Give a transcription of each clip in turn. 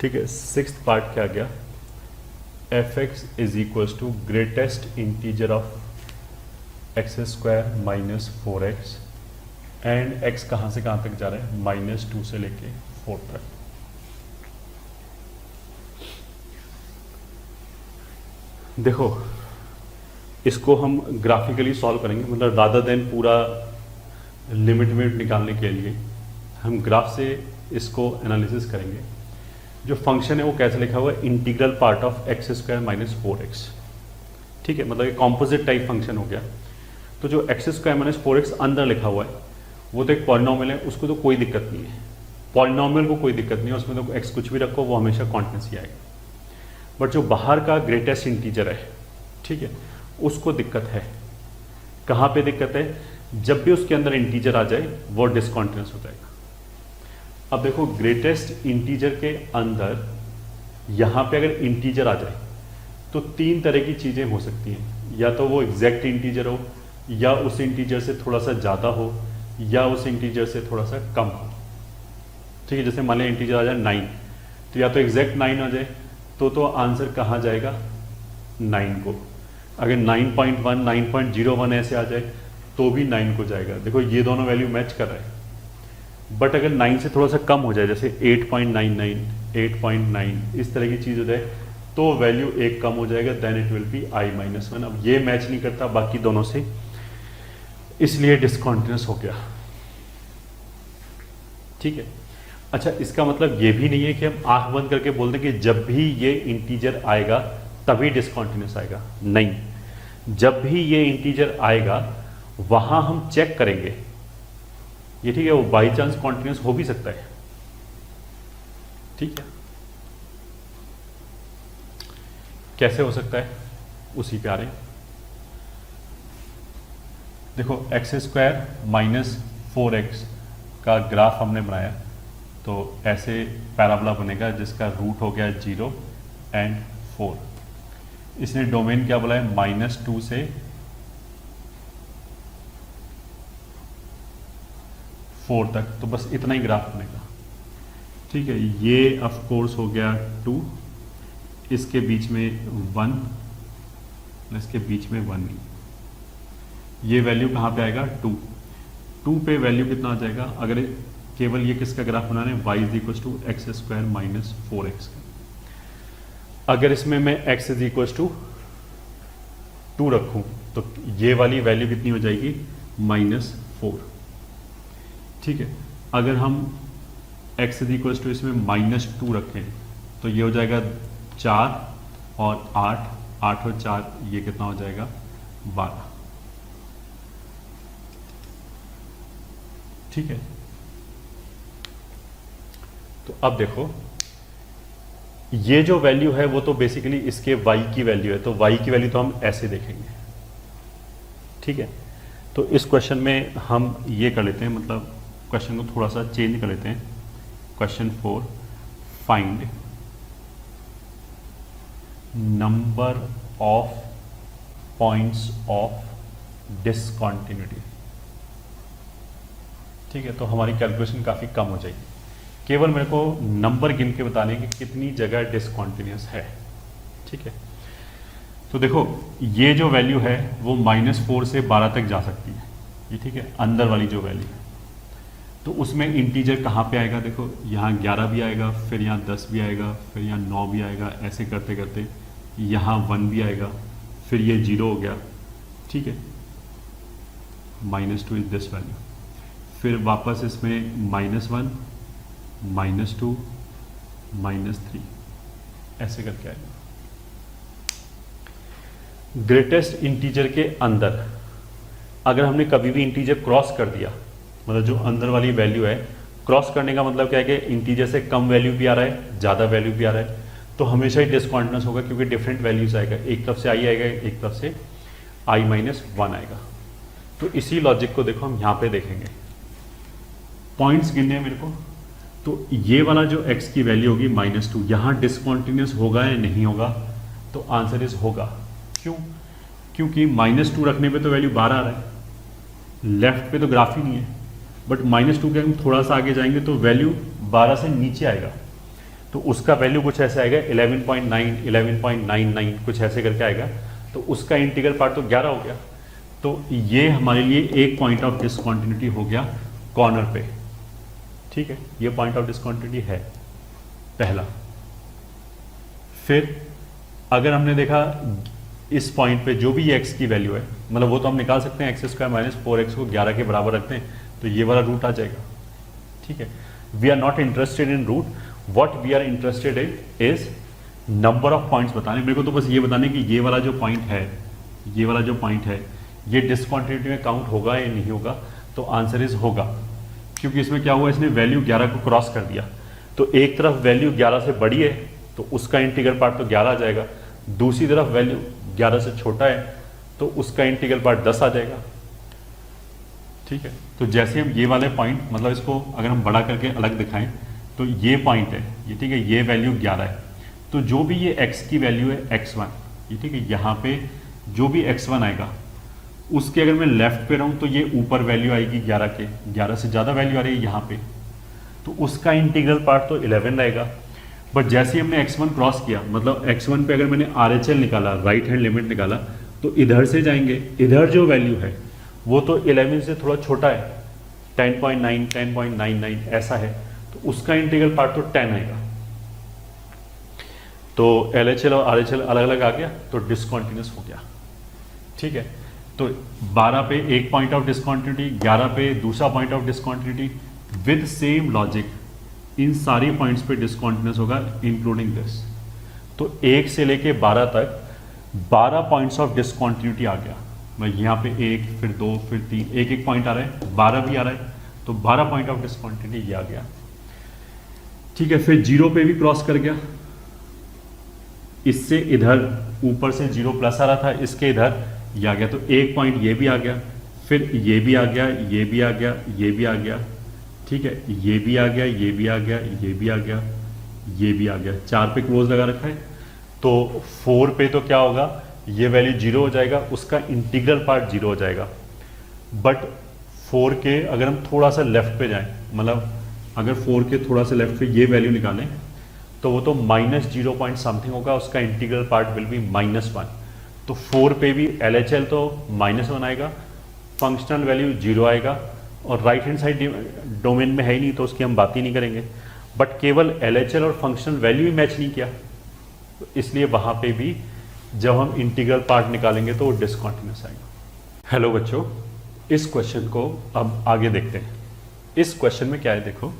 ठीक है, sixth part क्या गया, f x is equals to greatest integer of x square minus 4x and x कहाँ से कहाँ तक जा रहा है, -2 से लेके 4 तक। देखो इसको हम ग्राफिकली सॉल्व करेंगे, मतलब रादर देन पूरा लिमिट निकालने के लिए हम ग्राफ से इसको एनालिसिस करेंगे। जो फंक्शन है वो कैसे लिखा हुआ है, integral part of x square minus 4x। ठीक है, मतलब ये कॉम्पोजिट टाइप फंक्शन हो गया। तो जो एक्स स्क्वायर माइनस 4x अंदर लिखा हुआ है वो तो एक पॉलिनॉमियल है, उसको तो कोई दिक्कत नहीं है, पॉलिनॉमियल को कोई दिक्कत नहीं है, उसमें तो एक्स कुछ भी रखो वो हमेशा कॉन्टिन्यूस ही आएगा। बट जो बाहर का ग्रेटेस्ट इंटीजर है, ठीक है, उसको दिक्कत है। कहाँ पे दिक्कत है, जब भी उसके अंदर इंटीजर आ जाए वो डिसकॉन्टिन्यूस हो जाएगा। अब देखो ग्रेटेस्ट इंटीजर के अंदर यहाँ पे अगर इंटीजर आ जाए तो तीन तरह की चीज़ें हो सकती हैं, या तो वो एग्जैक्ट इंटीजर हो, या उस इंटीजर से थोड़ा सा ज़्यादा हो, या उस इंटीजर से थोड़ा सा कम हो। ठीक है, जैसे मान लिया इंटीजर आ जाए 9, तो या तो एग्जैक्ट 9 आ जाए तो आंसर कहाँ जाएगा, 9 को। अगर 9.1 9.01 ऐसे आ जाए तो भी 9 को जाएगा। देखो ये दोनों वैल्यू मैच कर रहे हैं। बट अगर 9 से थोड़ा सा कम हो जाए, जैसे 8.99 8.9 इस तरह की चीज़ हो जाए तो वैल्यू एक कम हो जाएगा, then it will B i-1। अब ये मैच नहीं करता बाकी दोनों से, इसलिए डिसकॉन्टिन्यूस हो गया। ठीक है, अच्छा इसका मतलब ये भी नहीं है कि हम आंख बंद करके बोल दें कि जब भी ये इंटीजर आएगा तभी डिसकॉन्टिन्यूस आएगा। नहीं, जब भी ये इंटीजर आएगा वहां हम चेक करेंगे ये, ठीक है, वो बाई चांस कॉन्टिन्यूस हो भी सकता है। ठीक है, कैसे हो सकता है उसी पे आ रहे हैं। देखो एक्स स्क्वायर माइनस 4x का ग्राफ हमने बनाया, तो ऐसे पैराबोला बनेगा जिसका रूट हो गया 0 एंड 4। इसने डोमेन क्या बोला है, -2 से 4 तक, तो बस इतना ही ग्राफ बनेगा। ठीक है, ये ऑफ कोर्स हो गया 2, इसके बीच में 1, इसके बीच में 1 नहीं, ये वैल्यू कहाँ पे आएगा, 2 पे वैल्यू कितना आ जाएगा। अगर केवल ये किसका ग्राफ बनाना है, y is equal to x square minus 4x का। अगर इसमें मैं x इज इक्वल टू 2 रखूं तो ये वाली वैल्यू कितनी हो जाएगी, -4। ठीक है, अगर हम x इज इक्वल टू इसमें -2 रखें तो ये हो जाएगा 4 और 8 और 4 ये कितना हो जाएगा, 12। ठीक है, तो अब देखो ये जो वैल्यू है वो तो बेसिकली इसके y की वैल्यू है, तो y की वैल्यू तो हम ऐसे देखेंगे। ठीक है, तो इस क्वेश्चन में हम ये कर लेते हैं, मतलब क्वेश्चन को थोड़ा सा चेंज कर लेते हैं। Question 4, find number of points of discontinuity. ठीक है, तो हमारी कैलकुलेशन काफ़ी कम हो जाएगी, केवल मेरे को नंबर गिन के बताने कि कितनी जगह डिसकंटिन्यूस है। ठीक है, तो देखो ये जो वैल्यू है वो -4 से 12 तक जा सकती है, ये ठीक है, अंदर वाली जो वैल्यू है। तो उसमें इंटीजर कहाँ पे आएगा, देखो यहाँ 11 भी आएगा, फिर यहाँ 10 भी आएगा, फिर यहाँ 9 भी आएगा, ऐसे करते करते यहाँ 1 भी आएगा, फिर ये 0 हो गया। ठीक है, -2 इज दिस वैल्यू, फिर वापस इसमें -1 -2 -3 ऐसे करके आएगा। ग्रेटेस्ट इंटीजर के अंदर अगर हमने कभी भी इंटीजर क्रॉस कर दिया, मतलब जो अंदर वाली वैल्यू है, क्रॉस करने का मतलब क्या है कि इंटीजर से कम वैल्यू भी आ रहा है, ज़्यादा वैल्यू भी आ रहा है, तो हमेशा ही डिसकॉन्टिन्यूस होगा, क्योंकि डिफरेंट वैल्यूज आएगा, एक तरफ से i आएगा, एक तरफ से i-1 आएगा। तो इसी लॉजिक को देखो हम यहाँ पे देखेंगे, पॉइंट्स गिनने हैं मेरे को। तो ये वाला जो x की वैल्यू होगी -2, यहाँ डिसकॉन्टिन्यूस होगा या नहीं होगा, तो आंसर इज होगा। क्यों, क्योंकि -2 रखने पे तो वैल्यू 12 आ रहा है, लेफ्ट पे तो ग्राफ ही नहीं है, बट -2 के हम थोड़ा सा आगे जाएंगे तो वैल्यू 12 से नीचे आएगा। तो उसका वैल्यू कुछ ऐसे आएगा 11.9, 11.99 कुछ ऐसे करके आएगा। तो उसका इंटीग्रल पार्ट तो 11 हो गया। तो ये हमारे लिए एक पॉइंट ऑफ डिसकंटिन्यूटी हो गया कॉर्नर पे, ठीक है, ये पॉइंट ऑफ डिसकंटिन्यूटी है पहला। फिर अगर हमने देखा इस पॉइंट पे जो भी x की वैल्यू है, मतलब वो तो हम निकाल सकते हैं, x² माइनस 4x को 11 के बराबर रखते हैं तो ये वाला रूट आ जाएगा, ठीक है। We are not interested in root, what we are interested in is number of points बताने। मेरे को तो बस ये बताने कि ये वाला जो पॉइंट है, ये वाला जो पॉइंट है ये डिसकंटिन्यूटी में काउंट होगा या नहीं होगा। तो आंसर इज होगा, क्योंकि इसमें क्या हुआ, इसने वैल्यू 11 को क्रॉस कर दिया। तो एक तरफ वैल्यू 11 से बड़ी है तो उसका इंटीग्रल पार्ट तो 11 आ जाएगा, दूसरी तरफ वैल्यू 11 से छोटा है तो उसका इंटीग्रल पार्ट 10 आ जाएगा, ठीक है। तो जैसे हम ये वाले पॉइंट, मतलब इसको अगर हम बड़ा करके अलग दिखाएं तो ये पॉइंट है ये, ठीक है, ये वैल्यू 11 है। तो जो भी ये x की वैल्यू है x1, ये ठीक है, यहाँ पे जो भी x1 आएगा उसके अगर मैं लेफ्ट पे रहूँ तो ये ऊपर वैल्यू आएगी 11 के, 11 से ज़्यादा वैल्यू आ रही है यहाँ पे, तो उसका इंटीग्रल पार्ट तो 11 रहेगा। बट जैसे ही हमने x1 क्रॉस किया, मतलब x1 पे अगर मैंने RHL निकाला, राइट हैंड लिमिट निकाला, तो इधर से जाएंगे, इधर जो वैल्यू है वो तो 11 से थोड़ा छोटा है, 10.9, 10.99 ऐसा है, तो उसका इंटीग्रल पार्ट तो 10 आएगा। तो LHL और RHL अलग अलग आ गया तो डिसकंटिन्यूअस हो गया, ठीक है। तो 12 पे एक पॉइंट ऑफ डिसकंटिन्यूटी, 11 पे दूसरा point of discontinuity, with same logic in सारी पॉइंट्स पे डिसकंटिन्यूअस होगा इंक्लूडिंग दिस। तो 1 से लेके 12 तक 12 पॉइंट्स ऑफ डिसकंटिन्यूटी आ गया। मैं यहाँ पे 1, फिर 2, फिर 3, एक एक पॉइंट आ रहा है, 12 भी आ रहा है, तो 12 पॉइंट ऑफ डिसकंटिन्यूटी ये आ गया, ठीक है। फिर 0 पे भी क्रॉस कर गया, इससे इधर ऊपर से 0 प्लस आ रहा था, इसके इधर ये आ गया, तो एक पॉइंट ये भी आ गया, फिर ये भी आ गया, ये भी आ गया, ये भी आ गया, ठीक है, ये भी आ गया, ये भी आ गया, ये भी आ गया, ये भी आ गया, 4 पे क्लोज लगा रखा है। तो 4 पे तो क्या होगा, ये वैल्यू 0 हो जाएगा, उसका इंटीग्रल पार्ट 0 हो जाएगा। बट 4 के अगर हम थोड़ा सा लेफ्ट पे जाएं, मतलब अगर 4 के थोड़ा सा लेफ्ट पे ये वैल्यू निकालें तो वो तो -0 पॉइंट समथिंग होगा, उसका इंटीग्रल पार्ट विल बी -1। तो 4 पे भी LHL तो -1 आएगा, फंक्शनल वैल्यू 0 आएगा, और राइट हैंड साइड डोमेन में है ही नहीं तो उसकी हम बात ही नहीं करेंगे। बट केवल LHL और फंक्शनल वैल्यू ही मैच नहीं किया, तो इसलिए वहाँ पे भी जब हम इंटीग्रल पार्ट निकालेंगे तो वो डिसकंटिन्यूअस आएगा। हेलो बच्चों, इस क्वेश्चन को अब आगे देखते हैं। इस क्वेश्चन में क्या है, देखो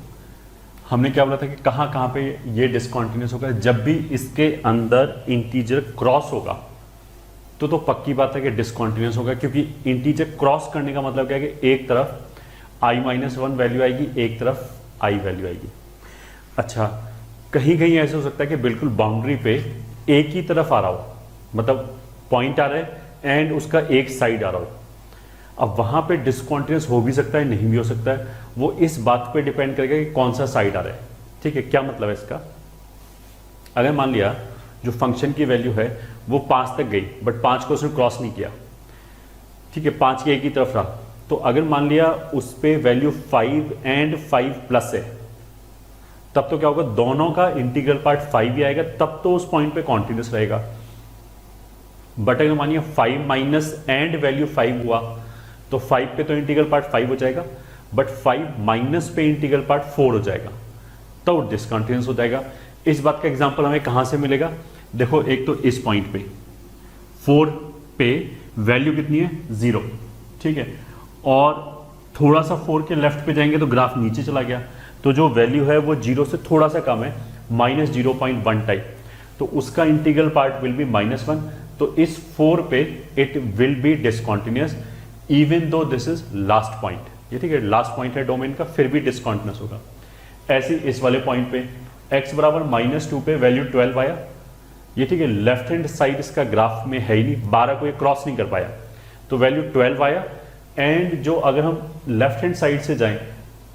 हमने क्या बोला था कि कहाँ कहाँ पे ये डिसकंटिन्यूअस होगा, जब भी इसके अंदर इंटीजर क्रॉस होगा तो पक्की बात है कि डिसकंटिन्यूअस होगा, क्योंकि इंटीजर क्रॉस करने का मतलब क्या है कि एक तरफ i-1 वैल्यू आएगी, एक तरफ i वैल्यू आएगी। अच्छा, कहीं कहीं ऐसा हो सकता है कि बिल्कुल बाउंड्री पे एक ही तरफ आ रहा हो, मतलब पॉइंट आ रहा है एंड उसका एक साइड आ रहा हो। अब वहां पे डिसकंटिन्यूअस हो भी सकता है, नहीं भी हो सकता है, वो इस बात पे डिपेंड करेगा कि कौन सा साइड आ रहा है, ठीक है। क्या मतलब है इसका, अगर मान लिया जो फंक्शन की वैल्यू है वो 5 तक गई, बट 5 को उसने क्रॉस नहीं किया, ठीक है, 5 के एक ही तरफ रहा, तो अगर मान लिया उस पे वैल्यू 5 एंड 5 प्लस है, तब तो क्या होगा, दोनों का इंटीग्रल पार्ट 5 ही आएगा, तब तो उस पॉइंट पे कॉन्टिन्यूअस रहेगा। बट अगर मानिए 5 माइनस एंड वैल्यू 5 हुआ तो 5 पे तो इंटीग्रल पार्ट 5 हो जाएगा, बट 5 माइनस पे इंटीग्रल पार्ट 4 हो जाएगा, तो डिसकंटिन्यूअस हो जाएगा। इस बात का एग्जांपल हमें कहां से मिलेगा, देखो एक तो इस पॉइंट पे 4 पे वैल्यू कितनी है, 0, ठीक है, और थोड़ा सा 4 के लेफ्ट पे जाएंगे तो ग्राफ नीचे चला गया, तो जो वैल्यू है वो 0 से थोड़ा सा कम है, -0.1 टाइप, तो उसका इंटीग्रल पार्ट विल बी -1। तो इस 4 पे it will B discontinuous even though this is last point, ये ठीक है, लास्ट पॉइंट है डोमेन का, फिर भी डिसकंटिन्यूअस होगा। ऐसे इस वाले पॉइंट पे x बराबर -2 पे वैल्यू 12 आया, ये ठीक है, लेफ्ट हैंड साइड इसका ग्राफ में है ही नहीं, 12 को ये क्रॉस नहीं कर पाया, तो वैल्यू 12 आया, एंड जो अगर हम लेफ्ट हैंड साइड से जाएं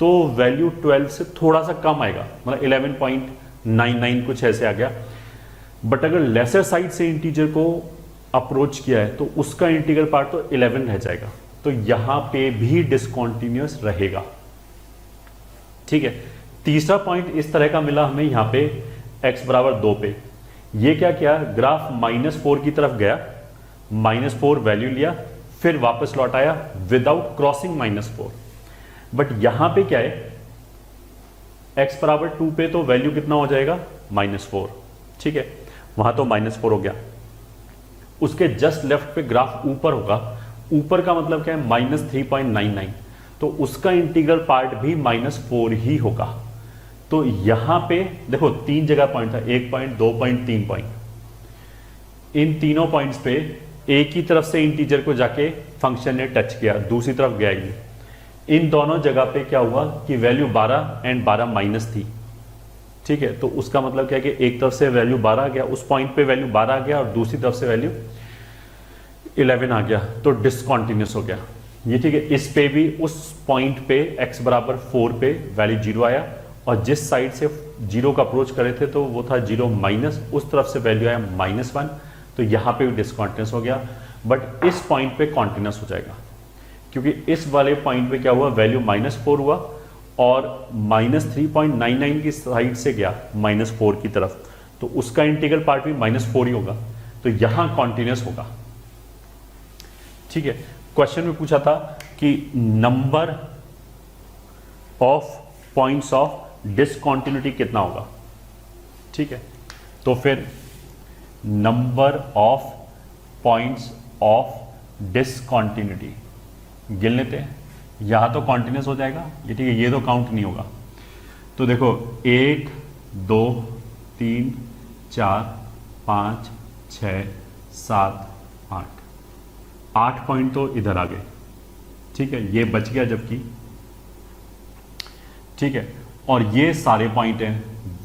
तो वैल्यू 12 से थोड़ा सा कम आएगा, मतलब 11.99 कुछ ऐसे आ गया। बट अगर लेसर साइड से इंटीजर को अप्रोच किया है तो उसका इंटीग्रल पार्ट तो 11 रह जाएगा, तो यहां पे भी डिसकंटिन्यूअस रहेगा, ठीक है। तीसरा पॉइंट इस तरह का मिला हमें यहाँ पे x बराबर 2 पे ये क्या किया, ग्राफ -4 की तरफ गया, -4 वैल्यू लिया, फिर वापस लौट आया विदाउट क्रॉसिंग -4। बट यहां पे क्या है, x बराबर 2 पे तो वैल्यू कितना हो जाएगा, -4, ठीक है, वहां तो -4 हो गया। उसके जस्ट लेफ्ट पे ग्राफ ऊपर होगा, ऊपर का मतलब क्या है, -3.99, तो उसका इंटीग्रल पार्ट भी -4 ही होगा। तो यहां पे देखो 3 जगह पॉइंट था, 1 पॉइंट, 2 पॉइंट, 3 पॉइंट। इन तीनों पॉइंट्स पे एक ही तरफ से इंटीजर को जाके फंक्शन ने टच किया, दूसरी तरफ गया ही। इन दोनों जगह पे क्या हुआ कि वैल्यू 12 एंड 12 माइनस थी, ठीक है। तो उसका मतलब क्या है कि एक तरफ से वैल्यू 12 आ गया, उस पॉइंट पे वैल्यू 12 आ गया और दूसरी तरफ से वैल्यू 11 आ गया, तो डिसकॉन्टिन्यूस हो गया ये, ठीक है। इस पे भी उस पॉइंट पे x बराबर 4 पे वैल्यू 0 आया, और जिस साइड से 0 का अप्रोच करे थे तो वो था 0 माइनस, उस तरफ से वैल्यू आया -1, तो यहाँ पे भी डिसकॉन्टिन्यूस हो गया। बट इस पॉइंट पे कॉन्टिन्यूस हो जाएगा, क्योंकि इस वाले पॉइंट पे क्या हुआ, वैल्यू -4 हुआ और -3.99 की साइड से गया -4 की तरफ, तो उसका इंटीग्रल पार्ट भी -4 ही होगा, तो यहां कॉन्टिन्यूस होगा, ठीक है। क्वेश्चन में पूछा था कि number of points of discontinuity कितना होगा, ठीक है। तो फिर number of points of discontinuity गिन लेते हैं। यहां तो कॉन्टिन्यूस हो जाएगा ये, ठीक है, ये तो काउंट नहीं होगा। तो देखो 1 2 3 4 5 6 7 8 पॉइंट तो इधर आ गए, ठीक है, ये बच गया जबकि, ठीक है। और ये सारे पॉइंट हैं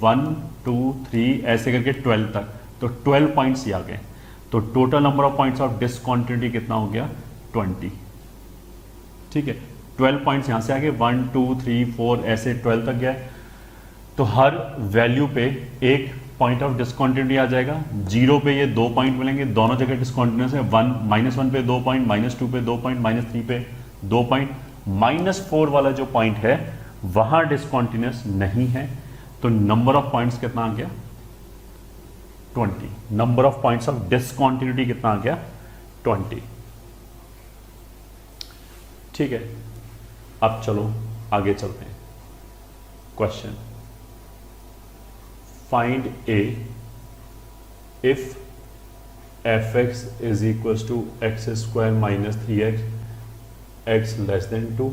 1 2 3 ऐसे करके 12 तक, तो 12 पॉइंट्स ही आ गए। तो total number of points of discontinuity कितना हो गया, 20, ठीक है। 12 पॉइंट्स यहां से आ गए, 1 2 3 4 ऐसे 12 तक गया, तो हर वैल्यू पे एक पॉइंट ऑफ डिसकॉन्टिन्यूटी आ जाएगा। 0 पे ये 2 पॉइंट मिलेंगे, दोनों जगह डिसकॉन्टिन्यूस है, -1 पे 2 पॉइंट, -2 पे 2 पॉइंट, -3 पे 2 पॉइंट, -4 वाला जो पॉइंट है वहां डिसकॉन्टिन्यूस नहीं है, तो नंबर ऑफ पॉइंट्स कितना आ गया, 20। Number of points of discontinuity कितना आ गया, 20, ठीक है। अब चलो आगे चलते हैं। Question, find A if fx is equals to x square minus 3x, x less than 2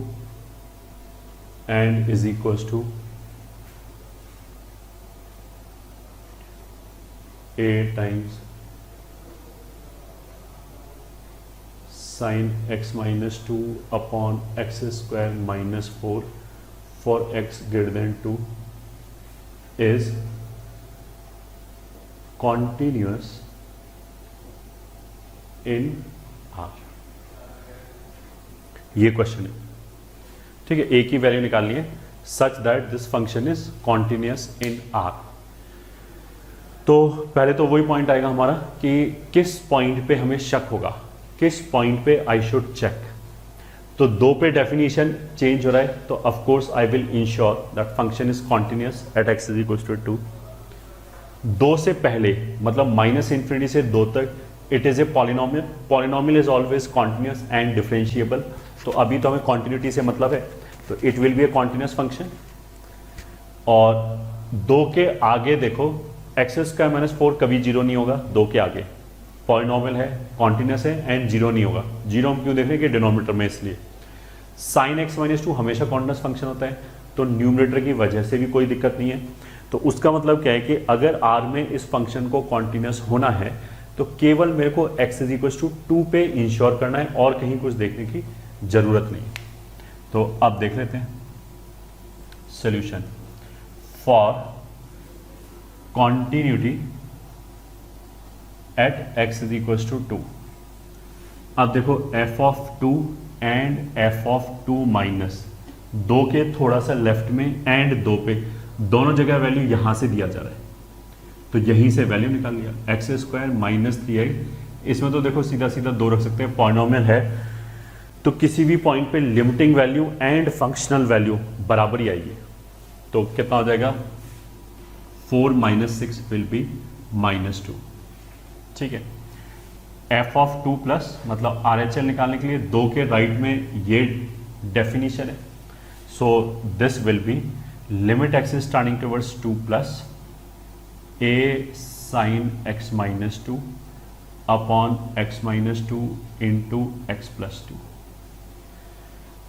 and is equals to a times sin x minus 2 upon x square minus 4 for x greater than 2 is continuous in R। ये question है, ठीक है। ए की value निकालनी है such that this function is continuous in are. तो पहले तो वही पॉइंट आएगा हमारा कि किस पॉइंट पे हमें शक होगा, किस पॉइंट पे आई शुड चेक। तो 2 पे डेफिनेशन चेंज हो रहा है, तो of course I will ensure that function is continuous at x is equal to 2। 2 से पहले मतलब -∞ से 2 तक it is a polynomial, polynomial is always continuous and differentiable. तो अभी तो हमें कॉन्टिन्यूटी से मतलब है, तो it will be a continuous function. और 2 के आगे देखो एक्स स्क्वायर माइनस 4 कभी 0 नहीं होगा, 2 के आगे पॉलिनोमियल है, कॉन्टिन्यूस है एंड 0 नहीं होगा। 0 हम क्यों देख रहे हैं कि डिनोमिनेटर में, इसलिए साइन एक्स माइनस 2 हमेशा कॉन्टिन्यूस फंक्शन होता है, तो न्यूमरेटर की वजह से भी कोई दिक्कत नहीं है। तो उसका मतलब क्या है कि अगर आर में इस फंक्शन को कॉन्टिन्यूस होना है तो केवल मेरे को x इज इक्वल टू 2 पे इंश्योर करना है और कहीं कुछ देखने की जरूरत नहीं। तो अब देख लेते हैं solution for continuity at x is equal to 2। अब देखो f of 2 and f of 2 minus 2 के थोड़ा सा लेफ्ट में एंड 2 पे, दोनों जगह वैल्यू यहां से दिया जा रहा है, तो यहीं से वैल्यू निकाल लिया एक्स स्क्वायर माइनस 3x। इसमें तो देखो सीधा सीधा 2 रख सकते हैं, पॉलिनोमियल है तो किसी भी पॉइंट पे limiting value and functional value बराबर ही आएगी। तो कितना हो जाएगा 4 माइनस 6 विल बी -2। ठीक है, f ऑफ 2 प्लस मतलब RHL निकालने के लिए 2 के राइट में ये डेफिनेशन है। So this will B limit x is turning towards 2 plus a sin x minus 2 upon x minus 2 into x plus 2।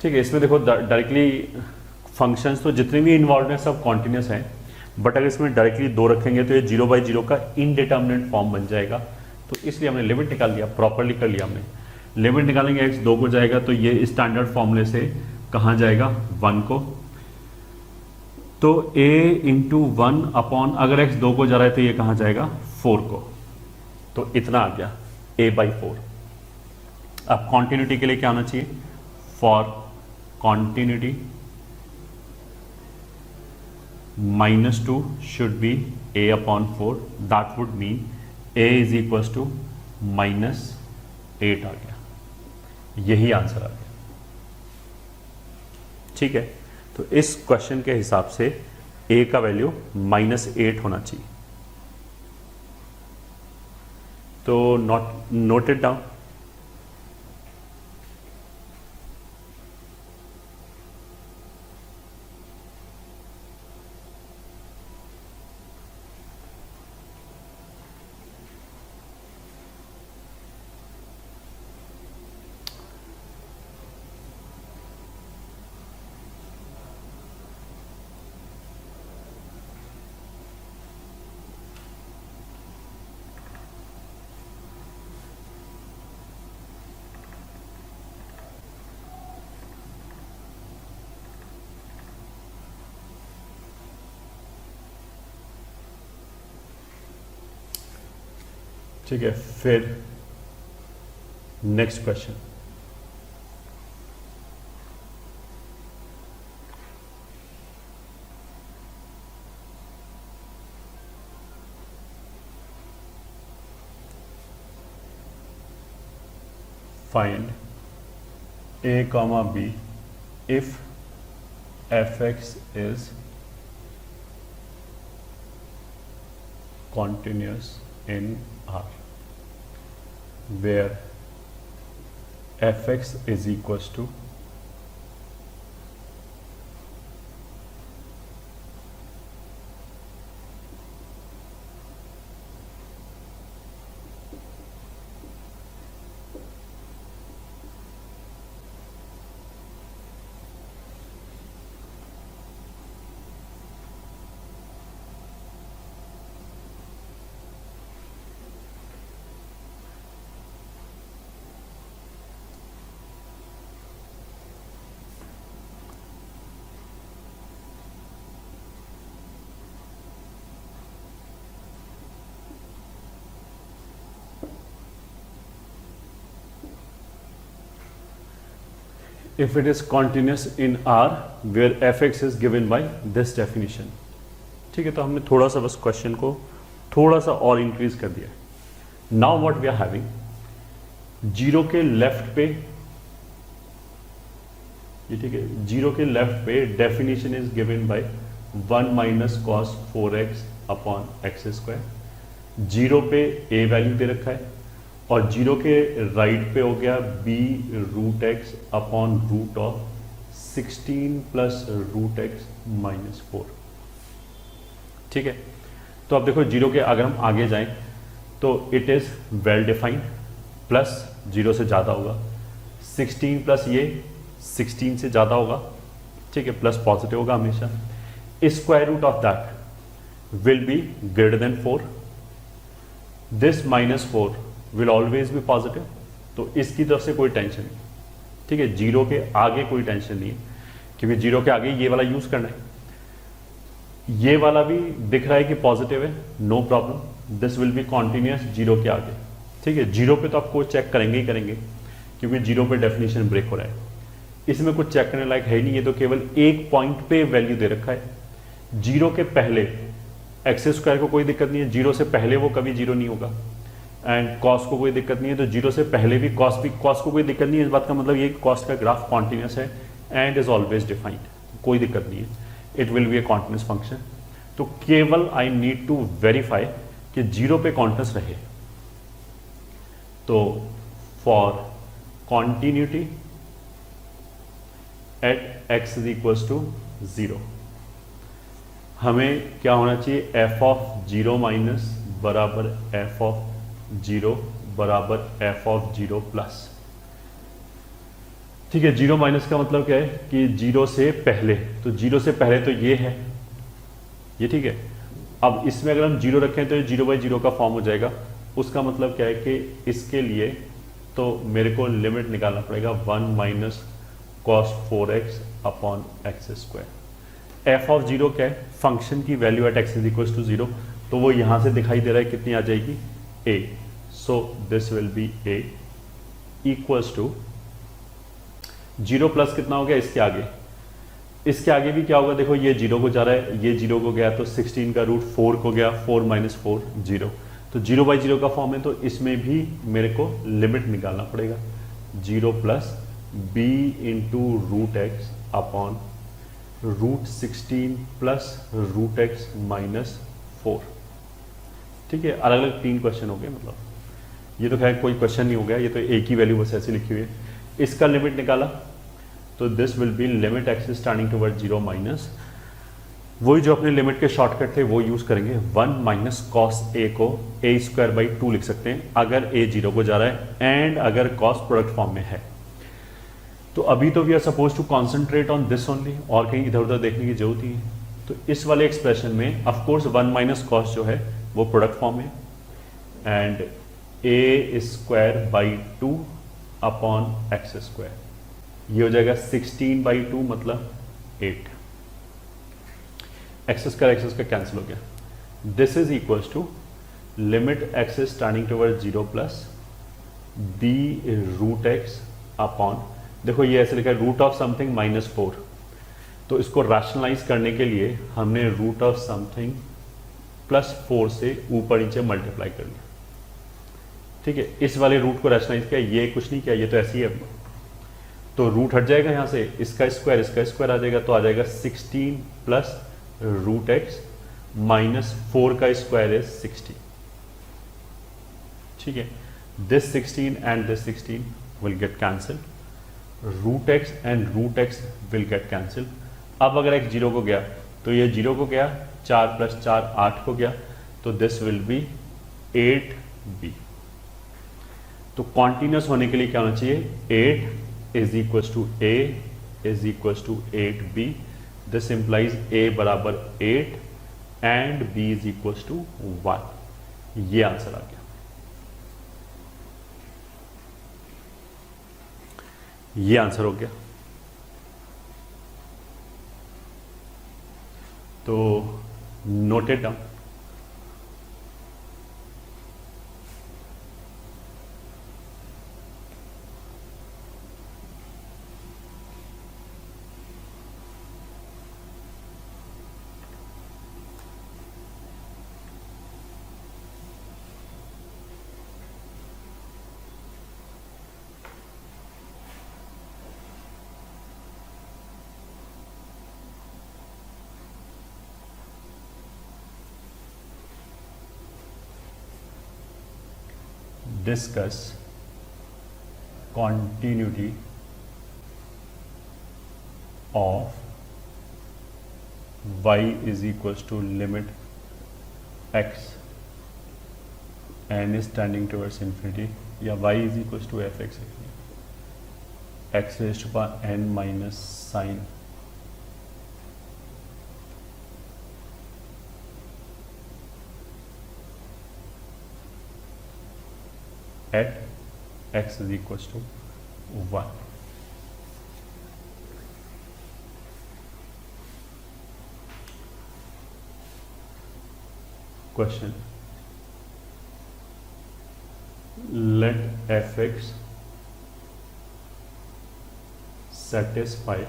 ठीक है, इसमें देखो डायरेक्टली फंक्शंस तो जितने भी इन्वॉल्व हैं सब कॉन्टिन्यूस हैं, बट अगर इसमें डायरेक्टली 2 रखेंगे तो ये 0/0 का इनडिटर्मिनेट फॉर्म बन जाएगा। तो इसलिए हमने लिमिट निकाल लिया, प्रॉपरली कर लिया हमने। लिमिट निकालेंगे x 2 को जाएगा तो ये स्टैंडर्ड फॉर्मूले से कहाँ जाएगा 1 को, तो a इंटू 1 अपॉन अगर x 2 को जा रहा है तो ये कहाँ जाएगा 4 को, तो इतना आ गया a/4। अब कॉन्टिन्यूटी के लिए क्या होना चाहिए, for continuity -2 should be a upon 4, that would mean a is equals to -8 आ गया, यही आंसर आ गया। ठीक है, तो इस क्वेश्चन के हिसाब से a का वैल्यू -8 होना चाहिए। तो नोट इट डाउन। ठीक है, फिर next question. Find a, b if fx is continuous in R, where fx is equals to if it is continuous in R where fx is given by this definition। ठीक है, तो हमने थोड़ा सा बस क्वेश्चन को थोड़ा सा और इंक्रीज कर दिया। Now what we are having, zero के लेफ्ट पे ये, ठीक है, जीरो के लेफ्ट पे definition is given by 1 minus cos 4x upon x square. Zero पे a वैल्यू दे रखा है और जीरो के राइट पे हो गया b root x upon root of 16 plus root x minus 4। ठीक है, तो अब देखो जीरो के अगर हम आगे जाएं तो it is well defined, plus zero से ज़्यादा होगा, 16 प्लस ये 16 से ज़्यादा होगा। ठीक है, प्लस पॉजिटिव होगा हमेशा। Square root of that will be greater than 4, this -4 will always be positive, तो इसकी तरफ से कोई टेंशन नहीं। ठीक है, जीरो के आगे कोई टेंशन नहीं है क्योंकि जीरो के आगे ये वाला यूज करना है। ये वाला भी दिख रहा है कि पॉजिटिव है, no problem, this will be continuous zero के आगे। ठीक है, जीरो पे तो आप कोई चेक करेंगे ही करेंगे क्योंकि जीरो पे डेफिनेशन ब्रेक हो रहा है, इसमें कुछ चेक करने लायक है नहीं, ये तो केवल एक पॉइंट पे वैल्यू दे रखा है। जीरो के पहले एक्स स्क्वायर को कोई दिक्कत नहीं है, जीरो से पहले वो कभी जीरो नहीं होगा, एंड कॉस को कोई दिक्कत नहीं है, तो जीरो से पहले भी कॉस को कोई दिक्कत नहीं है। इस बात का मतलब ये कॉस का ग्राफ कॉन्टिन्यूस है एंड इज ऑलवेज डिफाइंड, कोई दिक्कत नहीं है, it will be a continuous function. तो केवल आई नीड टू वेरीफाई कि 0 पे कॉन्टिन्यूस रहे। तो for continuity at x is equal to 0 हमें क्या होना चाहिए, एफ ऑफ 0 माइनस बराबर एफ ऑफ 0 बराबर एफ ऑफ 0 प्लस। ठीक है, 0 माइनस का मतलब क्या है कि 0 से पहले, तो 0 से पहले तो ये है, ये ठीक है। अब इसमें अगर हम 0 रखें तो ये 0/0 का फॉर्म हो जाएगा। उसका मतलब क्या है कि इसके लिए तो मेरे को लिमिट निकालना पड़ेगा 1 minus cos 4x upon x square. F of 0 क्या है, फंक्शन की value at x is equal to 0, तो वो यहां से दिखाई दे रहा है, कितनी आ जाएगी, a। So this will be a equals to 0 plus कितना हो गया इसके आगे, इसके आगे भी क्या होगा, देखो ये 0 को जा रहा है, ये 0 को गया तो 16 का रूट 4 को गया, 4 माइनस 4 0, तो 0/0 का फॉर्म है, तो इसमें भी मेरे को लिमिट निकालना पड़ेगा 0 plus b into root x upon root 16 plus root x minus 4। ठीक है, अलग अलग 3 क्वेश्चन हो गए, मतलब ये तो खैर कोई क्वेश्चन नहीं हो गया, ये तो एक ही वैल्यू बस ऐसी लिखी हुई है। इसका लिमिट निकाला तो this will B limit x standing toward 0 minus, वही जो अपने लिमिट के शॉर्टकट थे वो यूज करेंगे, 1 माइनस कॉस ए को a²/2 लिख सकते हैं अगर a 0 को जा रहा है एंड अगर कॉस प्रोडक्ट फॉर्म में है। तो अभी तो we are suppose to concentrate on this only, और कहीं इधर उधर देखने की जरूरत ही है। तो इस वाले एक्सप्रेशन में ऑफकोर्स 1 माइनस कॉस जो है वो प्रोडक्ट फॉर्म है and a²/2 upon x square, ये हो जाएगा 16/2 मतलब 8, एक्सेस का कैंसिल हो गया। This is equals to limit x standing toward 0 plus b root x upon, देखो ये ऐसे लिखा है रूट ऑफ समथिंग माइनस 4, तो इसको रैशनलाइज करने के लिए हमने रूट ऑफ समथिंग प्लस 4 से ऊपर नीचे मल्टीप्लाई कर लिया। ठीक है, इस वाले रूट को रैशनलाइज किया, ये कुछ नहीं किया, ये तो ऐसे ही है, तो रूट हट जाएगा यहाँ से, इसका स्क्वायर आ जाएगा, तो आ जाएगा 16 प्लस रूट एक्स माइनस 4 का स्क्वायर इज 60। ठीक है, this 16 and this 16 will get cancel, root x and root x will get cancel. अब अगर एक्स 0 को गया तो ये 0 को गया, 4 प्लस 4 8 को गया, तो दिस विल बी 8b। तो कॉन्टिन्यूस होने के लिए क्या होना चाहिए, 8 is equal to a is equal to 8b, this implies a बराबर 8 and b is equal to 1। ये आंसर आ गया, ये आंसर हो गया। तो note it down. Discuss continuity of y is equals to limit x n is tending towards infinity, या y is equals to fx, x raised to power n minus sin at x is equals to 1। Question: let fx satisfy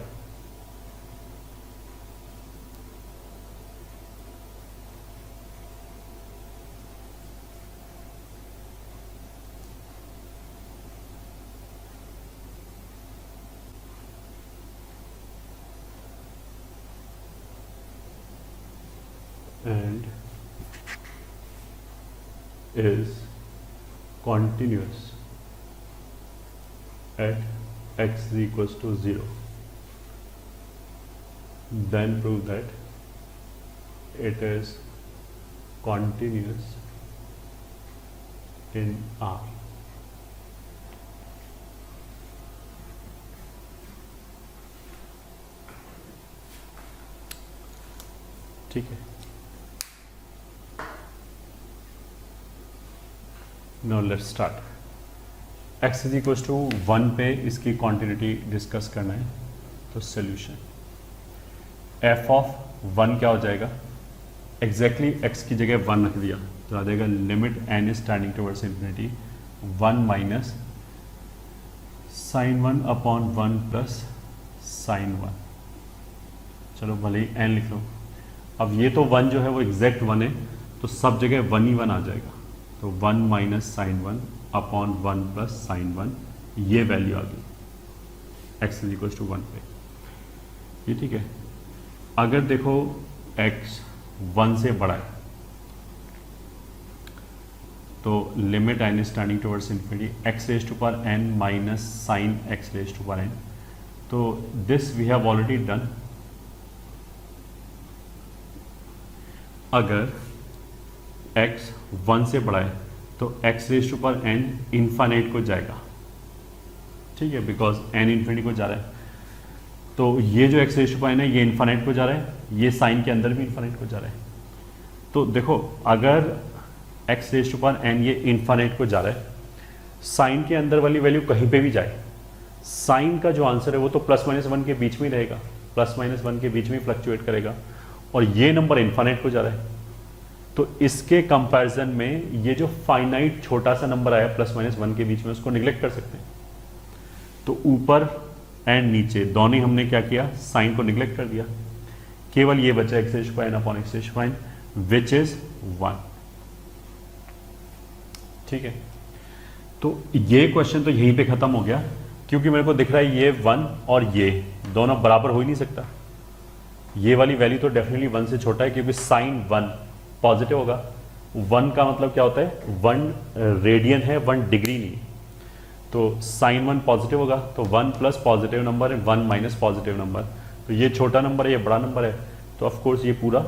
and is continuous at x is equals to 0, then prove that it is continuous in R. ठीक है. Now let's start. x is equal to 1 पे इसकी quantity discuss करना है. तो solution f of 1 क्या हो जाएगा? एग्जैक्टली x की जगह 1 रख दिया तो आ जाएगा limit n is tending towards infinity 1 minus sine 1 upon 1 plus sine 1. चलो भले ही n लिख लो. अब ये तो 1 जो है वो एग्जैक्ट 1 है तो सब जगह 1 ही 1 आ जाएगा. तो 1 minus sine 1 upon 1 plus sine 1, ये वैल्यू आ गई x इज इक्वल टू 1 पे. ये ठीक है. अगर देखो x 1 से बड़ा है तो limit n is tending towards infinity x raise to power n minus sine x raise to power n. तो this we have already done. अगर x 1 से बड़ा है तो x raise to power n infinite को जाएगा. ठीक है, बिकॉज n इन्फिनिटी को जा रहा है. तो ये जो x raise to power n है ये इन्फाइनाइट को जा रहा है, ये साइन के अंदर भी इन्फाइनाइट को जा रहा है. तो देखो अगर x raise to power n ये इन्फाइनाइट को जा रहा है, साइन के अंदर वाली वैल्यू कहीं पे भी जाए, साइन का जो आंसर है वो तो प्लस माइनस 1 के बीच में ही रहेगा, प्लस माइनस 1 के बीच में फ्लक्चुएट करेगा. और ये नंबर इन्फाइनाइट को जा रहा है तो इसके कंपैरिजन में ये जो फाइनाइट छोटा सा नंबर आया प्लस माइनस 1 के बीच में उसको निगलेक्ट कर सकते हैं. तो ऊपर एंड नीचे दोनों ही हमने क्या किया, साइन को निगलेक्ट कर दिया. केवल ये बचा x raise to power n upon x raise to power n which is 1. ठीक है, तो ये क्वेश्चन तो यहीं पे खत्म हो गया क्योंकि मेरे को दिख रहा है ये 1 और ये दोनों बराबर हो ही नहीं सकता. ये वाली वैल्यू तो डेफिनेटली 1 से छोटा है क्योंकि साइन 1 पॉजिटिव होगा. 1 का मतलब क्या होता है, 1 रेडियन है, 1 डिग्री नहीं. तो साइन 1 पॉजिटिव होगा तो 1 प्लस पॉजिटिव नंबर है 1 माइनस पॉजिटिव नंबर. तो ये छोटा नंबर है, ये बड़ा नंबर है, तो ऑफ कोर्स ये पूरा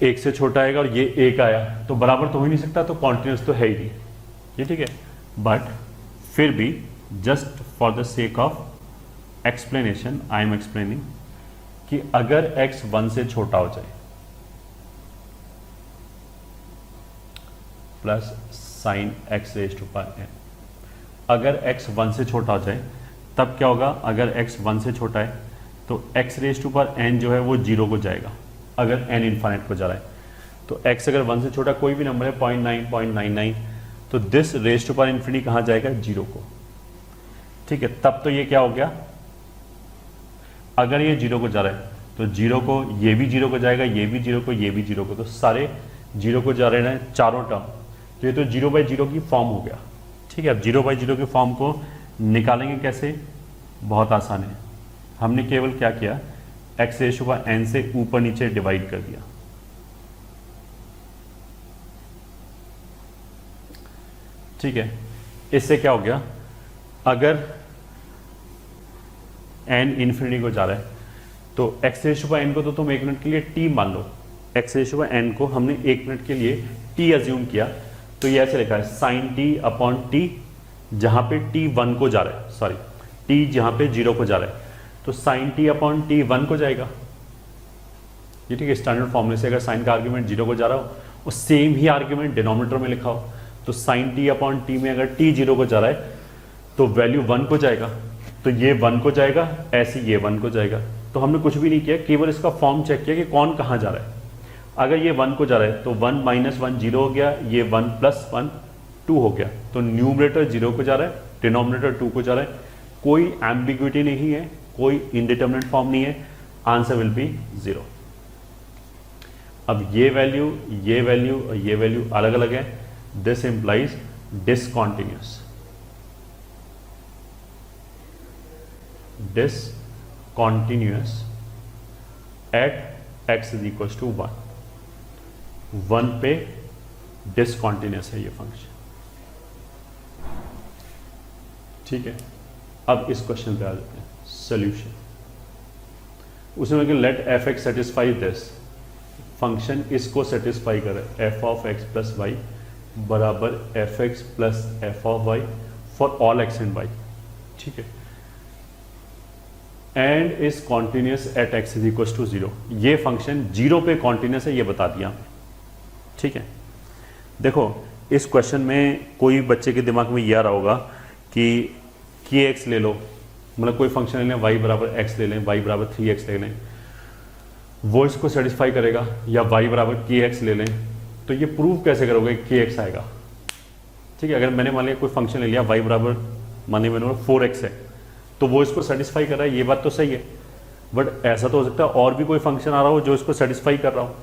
1 से छोटा आएगा और ये 1 आया तो बराबर तो हो ही नहीं सकता, तो कॉन्टिन्यूस तो है ही नहीं. ये ठीक है, बट फिर भी just for the sake of explanation I am explaining कि अगर x 1 से छोटा हो जाए plus sine x raise to power n, अगर x 1 से छोटा हो जाए तब क्या होगा, अगर x 1 से छोटा है तो x raise to power n जो है वो 0 को जाएगा अगर n इन्फाइनाइट को जा रहा है. तो x अगर 1 से छोटा कोई भी नंबर है 0.9 0.99 तो this raise to power infinity कहाँ जाएगा, 0 को. ठीक है, तब तो ये क्या हो गया, अगर ये 0 को जा रहा है तो 0 को, ये भी 0 को जाएगा, ये भी 0 को, ये भी 0 को, तो सारे 0 को जा रहे हैं चारों टर्म. तो ये तो 0/0 की फॉर्म हो गया. ठीक है, अब 0/0 की फॉर्म को निकालेंगे कैसे, बहुत आसान है. हमने केवल क्या किया, x raise to power n से ऊपर नीचे डिवाइड कर दिया. ठीक है, इससे क्या हो गया, अगर n इन्फिनिटी को जा रहा है तो x raise to power n को तो तुम 1 मिनट के लिए t मान लो. x raise to power n को हमने 1 मिनट के लिए t अज्यूम किया तो ये ऐसे लिखा है साइन t अपॉन t, जहां पे t 1 को जा रहा है, सॉरी t जहां पे 0 को जा रहा है तो साइन t अपॉन t 1 को जाएगा. ये ठीक है, स्टैंडर्ड फॉर्मूले से अगर साइन का आर्ग्यूमेंट 0 को जा रहा हो और सेम ही आर्ग्यूमेंट डिनोमिनेटर में लिखा हो तो साइन t अपॉन t में अगर t 0 को जा रहा है तो वैल्यू 1 को जाएगा, तो ये 1 को जाएगा, ऐसे ये 1 को जाएगा. तो हमने कुछ भी नहीं किया, केवल इसका फॉर्म चेक किया कि कौन कहाँ जा रहा है. अगर ये 1 को जा रहा है तो 1 माइनस 1 0 हो गया, ये 1 प्लस 1 2 हो गया. तो न्यूमरेटर 0 को जा रहा है, डिनोमिनेटर 2 को जा रहा है. कोई एम्बिग्विटी नहीं है, कोई इनडिटरमिनेट फॉर्म नहीं है, आंसर विल बी 0. अब ये वैल्यू, ये वैल्यू और ये वैल्यू अलग अलग है. This implies discontinuous. discontinuous at x is equals to 1. 1 पे डिसकॉन्टिन्यूस है ये फंक्शन। ठीक है, अब इस क्वेश्चन पे आ जाते हैं सोल्यूशन। उसमें कि let f x satisfy this, function इसको सेटिस्फाई करे, f of x plus y बराबर f x plus f of y for all x and y. ठीक है, and is continuous at x is equal to 0। ये function 0 पे continuous है, ये बता दिया। ठीक है, देखो इस क्वेश्चन में कोई बच्चे के दिमाग में ये आ रहा होगा कि एक्स ले लो, मतलब कोई फंक्शन ले लें, वाई बराबर एक्स ले लें, वाई बराबर 3x ले लें, वो इसको सेटिस्फाई करेगा, या वाई बराबर के एक्स ले लें, तो ये प्रूव कैसे करोगे के एक्स आएगा। ठीक है, अगर मैंने मान लिया कोई फंक्शन ले लिया वाई बराबर मानिए मैंने 4x है, तो वो इसको सेटिस्फाई कर रहा है, ये बात तो सही है, बट ऐसा तो हो सकता है और भी कोई फंक्शन आ रहा हो जो इसको सेटिस्फाई कर रहा हो,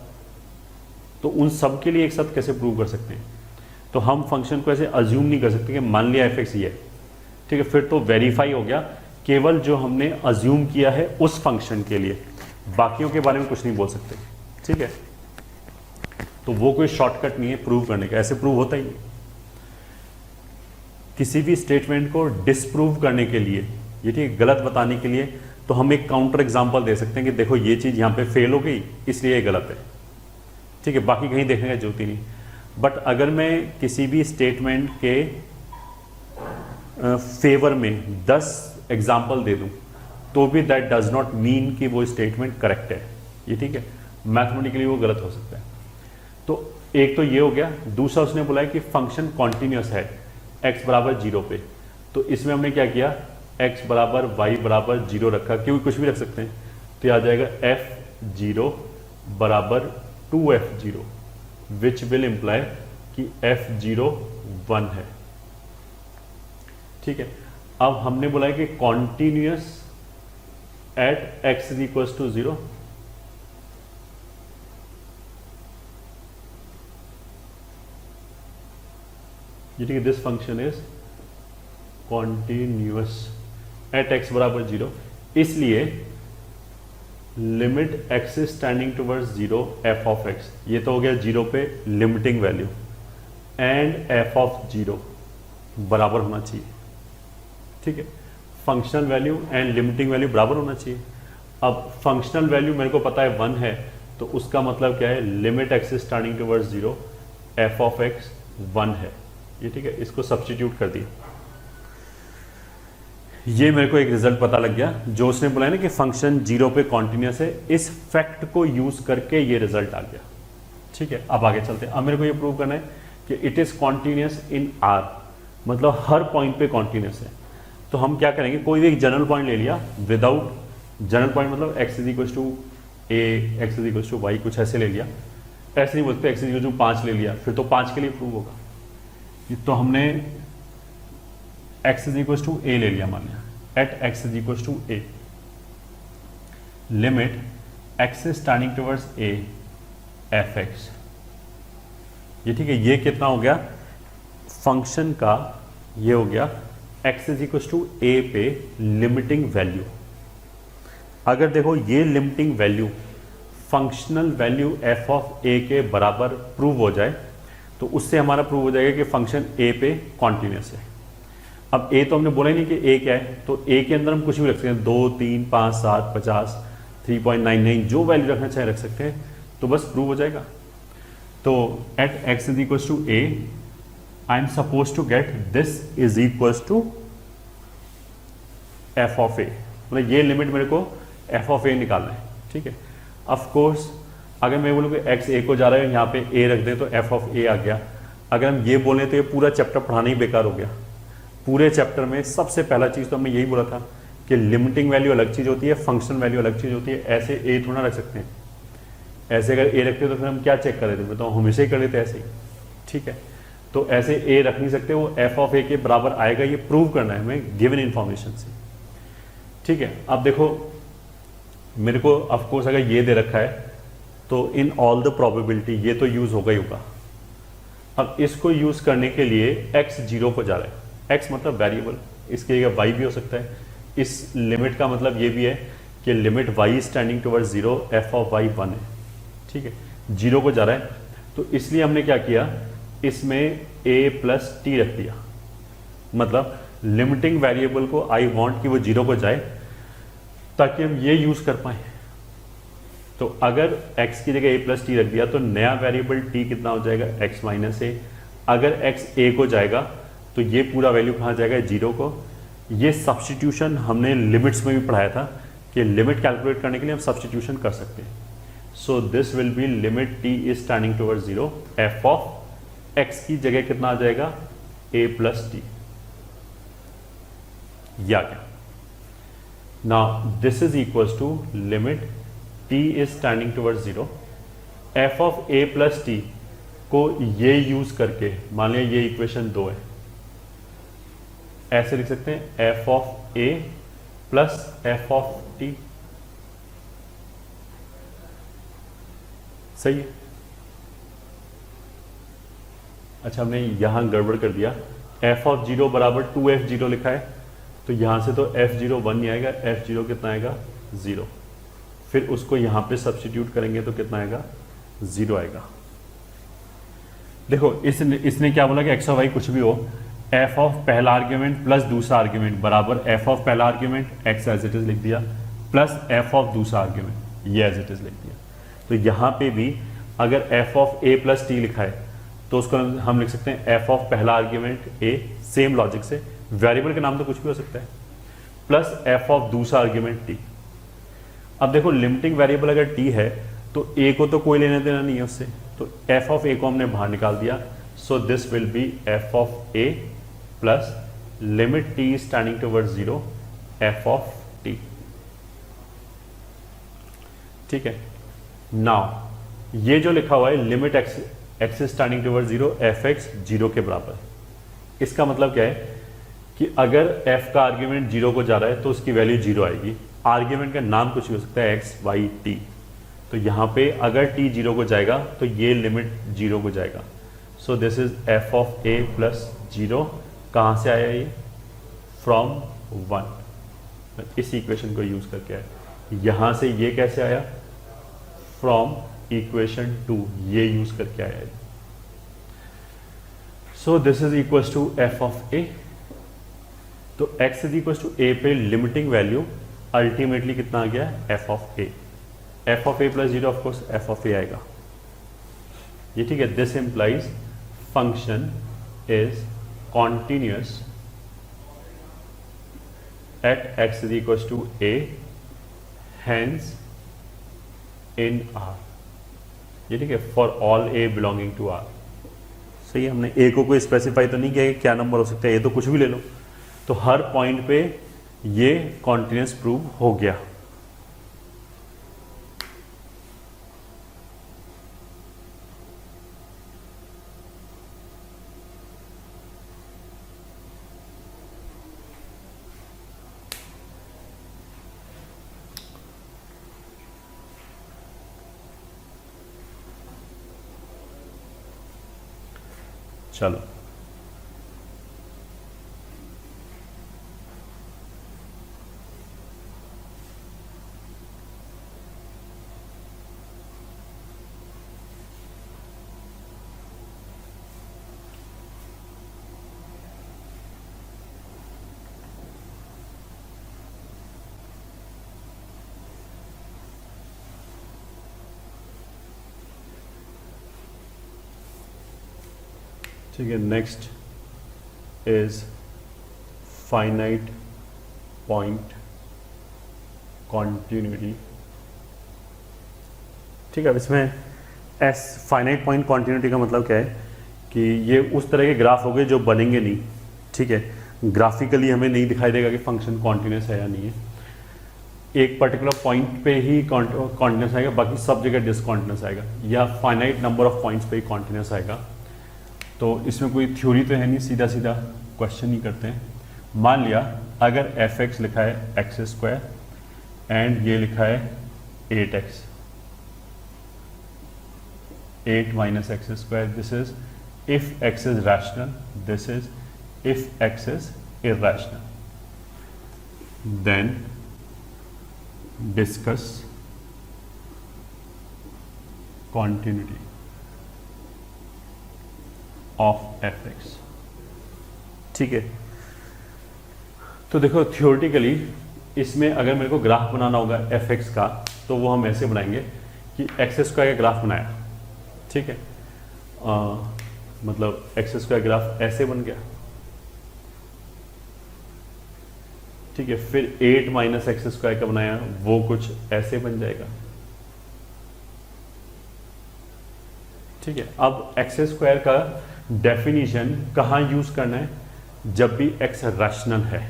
तो उन सब के लिए एक साथ कैसे प्रूव कर सकते हैं। तो हम फंक्शन को ऐसे अज्यूम नहीं कर सकते कि मान लिया एफ एक्स ये है। ठीक है, फिर तो वेरीफाई हो गया केवल जो हमने अज्यूम किया है उस फंक्शन के लिए, बाकियों के बारे में कुछ नहीं बोल सकते। ठीक है, तो वो कोई शॉर्टकट नहीं है प्रूव करने का, ऐसे प्रूव होता ही नहीं। किसी भी स्टेटमेंट को डिसप्रूव करने के लिए, ये ठीक गलत बताने के लिए, तो हम एक काउंटर एग्जांपल दे सकते हैं कि देखो ये चीज़ यहाँ पे फेल हो गई इसलिए ये गलत है। ठीक है, बाकी कहीं देखने की जरूरत ही नहीं। बट अगर मैं किसी भी स्टेटमेंट के फेवर में 10 एग्जाम्पल दे दूं तो भी दैट डज नॉट मीन कि वो स्टेटमेंट करेक्ट है। ये ठीक है, मैथमेटिकली वो गलत हो सकता है। तो एक तो ये हो गया। दूसरा उसने बोला है कि फंक्शन कॉन्टिन्यूस है x बराबर 0 पे, तो इसमें हमने क्या किया, x बराबर y बराबर 0 रखा, क्योंकि कुछ भी रख सकते हैं, तो आ जाएगा f0 बराबर 2f0 विच विल इम्प्लाई कि f0 1 है। ठीक है, अब हमने बोला है कि continuous at x is equal to 0। ये ठीक है, this function is continuous at x बराबर 0, इसलिए limit x is standing towards 0 f of x, ये तो हो गया 0 पे limiting value, and f of 0 बराबर होना चाहिए। ठीक है, functional value and limiting value बराबर होना चाहिए। अब फंक्शनल वैल्यू मेरे को पता है 1 है, तो उसका मतलब क्या है, limit x is standing towards 0 f of x 1 है। ये ठीक है, इसको सब्स्टिट्यूट कर दिया, ये मेरे को एक रिजल्ट पता लग गया। जो उसने बोला है ना कि फंक्शन 0 पे कॉन्टिन्यूस है, इस फैक्ट को यूज करके ये रिजल्ट आ गया। ठीक है, अब आगे चलते हैं। अब मेरे को ये प्रूव करना है कि it is continuous in R, मतलब हर पॉइंट पे कॉन्टिन्यूस है। तो हम क्या करेंगे, कोई भी एक जनरल पॉइंट ले लिया, विदाउट जनरल पॉइंट मतलब x is equal to a, x is equal to y, कुछ ऐसे ले लिया, ऐसे नहीं बोलते, x इज इक्वल टू 5 ले लिया, फिर तो 5 के लिए प्रूव होगा। तो हमने x is equal to a ले लिया, मान लिया at x is equal to a, limit x is standing towards a f x। ये ठीक है, ये कितना हो गया फंक्शन का, ये हो गया x is equal to a पे लिमिटिंग वैल्यू। अगर देखो ये limiting value functional value f of a के बराबर प्रूव हो जाए, तो उससे हमारा प्रूव हो जाएगा कि फंक्शन a पे कॉन्टिन्यूस है। अब a तो हमने बोला ही नहीं कि a क्या है, तो a के अंदर हम कुछ भी रख सकते हैं, 2, 3, 5, 7, 50, 3.99, जो वैल्यू रखना चाहे रख सकते हैं, तो बस प्रूव हो जाएगा। तो at x is equal to a I am suppose to get this is equal to f of a, मतलब ये लिमिट मेरे को f ऑफ a निकालना है। ठीक है, ऑफ कोर्स अगर मैं बोलूँ कि x a को जा रहा है, यहाँ पे a रख दें तो f ऑफ a आ गया। अगर हम ये बोलें तो ये पूरा चैप्टर पढ़ाना ही बेकार हो गया। पूरे चैप्टर में सबसे पहला चीज़ तो हमने यही बोला था कि लिमिटिंग वैल्यू अलग चीज़ होती है, फंक्शन वैल्यू अलग चीज़ होती है। ऐसे a थोड़ा रख सकते हैं, ऐसे अगर a रखते तो फिर हम क्या चेक कर रहे थे, तो हमेशा ही कर लेते ऐसे ही। ठीक है, तो ऐसे a रख नहीं सकते, वो f ऑफ a के बराबर आएगा, ये प्रूव करना है हमें गिवन इन्फॉर्मेशन से। ठीक है, अब देखो मेरे को ऑफकोर्स अगर ये दे रखा है तो इन ऑल द प्रोबेबिलिटी ये तो यूज होगा ही होगा। अब इसको यूज करने के लिए x 0 पर जा रहा है, x मतलब वेरिएबल, इसके जगह y भी हो सकता है। इस लिमिट का मतलब ये भी है कि limit y standing towards 0 f of y 1 है। ठीक है, 0 को जा रहा है, तो इसलिए हमने क्या किया, इसमें a प्लस टी रख दिया। मतलब लिमिटिंग वेरिएबल को आई वांट कि वो 0 को जाए ताकि हम ये यूज कर पाए। तो अगर x की जगह a प्लस टी रख दिया तो नया वेरिएबल t कितना हो जाएगा, x माइनस ए। अगर x a को जाएगा तो ये पूरा वैल्यू कहाँ जाएगा, 0 को। ये सब्स्टिट्यूशन हमने लिमिट्स में भी पढ़ाया था कि लिमिट कैलकुलेट करने के लिए हम सब्स्टिट्यूशन कर सकते हैं। सो this will B limit t is tending towards 0, f of x की जगह कितना आ जाएगा, a प्लस टी, या क्या। Now this is equals to limit t is tending towards 0, f of a plus t को ये यूज करके, मान लिया ये इक्वेशन 2 है, ऐसे लिख सकते हैं f of a plus f of t। सही है। अच्छा, हमने यहां गड़बड़ कर दिया, f ऑफ 0 बराबर 2f0 लिखा है, तो यहां से तो f0 1 नहीं आएगा, f0 कितना आएगा, 0। फिर उसको यहां पे सब्स्टिट्यूट करेंगे तो कितना आएगा, 0 आएगा। देखो इसने क्या बोला कि x और y कुछ भी हो, f ऑफ पहला आर्ग्यूमेंट प्लस दूसरा आर्ग्यूमेंट बराबर f ऑफ पहला argument x as it is लिख दिया, प्लस f ऑफ दूसरा आर्ग्यूमेंट ये एज इट इज लिख दिया। तो यहां पे भी अगर f of a plus t लिखा है तो उसको हम लिख सकते हैं f ऑफ पहला आर्ग्यूमेंट a, सेम लॉजिक से, वेरिएबल का नाम तो कुछ भी हो सकता है, प्लस f ऑफ दूसरा आर्ग्यूमेंट t। अब देखो लिमिटिंग वेरिएबल अगर t है तो a को तो कोई लेना देना नहीं है उससे, तो f ऑफ a को हमने बाहर निकाल दिया। सो this will B f of a plus limit t is tending towards 0, f of t। ठीक है। नाउ ये जो लिखा हुआ है limit x is tending towards 0, f(x) 0 के बराबर, इसका मतलब क्या है कि अगर f का आर्ग्यूमेंट 0 को जा रहा है तो उसकी वैल्यू 0 आएगी। आर्ग्यूमेंट का नाम कुछ भी हो सकता है, x, y, t। तो यहां पे अगर t 0 को जाएगा तो ये लिमिट 0 को जाएगा। सो this is f of a plus 0, कहां से आया ये, फ्रॉम 1। इस इक्वेशन को यूज करके आया। यहां से ये कैसे आया, फ्रॉम इक्वेशन 2, ये यूज करके आया है। So this is equal to f of a। तो x is equal to a पे लिमिटिंग वैल्यू अल्टीमेटली कितना आ गया, f of a। f of a plus 0 of course f of a आएगा ये। ठीक है। This implies function is continuous at x is equal to a, hence in R। ये ठीक है, for all a belonging to R। सही है। हमने a को कोई स्पेसिफाई तो नहीं किया कि क्या नंबर हो सकता है, ये तो कुछ भी ले लो। तो हर पॉइंट पे ये कॉन्टिन्यूअस प्रूव हो गया। चलो ठीक है। Next is finite point continuity. ठीक है। अब इसमें फाइनाइट पॉइंट कॉन्टिन्यूटी का मतलब क्या है कि ये उस तरह के ग्राफ हो गए जो बनेंगे नहीं। ठीक है। ग्राफिकली हमें नहीं दिखाई देगा कि फंक्शन कॉन्टिन्यूस है या नहीं है, एक पर्टिकुलर पॉइंट पे ही कॉन्टिन्यूस आएगा, बाकी सब जगह डिसकॉन्टिन्यूस आएगा, या फाइनाइट नंबर ऑफ पॉइंट्स पे ही कॉन्टिन्यूस आएगा। तो इसमें कोई थ्योरी तो है नहीं, सीधा सीधा क्वेश्चन ही करते हैं। मान लिया अगर f(x) लिखा है x² एंड ये लिखा है 8x, 8 minus x², this is if x is rational, this is if x is irrational. Then discuss continuity. Of f x. ठीक है, तो देखो थियोरेटिकली इसमें अगर मेरे को ग्राफ बनाना होगा एफ एक्स का, तो वो हम ऐसे बनाएंगे कि एक्स स्क्वायर का ग्राफ बनाया, ठीक है, मतलब एक्स स्क्वायर ग्राफ ऐसे बन गया, ठीक है, फिर 8 माइनस एक्स स्क्वायर का बनाया वो कुछ ऐसे बन जाएगा, ठीक है। अब एक्स स्क्वायर का डेफिनेशन कहाँ यूज करना है, जब भी एक्स रैशनल है,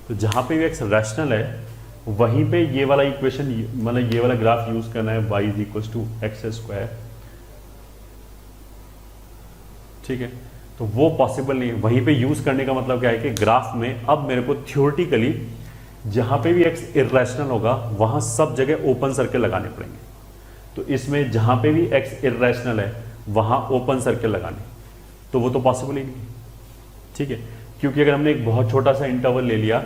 तो जहां पे भी एक्स रैशनल है वहीं पे ये वाला इक्वेशन, मतलब ये वाला ग्राफ यूज करना है, y is equal to x square, ठीक है। तो वो पॉसिबल नहीं है, वहीं पे यूज करने का मतलब क्या है कि ग्राफ में अब मेरे को थ्योरेटिकली जहां पे भी एक्स इर्रेशनल होगा वहां सब जगह ओपन सर्कल लगाने पड़ेंगे। तो इसमें जहां पे भी एक्स इर्रेशनल है वहां ओपन सर्कल लगाने, तो वो तो पॉसिबल ही नहीं, ठीक है, क्योंकि अगर हमने एक बहुत छोटा सा इंटरवल ले लिया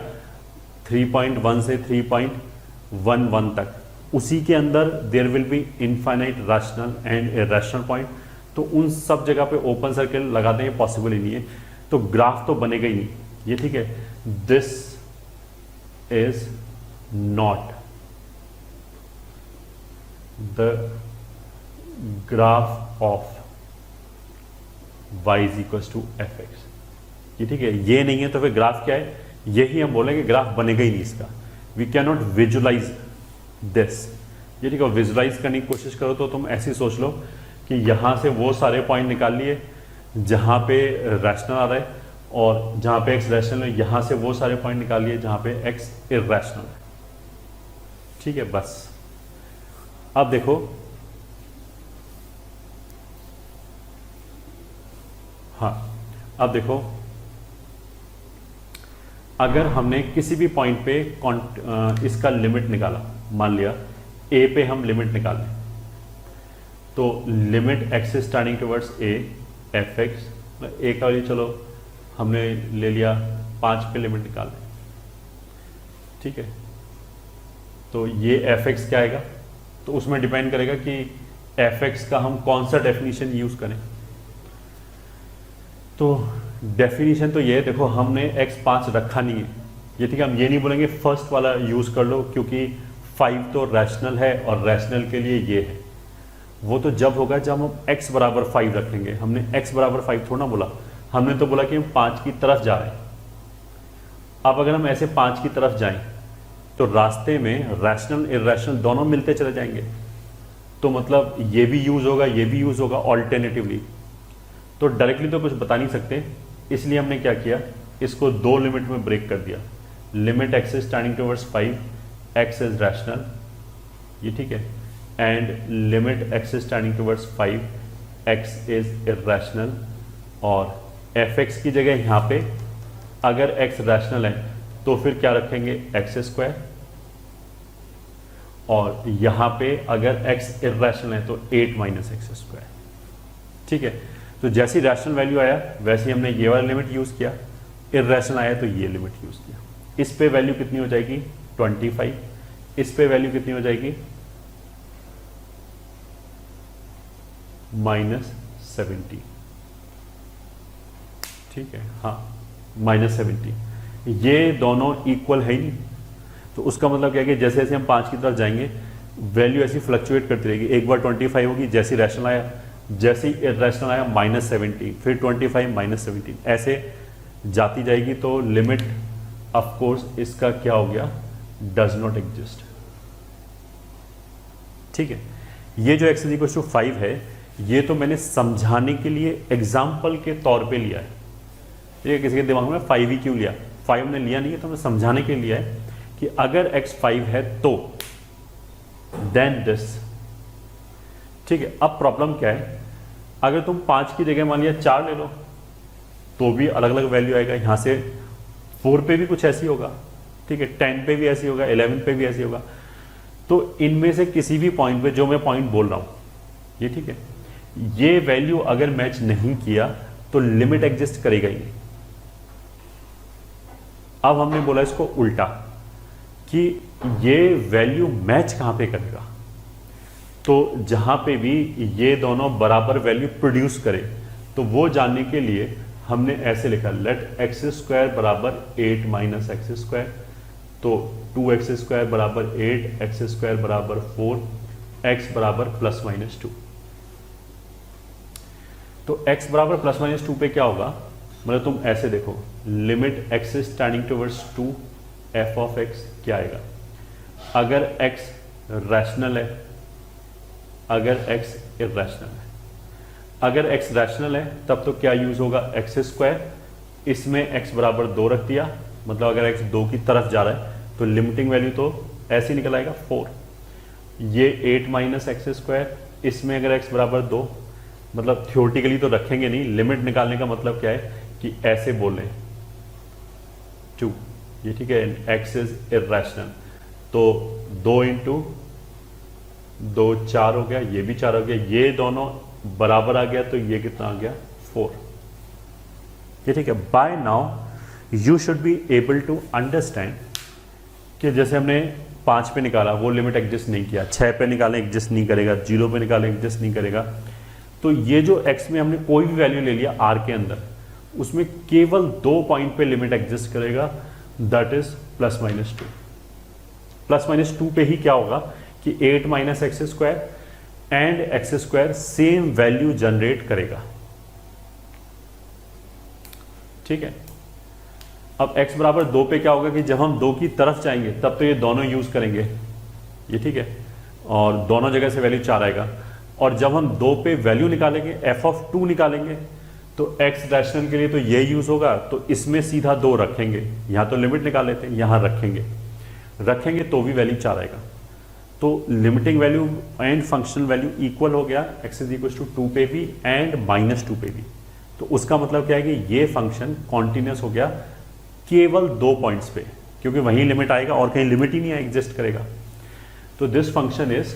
3.1 से 3.11 तक, उसी के अंदर there will be infinite rational and irrational point, तो उन सब जगह पे ओपन सर्कल लगा दें पॉसिबल ही नहीं है, तो ग्राफ तो बनेगा ही नहीं ये, ठीक है। This is not the graph of y is equal to f x, ये ठीक है, ये नहीं है तो फिर ग्राफ क्या है, यही हम बोलेंगे ग्राफ बनेगा ही नहीं इसका। We can not visualise this, ये ठीक है। विजुलाइज करने की कोशिश करो तो तुम ऐसे सोच लो कि यहां से वो सारे पॉइंट निकाल लिए जहां पे रैशनल आ रहा है, और जहां पे एक्स रैशनल है यहां से वो सारे पॉइंट निकाल लिए जहां पे एक्स इर्रेशनल है, ठीक है, बस। अब देखो, हाँ अब देखो, अगर हमने किसी भी पॉइंट पे इसका लिमिट निकाला, मान लिया ए पे हम लिमिट निकालें, तो limit x starting towards a f x, a का वैल्यू चलो हमने ले लिया 5 पे लिमिट निकालें, ठीक है, तो ये एफ एक्स क्या आएगा, तो उसमें डिपेंड करेगा कि एफ एक्स का हम कौन सा डेफिनेशन यूज करें। तो डेफिनेशन तो ये है, देखो हमने x 5 रखा नहीं है, ये ठीक है, हम ये नहीं बोलेंगे फर्स्ट वाला यूज कर लो क्योंकि 5 तो रैशनल है और रैशनल के लिए ये है, वो तो जब होगा जब हम x बराबर 5 रखेंगे। हमने x बराबर 5 थोड़ा ना बोला, हमने तो बोला कि हम 5 की तरफ जा रहे हैं। अब अगर हम ऐसे 5 की तरफ जाएं तो रास्ते में रैशनल इर्रेशनल दोनों मिलते चले जाएंगे, तो मतलब ये भी यूज होगा ये भी यूज होगा ऑल्टरनेटिवली, तो डायरेक्टली तो कुछ बता नहीं सकते, इसलिए हमने क्या किया, इसको 2 लिमिट में ब्रेक कर दिया। Limit x is standing towards 5, x is rational, ये ठीक है, and limit x is standing towards 5, x is irrational, और एफ एक्स की जगह यहाँ पे अगर एक्स रैशनल है तो फिर क्या रखेंगे, एक्स स्क्वायर, और यहाँ पे अगर एक्स इर्रेशनल है तो 8 माइनस एक्स स्क्वायर, ठीक है। तो जैसी रैशनल वैल्यू आया वैसे ही हमने ये वाला लिमिट यूज किया, इर्रेशनल आया तो ये लिमिट यूज किया। इस पे वैल्यू कितनी हो जाएगी 25, इस पे वैल्यू कितनी हो जाएगी -70, ठीक है, हाँ -70, ये दोनों इक्वल है ही नहीं, तो उसका मतलब क्या है कि जैसे जैसे हम 5 की तरफ जाएंगे वैल्यू ऐसी फ्लक्चुएट करती रहेगी, एक बार 25 होगी, जैसे रैशनल आया, जैसे इर्रेशनल आया -70, फिर 25 -17, ऐसे जाती जाएगी, तो लिमिट ऑफ कोर्स इसका क्या हो गया, डज नॉट एग्जिस्ट, ठीक है। ये जो x = 5 है ये तो मैंने समझाने के लिए एग्जाम्पल के तौर पे लिया है, ठीक है। किसी के दिमाग में 5 ही क्यों लिया, 5 ने लिया नहीं है, तो मैं समझाने के लिए लिया है कि अगर x 5 है तो देन दिस, ठीक है। अब प्रॉब्लम क्या है, अगर तुम 5 की जगह मान लिया 4 ले लो तो भी अलग अलग वैल्यू आएगा, यहां से 4 पे भी कुछ ऐसी होगा, ठीक है, 10 पे भी ऐसी होगा, 11 पे भी ऐसी होगा, तो इनमें से किसी भी पॉइंट पे जो मैं पॉइंट बोल रहा हूं ये, ठीक है, ये वैल्यू अगर मैच नहीं किया तो लिमिट एग्जिस्ट करेगा ही नहीं। अब हमने बोला इसको उल्टा कि ये वैल्यू मैच कहां पे करेगा, तो जहां पे भी ये दोनों बराबर वैल्यू प्रोड्यूस करे तो वो जानने के लिए हमने ऐसे लिखा, लेट एक्स स्क्वायर बराबर 8 माइनस एक्स स्क्वायर, तो 2x स्क्वायर बराबर 8, एक्स स्क्वायर बराबर 4, x बराबर प्लस माइनस 2। तो x बराबर प्लस माइनस 2 पे क्या होगा, मतलब तुम ऐसे देखो, limit x is tending towards 2, f of x क्या आएगा, अगर x रैशनल है, अगर x इर्रेशनल है, अगर x रैशनल है तब तो क्या यूज होगा, एक्स स्क्वायर, इसमें x बराबर 2 रख दिया, मतलब अगर x 2 की तरफ जा रहा है तो लिमिटिंग वैल्यू तो ऐसे निकल आएगा 4, ये 8 माइनस एक्स स्क्वायर, इसमें अगर x बराबर 2, मतलब थियोरटिकली तो रखेंगे नहीं, लिमिट निकालने का मतलब क्या है कि ऐसे बोले 2, ये ठीक है, x इज इर्रेशनल, तो 2 इंटू 2 4 हो गया, ये भी 4 हो गया, ये दोनों बराबर आ गया, तो ये कितना आ गया 4, ये ठीक है। By now you should be able to understand कि जैसे हमने 5 पे निकाला वो लिमिट एग्जिस्ट नहीं किया, 6 पे निकालें एग्जिस्ट नहीं करेगा, 0 पे निकालें एग्जिस्ट नहीं करेगा, तो ये जो x में हमने कोई भी वैल्यू ले लिया r के अंदर, उसमें केवल 2 पॉइंट पे लिमिट एग्जिस्ट करेगा, that is plus minus 2। Plus minus 2 पे ही क्या होगा कि 8 minus x square and x square same value generate करेगा, ठीक है। अब x बराबर 2 पे क्या होगा कि जब हम 2 की तरफ जाएंगे तब तो ये दोनों यूज करेंगे, ये ठीक है, और दोनों जगह से वैल्यू 4 आएगा, और जब हम 2 पे वैल्यू निकालेंगे f ऑफ 2 निकालेंगे तो x रैशनल के लिए तो ये यूज होगा, तो इसमें सीधा 2 रखेंगे, यहां तो लिमिट निकाल लेते हैं, यहां रखेंगे तो भी वैल्यू 4 आएगा, तो limiting value and functional value equal हो गया, x इज इक्वल टू 2 पे भी एंड माइनस 2 पे भी, तो उसका मतलब क्या है कि ये फंक्शन कॉन्टिन्यूस हो गया केवल 2 पॉइंट्स पे, क्योंकि वहीं लिमिट आएगा और कहीं लिमिट ही नहीं एग्जिस्ट करेगा। तो दिस फंक्शन इज,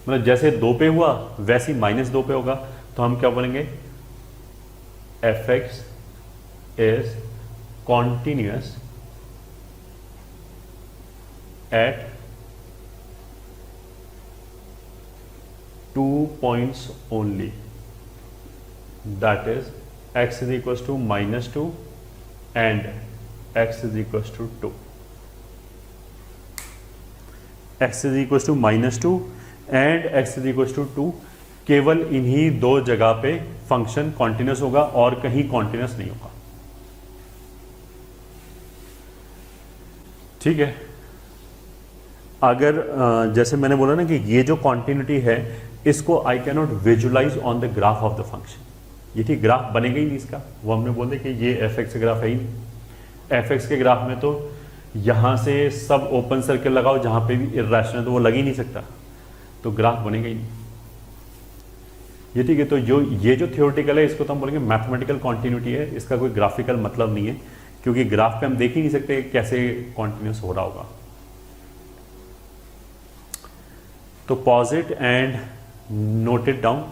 मतलब जैसे 2 पे हुआ वैसे ही माइनस 2 पे होगा, तो हम क्या बोलेंगे, F x is continuous eight 2 points only, that is x is equals to minus 2 and x is equals to 2, x is equals to minus 2 and x is equals to 2, केवल इन्हीं 2 जगह पे फंक्शन कॉन्टिन्यूस होगा और कहीं continuous नहीं होगा, ठीक है। अगर जैसे मैंने बोला ना कि ये जो कॉन्टिन्यूटी है इसको I can not visualise on the graph of the function, ये ठीक ग्राफ बनेगा ही नहीं इसका, वो हमने बोल दिया कि ये एफ एक्स ग्राफ है ही नहीं। एफ एक्स के ग्राफ में तो यहाँ से सब ओपन सर्कल लगाओ, जहाँ पे भी इर्रेशनल तो वो लग ही नहीं सकता, तो ग्राफ बनेगा ही नहीं, ये ठीक है। तो ये जो थियोरेटिकल है इसको तो हम बोलेंगे मैथमेटिकल कॉन्टिन्यूटी है, इसका कोई ग्राफिकल मतलब नहीं है, क्योंकि ग्राफ पे हम देख ही नहीं सकते कैसे कॉन्टिन्यूस हो रहा होगा। तो pause it and note it down.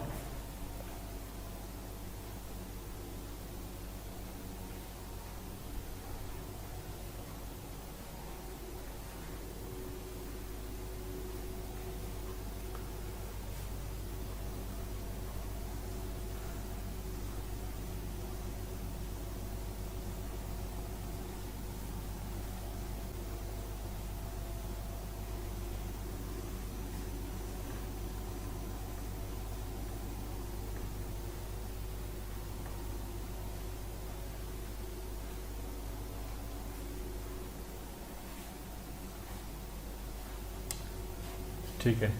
ठीक है,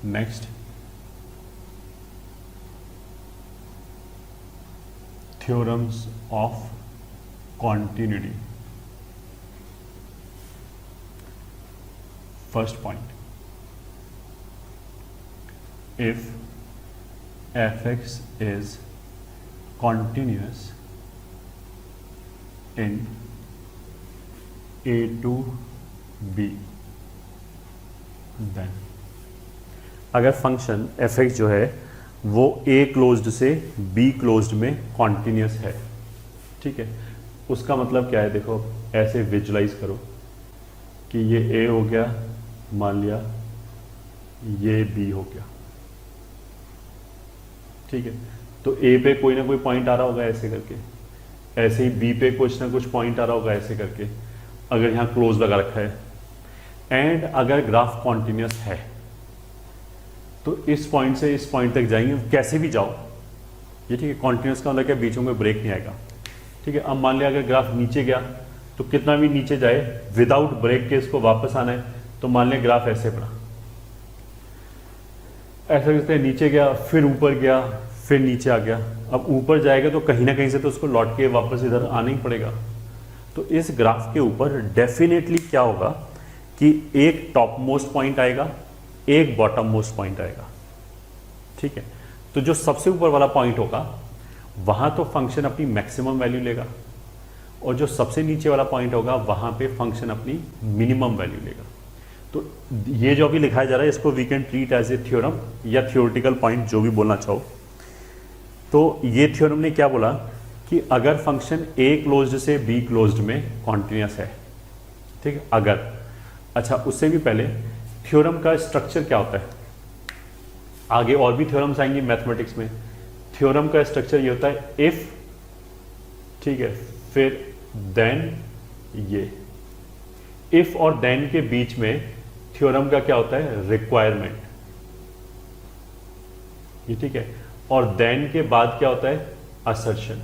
next theorems of continuity. First point, if f x is continuous in A to B, then अगर फंक्शन एफ एक्स जो है वो ए क्लोज्ड से बी क्लोज्ड में कॉन्टिन्यूस है, ठीक है, उसका मतलब क्या है, देखो ऐसे विजुलाइज करो कि ये ए हो गया, मान लिया ये बी हो गया, ठीक है, तो ए पे कोई ना कोई पॉइंट आ रहा होगा ऐसे करके, ऐसे ही बी पे कुछ ना कुछ पॉइंट आ रहा होगा ऐसे करके, अगर यहाँ क्लोज लगा रखा है। एंड अगर ग्राफ कॉन्टिन्यूस है तो इस पॉइंट से इस पॉइंट तक जाएंगे, कैसे भी जाओ ये, ठीक है। कॉन्टिन्यूस का मतलब क्या, बीचों में ब्रेक नहीं आएगा, ठीक है। अब मान लिया अगर ग्राफ नीचे गया तो कितना भी नीचे जाए विदाउट ब्रेक के इसको वापस आना है, तो मान लिया ग्राफ ऐसे पड़ा, ऐसा करते हैं, नीचे गया फिर ऊपर गया फिर नीचे आ गया। अब ऊपर जाएगा तो कहीं ना कहीं से तो उसको लौट के वापस इधर आना ही पड़ेगा। तो इस ग्राफ के ऊपर डेफिनेटली क्या होगा कि एक टॉप मोस्ट पॉइंट आएगा, एक बॉटम मोस्ट पॉइंट आएगा, ठीक है। तो जो सबसे ऊपर वाला पॉइंट होगा वहां तो फंक्शन अपनी मैक्सिमम वैल्यू लेगा, और जो सबसे नीचे वाला पॉइंट होगा वहां पे फंक्शन अपनी मिनिमम वैल्यू लेगा। तो ये जो अभी लिखाया जा रहा है इसको we can treat as a theorem या थियोरेटिकल पॉइंट, जो भी बोलना चाहो। तो ये थ्योरम ने क्या बोला कि अगर फंक्शन ए क्लोज्ड से बी क्लोज्ड में कॉन्टिन्यूस है, ठीक है, अगर, अच्छा उससे भी पहले थ्योरम का स्ट्रक्चर क्या होता है, आगे और भी थ्योरम्स आएंगे मैथमेटिक्स में। थ्योरम का स्ट्रक्चर ये होता है इफ, ठीक है, फिर देन, ये इफ और देन के बीच में थ्योरम का क्या होता है, रिक्वायरमेंट, ये ठीक है, और देन के बाद क्या होता है, असर्शन।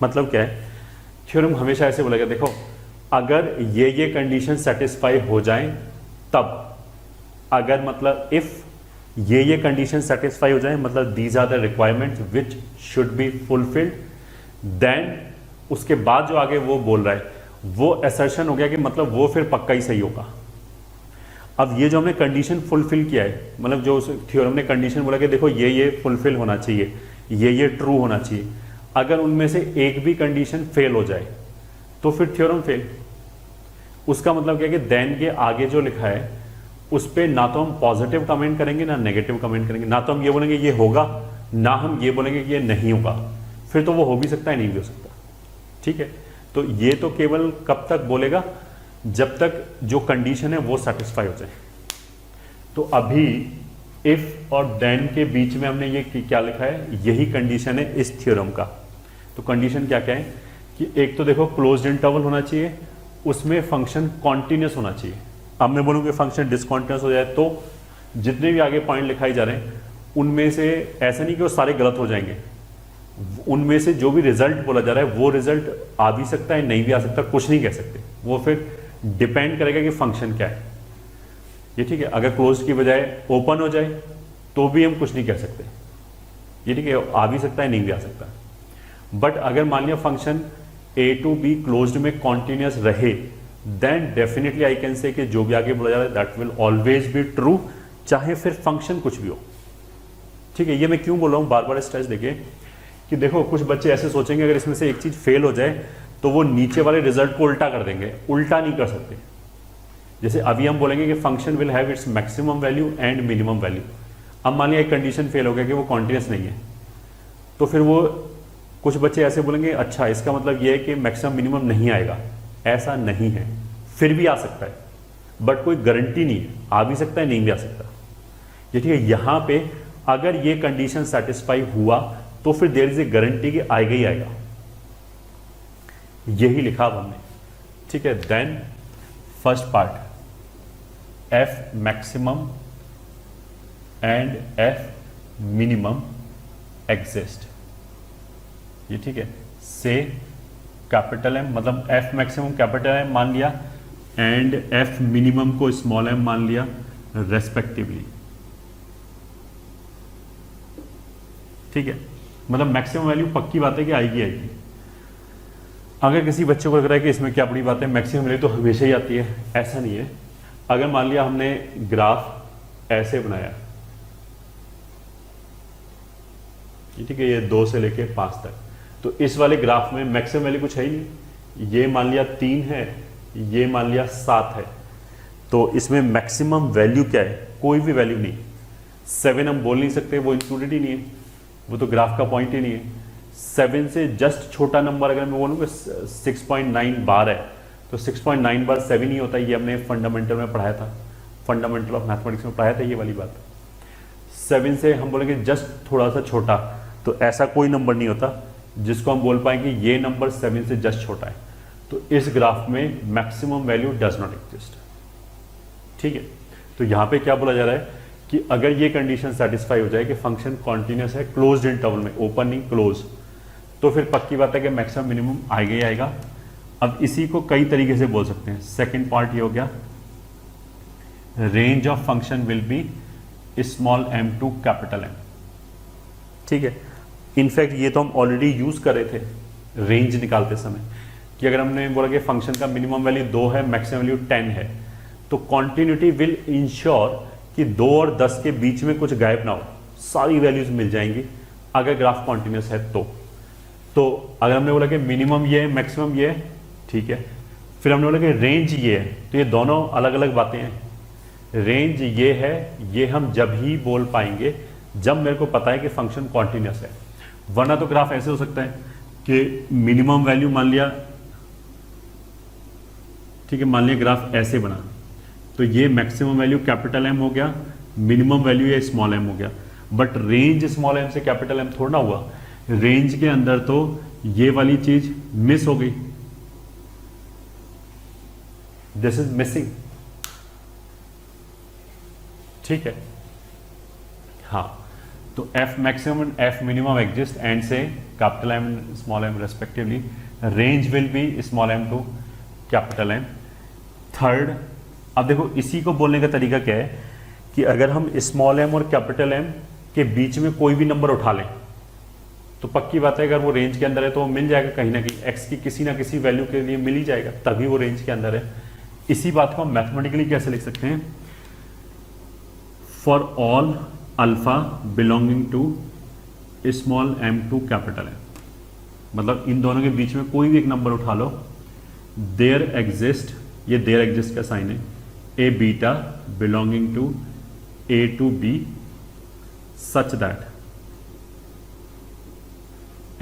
मतलब क्या है, थ्योरम हमेशा ऐसे बोलेगा, देखो अगर ये कंडीशन सेटिस्फाई हो जाएं तब, अगर मतलब इफ ये कंडीशन सेटिस्फाई हो जाए, मतलब these are the requirements which should be fulfilled, then उसके बाद जो आगे वो बोल रहा है वो असर्शन हो गया कि मतलब वो फिर पक्का ही सही होगा। अब ये जो हमने कंडीशन फुलफिल किया है, मतलब जो थ्योरम ने कंडीशन बोला कि देखो ये फुलफिल होना चाहिए, ये ट्रू होना चाहिए, अगर उनमें से एक भी कंडीशन फेल हो जाए तो फिर थ्योरम फेल। उसका मतलब क्या है कि देन के आगे जो लिखा है उस पर ना तो हम पॉजिटिव कमेंट करेंगे ना नेगेटिव कमेंट करेंगे, ना तो हम ये बोलेंगे ये होगा, ना हम ये बोलेंगे कि ये नहीं होगा, फिर तो वो हो भी सकता है नहीं भी हो सकता, ठीक है। तो ये तो केवल कब तक बोलेगा, जब तक जो कंडीशन है वो सेटिस्फाई हो जाए। तो अभी इफ और देन के बीच में हमने ये क्या लिखा है, यही कंडीशन है इस थ्योरम का। तो कंडीशन क्या क्या है कि एक तो देखो क्लोज्ड इंटरवल होना चाहिए, उसमें फंक्शन कॉन्टिन्यूस होना चाहिए। अब मैं बोलूँ कि फंक्शन डिसकॉन्टिन्यूस हो जाए तो जितने भी आगे पॉइंट लिखाए जा रहे हैं उनमें से ऐसा नहीं कि वो सारे गलत हो जाएंगे, उनमें से जो भी रिजल्ट बोला जा रहा है वो रिजल्ट आ भी सकता है नहीं भी आ सकता, कुछ नहीं कह सकते, वो फिर डिपेंड करेगा कि फंक्शन क्या है, ये ठीक है। अगर क्लोज की बजाय ओपन हो जाए तो भी हम कुछ नहीं कह सकते, ये ठीक है, आ भी सकता है नहीं भी आ सकता। बट अगर मान लिया function a to b closed में कॉन्टिन्यूस रहे, then definitely I can say कि जो भी आगे बोला जा रहा है that will always be true, चाहे फिर फंक्शन कुछ भी हो, ठीक है। ये मैं क्यों बोल रहा हूँ बार बार स्ट्रेस देके कि देखो कुछ बच्चे ऐसे सोचेंगे अगर इसमें से एक चीज फेल हो जाए तो वो नीचे वाले रिजल्ट को उल्टा कर देंगे, उल्टा नहीं कर सकते। जैसे अभी हम बोलेंगे कि function will have its maximum value and minimum value. अब मान लिया एक कंडीशन फेल हो गया कि वो कॉन्टिन्यूस नहीं है, तो फिर वो कुछ बच्चे ऐसे बोलेंगे अच्छा इसका मतलब ये है कि मैक्सिमम मिनिमम नहीं आएगा, ऐसा नहीं है, फिर भी आ सकता है, बट कोई गारंटी नहीं है, आ भी सकता है नहीं भी आ सकता, ये ठीक है। यहां पे अगर ये कंडीशन सेटिस्फाई हुआ तो फिर देयर इज ए गारंटी कि आएगा ही आएगा, यही लिखा अब हमने, ठीक है। Then first part f maximum and f minimum exist, ये ठीक है। से कैपिटल एम मतलब एफ मैक्सिमम कैपिटल एम मान लिया एंड एफ मिनिमम को स्मॉल एम मान लिया रेस्पेक्टिवली, ठीक है। मतलब मैक्सिमम वैल्यू पक्की बात है कि आएगी आएगी। अगर किसी बच्चे को लग रहा है कि इसमें क्या बड़ी बात है, मैक्सिमम वैल्यू तो हमेशा ही आती है, ऐसा नहीं है। अगर मान लिया हमने ग्राफ ऐसे बनाया, ठीक है, ये 2 से लेके 5 तक, तो इस वाले ग्राफ में मैक्सिमम वैल्यू कुछ है ही नहीं। ये मान लिया 3 है, ये मान लिया 7 है, तो इसमें मैक्सिमम वैल्यू क्या है, कोई भी वैल्यू नहीं। 7 हम बोल नहीं सकते, वो इंक्लूडेड ही नहीं है, वो तो ग्राफ का पॉइंट ही नहीं है। 7 से जस्ट छोटा नंबर अगर मैं बोलूँ 6.9 बार है, तो 6.9 बार 7 ही होता है। ये हमने फंडामेंटल में पढ़ाया था, फंडामेंटल ऑफ मैथमेटिक्स में पढ़ाया था ये वाली बात। 7 से हम बोलेंगे जस्ट थोड़ा सा छोटा, तो ऐसा कोई नंबर नहीं होता जिसको हम बोल पाएंगे ये नंबर 7 से जस्ट छोटा है, तो इस ग्राफ में maximum value does not exist. ठीक है, तो यहां पे क्या बोला जा रहा है कि अगर ये कंडीशन सेटिस्फाई हो जाए कि फंक्शन कॉन्टिन्यूस है क्लोज्ड इंटरवल में, ओपन नहीं क्लोज, तो फिर पक्की बात है कि मैक्सिमम मिनिमम आएगा ही आएगा। अब इसी को कई तरीके से बोल सकते हैं। सेकंड पार्ट ये हो गया, range of function will be small m to capital M। ठीक है, इनफैक्ट ये तो हम ऑलरेडी यूज कर रहे थे रेंज निकालते समय कि अगर हमने बोला कि फंक्शन का मिनिमम वैल्यू 2 है, मैक्सिमम वैल्यू 10 है, तो कॉन्टिन्यूटी विल इंश्योर कि 2 और 10 के बीच में कुछ गायब ना हो, सारी वैल्यूज मिल जाएंगी अगर ग्राफ कॉन्टिन्यूस है तो अगर हमने बोला कि मिनिमम ये है, मैक्सिमम ये है, ठीक है, फिर हमने बोला कि रेंज ये है, तो ये दोनों अलग अलग बातें हैं। रेंज ये है, ये हम जब ही बोल पाएंगे जब मेरे को पता है कि फंक्शन कॉन्टिन्यूस है, वरना तो ग्राफ ऐसे हो सकता है कि मिनिमम वैल्यू मान लिया, ठीक है, मान लिया ग्राफ ऐसे बना, तो ये मैक्सिमम वैल्यू कैपिटल M हो गया, मिनिमम वैल्यू ये स्मॉल m हो गया, बट रेंज स्मॉल m से कैपिटल M थोड़ा ना हुआ, रेंज के अंदर तो ये वाली चीज मिस हो गई, दिस इज मिसिंग। ठीक है, हाँ, तो f maximum and f minimum exist and से capital M small m respectively, range will be small m to capital M। Third, अब देखो इसी को बोलने का तरीका क्या है कि अगर हम स्मॉल m और कैपिटल M के बीच में कोई भी नंबर उठा लें तो पक्की बात है अगर वो रेंज के अंदर है तो वो मिल जाएगा कहीं ना कहीं, x की किसी ना किसी वैल्यू के लिए मिल ही जाएगा, तभी वो रेंज के अंदर है। इसी बात को हम मैथमेटिकली कैसे लिख सकते हैं, for all alpha belonging to small m to capital M, मतलब इन दोनों के बीच में कोई भी एक नंबर उठा लो, देयर एग्जिस्ट, ये देयर एग्जिस्ट का साइन है, a beta belonging to a to b such that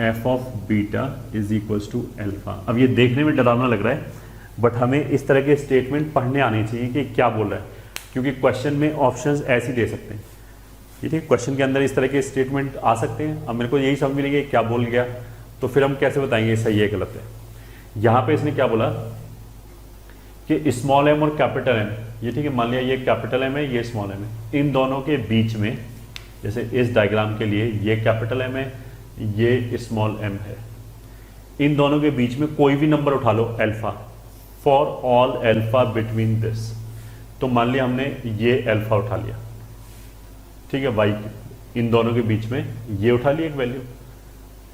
f of beta is equals to alpha. अब ये देखने में डरावना लग रहा है, बट हमें इस तरह के स्टेटमेंट पढ़ने आने चाहिए कि क्या बोल रहा है, क्योंकि क्वेश्चन में ऑप्शंस ऐसे दे सकते हैं, ठीक है, क्वेश्चन के अंदर इस तरह के स्टेटमेंट आ सकते हैं। अब मेरे को यही समझ में नहीं क्या बोल गया, तो फिर हम कैसे बताएंगे सही है गलत है। यहां पे इसने क्या बोला कि स्मॉल m और कैपिटल M, ये ठीक है, मान लिया ये कैपिटल M है, ये स्मॉल m है, इन दोनों के बीच में, जैसे इस डायग्राम के लिए ये कैपिटल M है, ये स्मॉल m है, इन दोनों के बीच में कोई भी नंबर उठा लो alpha, for all alpha between this, तो मान लिया हमने ये अल्फा उठा लिया, ठीक है, वाई, इन दोनों के बीच में ये उठा लिया एक वैल्यू,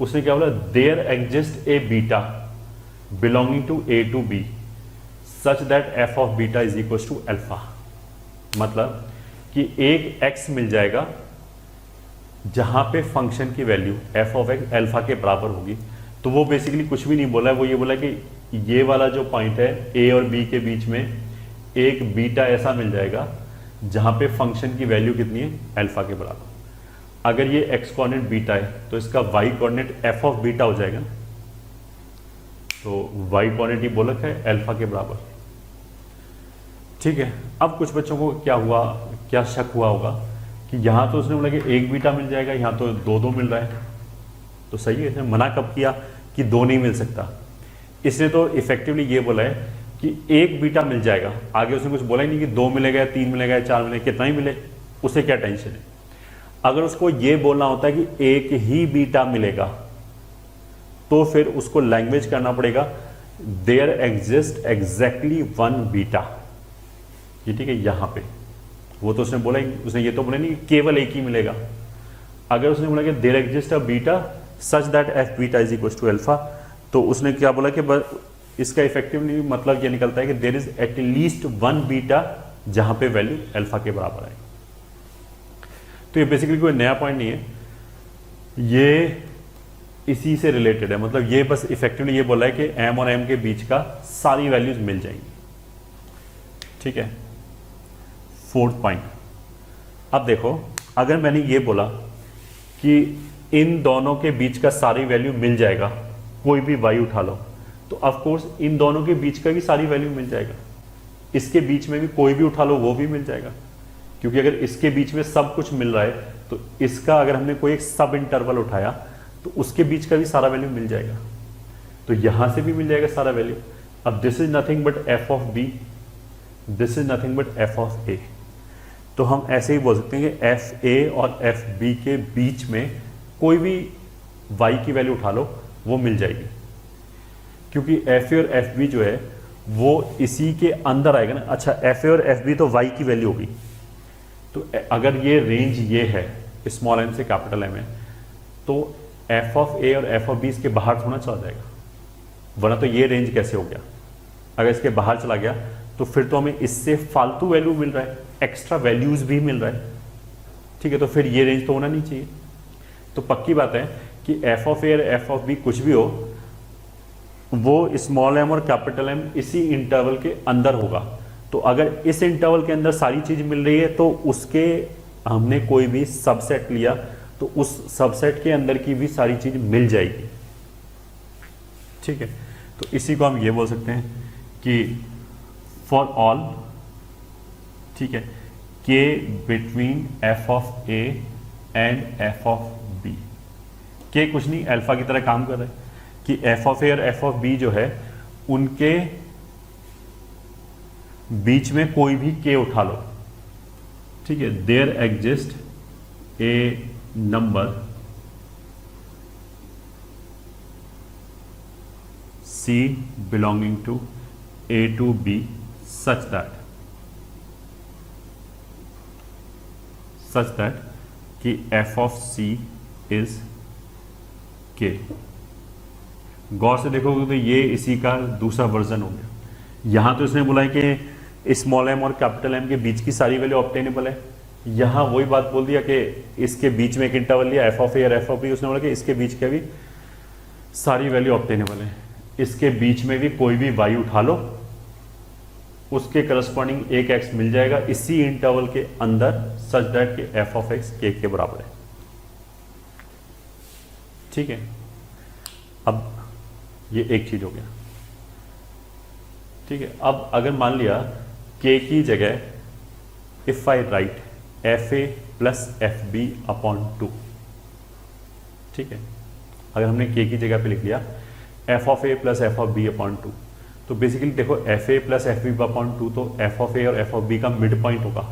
उसने क्या बोला, there exist a beta belonging to a to b such that f of beta is equal to alpha, मतलब कि एक x मिल जाएगा जहां पे फंक्शन की value f of x alpha के बराबर होगी। तो वो बेसिकली कुछ भी नहीं बोला है, वो ये बोला कि ये वाला जो पॉइंट है a और b के बीच में एक बीटा ऐसा मिल जाएगा जहां पे फंक्शन की वैल्यू कितनी है, अल्फा के बराबर। अगर ये x कोऑर्डिनेट बीटा है तो इसका y coordinate f of beta हो जाएगा, तो y कोऑर्डिनेट ही बोला है अल्फा के बराबर। ठीक है, अब कुछ बच्चों को क्या हुआ, क्या शक हुआ होगा कि यहां तो उसने बोला कि एक बीटा मिल जाएगा, यहां तो दो मिल रहा है, तो सही है, इसने मना कब किया कि 2 नहीं मिल सकता, इसने तो इफेक्टिवली ये बोला है कि एक बीटा मिल जाएगा, आगे उसने कुछ बोला ही नहीं कि 2 मिलेगा, 3 मिलेगा, 4 मिलेगा, कितना ही मिले, उसे क्या टेंशन है। अगर उसको ये बोलना होता है कि एक ही बीटा मिलेगा तो फिर उसको लैंग्वेज करना पड़ेगा देयर एग्जिस्ट एग्जैक्टली 1 बीटा, ये ठीक है, यहां पे वो तो उसने बोला, उसने ये तो बोला नहीं कि केवल एक ही मिलेगा। अगर उसने बोला कि there exist a beta such that f beta is equal to alpha, तो उसने क्या बोला कि इसका इफेक्टिवली मतलब ये निकलता है कि देयर इज एटलीस्ट 1 बीटा जहां पे वैल्यू अल्फा के बराबर है। तो ये बेसिकली कोई नया पॉइंट नहीं है, ये इसी से रिलेटेड है, मतलब ये बस इफेक्टिवली ये बोला है कि m और m के बीच का सारी वैल्यूज मिल जाएंगी। ठीक है, 4th पॉइंट, अब देखो अगर मैंने ये बोला कि इन दोनों के बीच का सारी वैल्यू मिल जाएगा, कोई भी y उठा लो, तो ऑफ कोर्स इन दोनों के बीच का भी सारी वैल्यू मिल जाएगा, इसके बीच में भी कोई भी उठा लो वो भी मिल जाएगा, क्योंकि अगर इसके बीच में सब कुछ मिल रहा है तो इसका अगर हमने कोई एक सब इंटरवल उठाया तो उसके बीच का भी सारा वैल्यू मिल जाएगा, तो यहां से भी मिल जाएगा सारा वैल्यू। अब this is nothing but f of b, this is nothing but f of a. तो हम ऐसे ही बोल सकते हैं कि एफ ए और एफ बी के बीच में कोई भी वाई की वैल्यू उठा लो वो मिल जाएगी, क्योंकि एफ ए और एफ बी जो है वो इसी के अंदर आएगा ना। अच्छा, एफ ए और एफ बी तो वाई की वैल्यू होगी, तो अगर ये रेंज ये है स्मॉल एम से कैपिटल एम है, तो एफ ऑफ ए और एफ ऑफ बी इसके बाहर थोड़ा चला जाएगा, वरना तो ये रेंज कैसे हो गया। अगर इसके बाहर चला गया तो फिर तो हमें इससे फालतू वैल्यू मिल रहा है, एक्स्ट्रा वैल्यूज भी मिल रहा है, ठीक है, तो फिर ये रेंज तो होना नहीं चाहिए। तो पक्की बात है कि एफ ऑफ ए और एफ ऑफ बी कुछ भी हो, वो स्मॉल एम और कैपिटल एम इसी इंटरवल के अंदर होगा। तो अगर इस इंटरवल के अंदर सारी चीज मिल रही है तो उसके हमने कोई भी सबसेट लिया तो उस सबसेट के अंदर की भी सारी चीज मिल जाएगी, ठीक है। तो इसी को हम ये बोल सकते हैं कि फॉर ऑल, ठीक है, के between f of a and f of b, के कुछ नहीं अल्फा की तरह काम कर रहा है कि एफ ऑफ ए और एफ ऑफ बी जो है उनके बीच में कोई भी के उठा लो, ठीक है, there exist a number C belonging to A to B such that कि f of C is K। गौर से देखोगे तो ये इसी का दूसरा वर्जन हो गया। यहां तो इसने बोला है कि स्मॉल एम और कैपिटल एम के बीच की सारी वैल्यू ऑब्टेनेबल है, यहां वही बात बोल दिया कि इसके बीच में एक इंटरवल लिया एफ ऑफ ए और एफ ऑफ बी, उसने बोला कि इसके बीच के भी सारी वैल्यू ऑब्टेनेबल है, इसके बीच में भी कोई भी वाई उठा लो उसके करस्पॉन्डिंग एक एक्स मिल जाएगा इसी इंटरवल के अंदर सच दैट कि एफ ऑफ एक्स के बराबर है, ठीक है। अब ये एक चीज हो गया, ठीक है। अब अगर मान लिया के की जगह if I write f a plus f b upon 2, ठीक है, अगर हमने के की जगह पे लिख लिया f of a plus f of b upon 2, तो बेसिकली देखो f a plus f b upon 2 तो एफ ऑफ ए और एफ ऑफ बी का मिड पॉइंट होगा।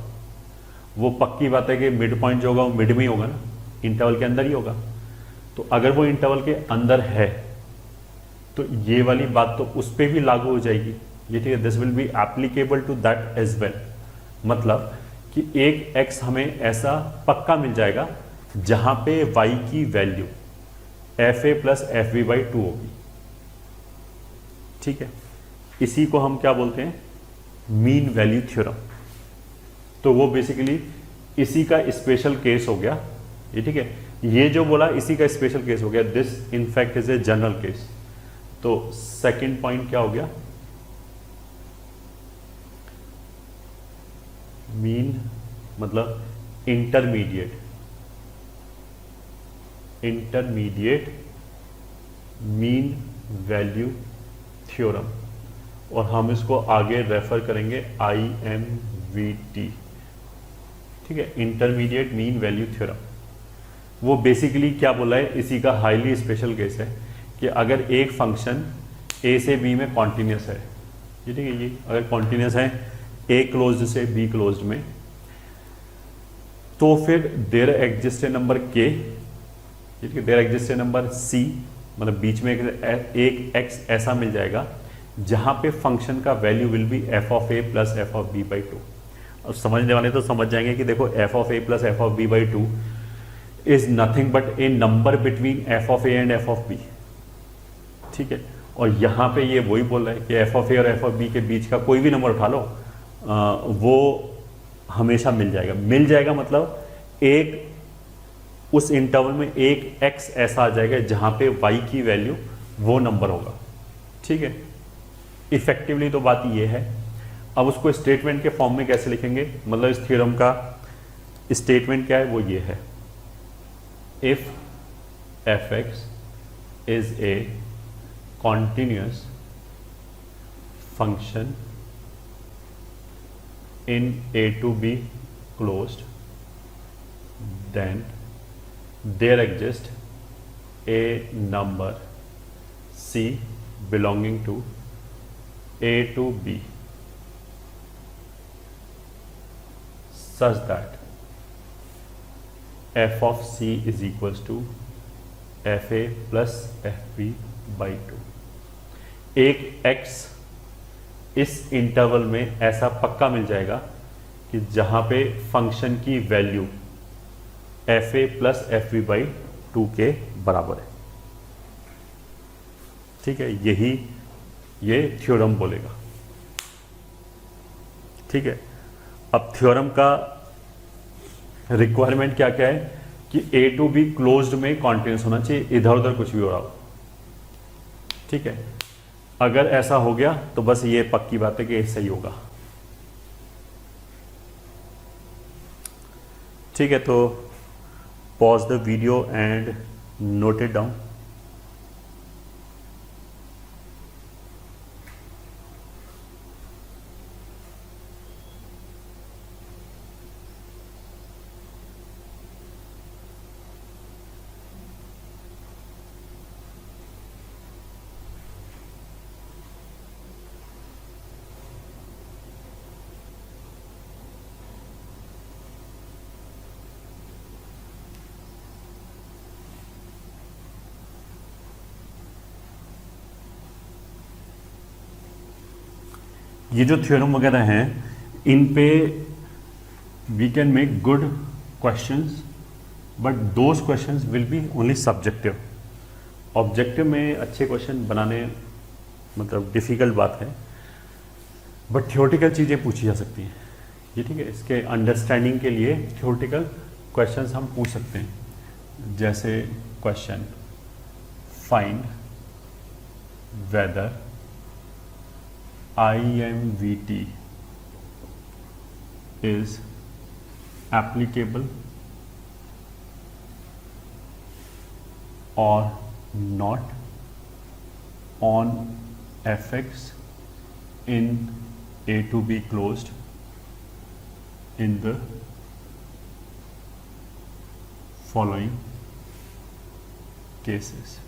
वो पक्की बात है कि मिड पॉइंट जो होगा वो मिड में ही होगा ना, इंटरवल के अंदर ही होगा। तो अगर वो इंटरवल के अंदर है तो ये वाली बात तो उस पर भी लागू हो जाएगी, ये ठीक है, this will be applicable to that as well. मतलब कि एक x हमें ऐसा पक्का मिल जाएगा जहां पे y की value f a plus f b by 2 होगी, ठीक है। इसी को हम क्या बोलते हैं, मीन वैल्यू थ्योरम। तो वो बेसिकली इसी का स्पेशल केस हो गया, ये ठीक है, ये जो बोला इसी का स्पेशल केस हो गया, this in fact is a general case. तो सेकंड पॉइंट क्या हो गया, मीन मतलब इंटरमीडिएट मीन वैल्यू थ्योरम, और हम इसको आगे रेफर करेंगे IMVT, ठीक है, इंटरमीडिएट मीन वैल्यू थ्योरम। वो बेसिकली क्या बोला है, इसी का हाईली स्पेशल केस है कि अगर एक फंक्शन A से B में कॉन्टिन्यूस है, ये ठीक है, ये अगर कॉन्टिन्यूस है A क्लोज्ड से B क्लोज्ड में, तो फिर there exist a number K, ठीक है, there exist a number C, मतलब बीच में एक x ऐसा मिल जाएगा जहां पे फंक्शन का value will be f of a plus f of b by 2। अब समझने वाले तो समझ जाएंगे कि देखो f of a plus f of b by 2 is nothing but a number between f of a and f of b, ठीक है। और यहाँ पे ये वही बोल रहा है कि एफ ऑफ ए और एफ ऑफ बी के बीच का कोई भी नंबर उठा लो वो हमेशा मिल जाएगा, मतलब एक उस इंटरवल में एक x ऐसा आ जाएगा जहां पे y की वैल्यू वो नंबर होगा, ठीक है। इफेक्टिवली तो बात ये है। अब उसको स्टेटमेंट के फॉर्म में कैसे लिखेंगे, मतलब इस थ्योरम का स्टेटमेंट क्या है, वो ये है, if f x is a continuous function in A to B closed then there exists a number C belonging to A to B such that f of C is equals to fa plus fb by 2। एक x इस interval में ऐसा पक्का मिल जाएगा कि जहां पे function की value fa plus fb by 2 के बराबर है। ठीक है, यही ये थ्योरम बोलेगा। ठीक है, अब थ्योरम का रिक्वायरमेंट क्या क्या है कि ए टू बी क्लोज्ड में कॉन्टिन्यूस होना चाहिए, इधर उधर कुछ भी हो रहा हो। ठीक है, अगर ऐसा हो गया तो बस ये पक्की बात है कि सही होगा। ठीक है, तो pause the video and note it down. ये जो थ्योरम वगैरह हैं, इन पे we can make good questions, but those questions will be only subjective. Objective में अच्छे क्वेश्चन बनाने मतलब डिफ़िकल्ट बात है, बट थ्योरेटिकल चीज़ें पूछी जा सकती हैं। ये ठीक है, इसके अंडरस्टैंडिंग के लिए थ्योरेटिकल क्वेश्चंस हम पूछ सकते हैं। जैसे question find weather IMVT is applicable or not on fx in A to B closed in the following cases.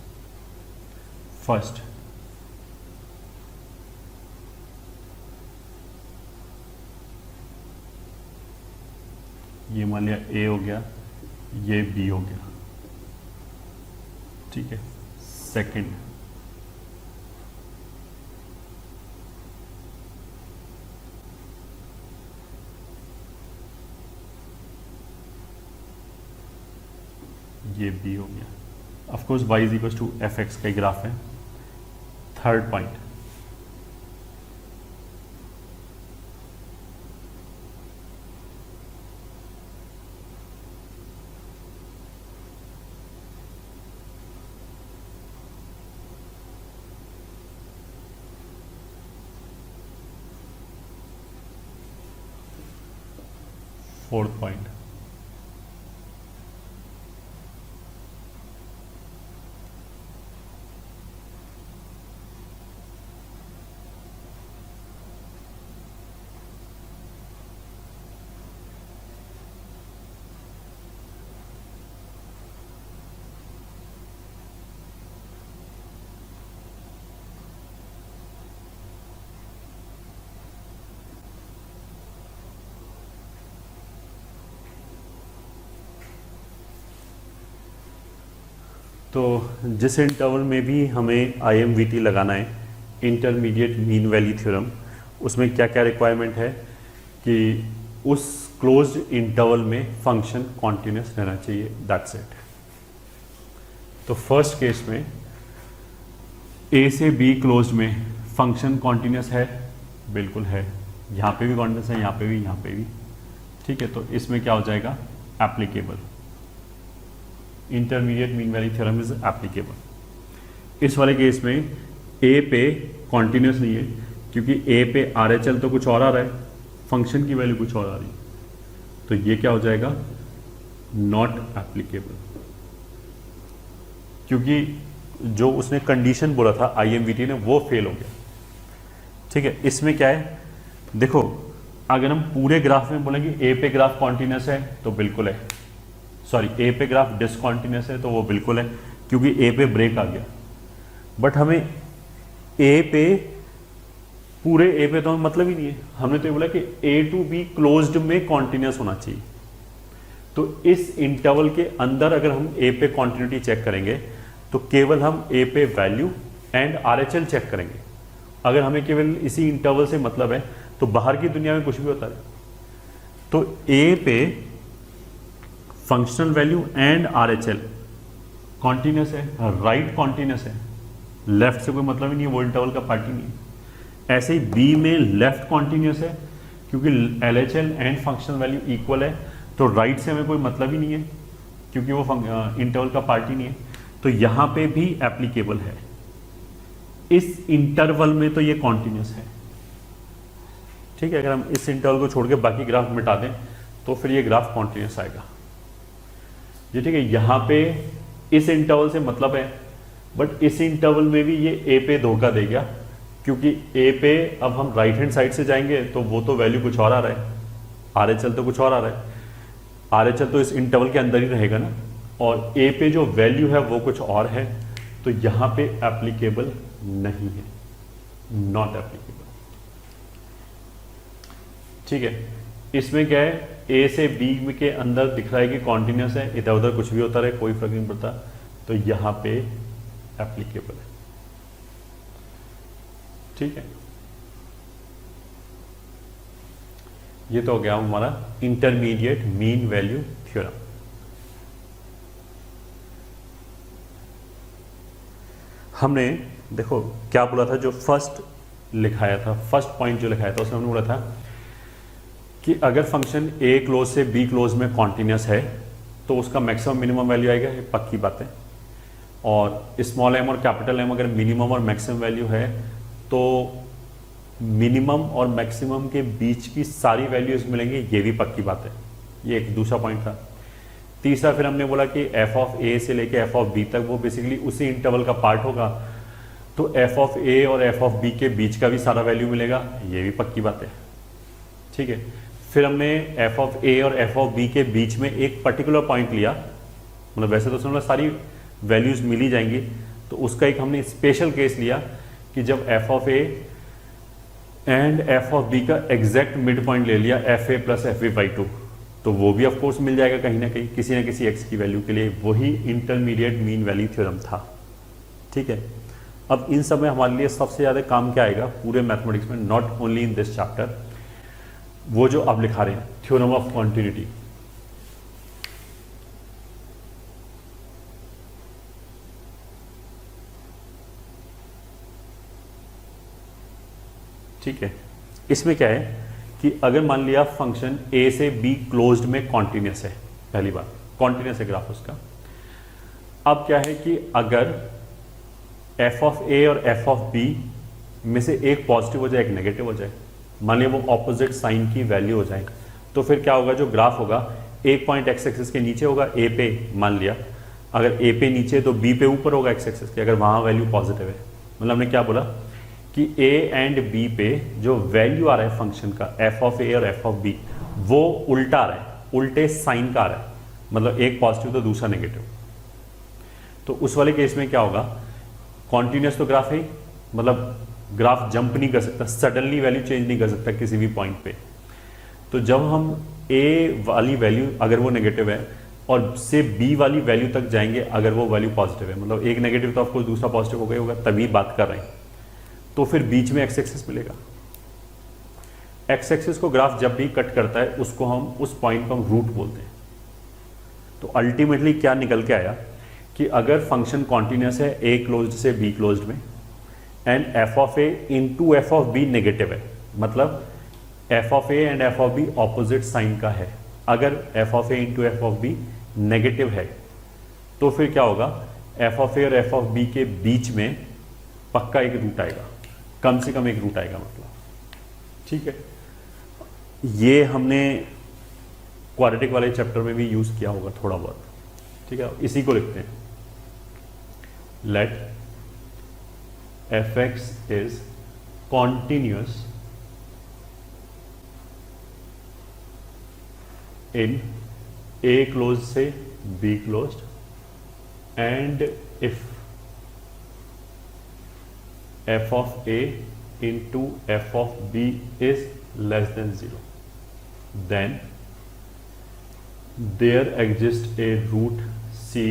First, ये मान लिया ए हो गया, ये बी हो गया। ठीक है, सेकंड ये बी हो गया। Of course y is equal to f x का ग्राफ है। थर्ड पॉइंट, फोर्थ पॉइंट, तो जिस इंटरवल में भी हमें IMVT लगाना है, इंटरमीडिएट मीन वैल्यू थ्योरम, उसमें क्या क्या रिक्वायरमेंट है कि उस क्लोज्ड इंटरवल में फंक्शन कॉन्टिन्यूस रहना चाहिए, दैट्स इट। तो फर्स्ट केस में A से B क्लोज्ड में फंक्शन कॉन्टिन्यूस है, बिल्कुल है। यहाँ पे भी कॉन्टिन्यूस है, यहाँ पे भी, यहाँ पे भी। ठीक है, तो इसमें क्या हो जाएगा, applicable. Intermediate mean value theorem is applicable. इस वाले केस में ए पे कॉन्टिन्यूस नहीं है, क्योंकि ए पे RHL तो कुछ और आ रहा है, फंक्शन की वैल्यू कुछ और आ रही है, तो ये क्या हो जाएगा, नॉट एप्लीकेबल। क्योंकि जो उसने कंडीशन बोला था IMVT ने, वो फेल हो गया। ठीक है, इसमें क्या है, देखो अगर हम पूरे ग्राफ में बोलेंगे ए पे ग्राफ कॉन्टिन्यूस है तो बिल्कुल है, सॉरी ए पे ग्राफ डिसकॉन्टिन्यूस है तो वो बिल्कुल है क्योंकि ए पे ब्रेक आ गया, बट हमें ए पे पूरे ए पे तो हमें मतलब ही नहीं है, हमने तो ये बोला कि ए टू बी क्लोज्ड में कॉन्टिन्यूस होना चाहिए। तो इस इंटरवल के अंदर अगर हम ए पे कॉन्टिन्यूटी चेक करेंगे तो केवल हम ए पे वैल्यू एंड आरएचएल चेक करेंगे। अगर हमें केवल इसी इंटरवल से मतलब है तो बाहर की दुनिया में कुछ भी होता है। तो ए पे functional value and RHL continuous है, राइट कॉन्टिन्यूस है, लेफ्ट से कोई मतलब ही नहीं है, वो इंटरवल का पार्ट ही नहीं है। ऐसे ही बी में लेफ्ट कॉन्टिन्यूस है क्योंकि LHL and functional value equal है, तो राइट से हमें कोई मतलब ही नहीं है क्योंकि वो इंटरवल का पार्ट ही नहीं है। तो यहां पे भी एप्लीकेबल है, इस इंटरवल में तो ये कॉन्टिन्यूस है। ठीक है, अगर हम इस इंटरवल को छोड़ के बाकी ग्राफ मिटा दें तो फिर ये ग्राफ कॉन्टिन्यूस आएगा। ये ठीक है, यहां पे इस इंटरवल से मतलब है, बट इस इंटरवल में भी ये ए पे धोखा दे गया क्योंकि ए पे अब हम राइट हैंड साइड से जाएंगे तो वो तो वैल्यू कुछ और आ रहा है, आरएचएल तो कुछ और आ रहा है, आरएचएल तो इस इंटरवल के अंदर ही रहेगा ना, और ए पे जो वैल्यू है वो कुछ और है, तो यहां पे एप्लीकेबल नहीं है, नॉट एप्लीकेबल। ठीक है, इसमें क्या है, ए से बी के अंदर दिख रहा है कि कॉन्टिन्यूस है, इधर उधर कुछ भी होता रहे कोई फर्क नहीं पड़ता, तो यहां पे एप्लीकेबल है। ठीक है, ये तो हो गया हमारा इंटरमीडिएट मीन वैल्यू थ्योरम। हमने देखो क्या बोला था, जो फर्स्ट लिखाया था, फर्स्ट पॉइंट जो लिखाया था उसमें हमने बोला था कि अगर फंक्शन ए क्लोज से बी क्लोज में कॉन्टिन्यूस है तो उसका मैक्सिमम मिनिमम वैल्यू आएगा, ये पक्की बात है। और स्मॉल एम और कैपिटल एम अगर मिनिमम और मैक्सिमम वैल्यू है तो मिनिमम और मैक्सिमम के बीच की सारी वैल्यूज मिलेंगी, ये भी पक्की बात है। ये एक दूसरा पॉइंट था। तीसरा फिर हमने बोला कि एफ ऑफ ए से लेके एफ ऑफ बी तक वो बेसिकली उसी इंटरवल का पार्ट होगा, तो एफ ऑफ ए और एफ ऑफ बी के बीच का भी सारा वैल्यू मिलेगा, ये भी पक्की बात है। ठीक है, फिर हमने एफ ऑफ ए और एफ ऑफ बी के बीच में एक पर्टिकुलर पॉइंट लिया, मतलब वैसे तो समझ सारी वैल्यूज मिल ही जाएंगी, तो उसका एक हमने स्पेशल केस लिया कि जब f of a and f of b का एग्जैक्ट मिड पॉइंट ले लिया f a plus f b by 2, तो वो भी ऑफ कोर्स मिल जाएगा कहीं ना कहीं किसी ना किसी एक्स की वैल्यू के लिए। वही इंटरमीडिएट मीन वैल्यू थ्योरम था। ठीक है, अब इन सब में हमारे लिए सबसे ज़्यादा काम क्या आएगा पूरे मैथमेटिक्स में, not only in this chapter, वो जो आप लिखा रहे हैं थ्योरम ऑफ कॉन्टिन्यूटी। ठीक है, इसमें क्या है कि अगर मान लिया फंक्शन ए से बी क्लोज्ड में कॉन्टिन्यूस है, पहली बात कॉन्टिन्यूस है ग्राफ उसका। अब क्या है कि अगर एफ ऑफ ए और एफ ऑफ बी में से एक पॉजिटिव हो जाए एक नेगेटिव हो जाए, मान लिया वो ऑपोजिट साइन की वैल्यू हो जाए, तो फिर क्या होगा, जो ग्राफ होगा एक पॉइंट एक्स एक्सिस के नीचे होगा ए पे, मान लिया अगर ए पे नीचे तो बी पे ऊपर होगा एक्स एक्सिस के, अगर वहां वैल्यू पॉजिटिव है। मतलब हमने क्या बोला कि ए एंड बी पे जो वैल्यू आ रहा है फंक्शन का एफ ऑफ ए और एफ ऑफ बी वो उल्टा आ रहा है, उल्टे साइन का आ रहा है, मतलब एक पॉजिटिव तो दूसरा नेगेटिव। तो उस वाले केस में क्या होगा, कॉन्टिन्यूस तो ग्राफ है, मतलब ग्राफ जंप नहीं कर सकता, सडनली वैल्यू चेंज नहीं कर सकता किसी भी पॉइंट पे। तो जब हम ए वाली वैल्यू अगर वो नेगेटिव है और से बी वाली वैल्यू तक जाएंगे अगर वो वैल्यू पॉजिटिव है, मतलब एक नेगेटिव तो ऑफकोर्स दूसरा पॉजिटिव हो गया होगा तभी बात कर रहे हैं, तो फिर बीच में एक्स एक्सिस मिलेगा। एक्स एक्सिस को ग्राफ जब भी कट करता है उसको हम उस पॉइंट को हम रूट बोलते हैं। तो अल्टीमेटली क्या निकल के आया कि अगर फंक्शन कॉन्टिन्यूस है ए क्लोज्ड से बी क्लोज्ड में and f of a into f of b negative है, मतलब f of a and f of b opposite sign का है, अगर f of a into f of b negative है तो फिर क्या होगा, एफ ऑफ ए और एफ ऑफ बी के बीच में पक्का एक रूट आएगा, कम से कम एक रूट आएगा मतलब। ठीक है, ये हमने क्वाड्रेटिक वाले चैप्टर में भी यूज किया होगा थोड़ा बहुत। ठीक है, इसी को लिखते हैं, let f x is continuous in a close से b closed, and if f of a into f of b is less than 0, then there exists a root c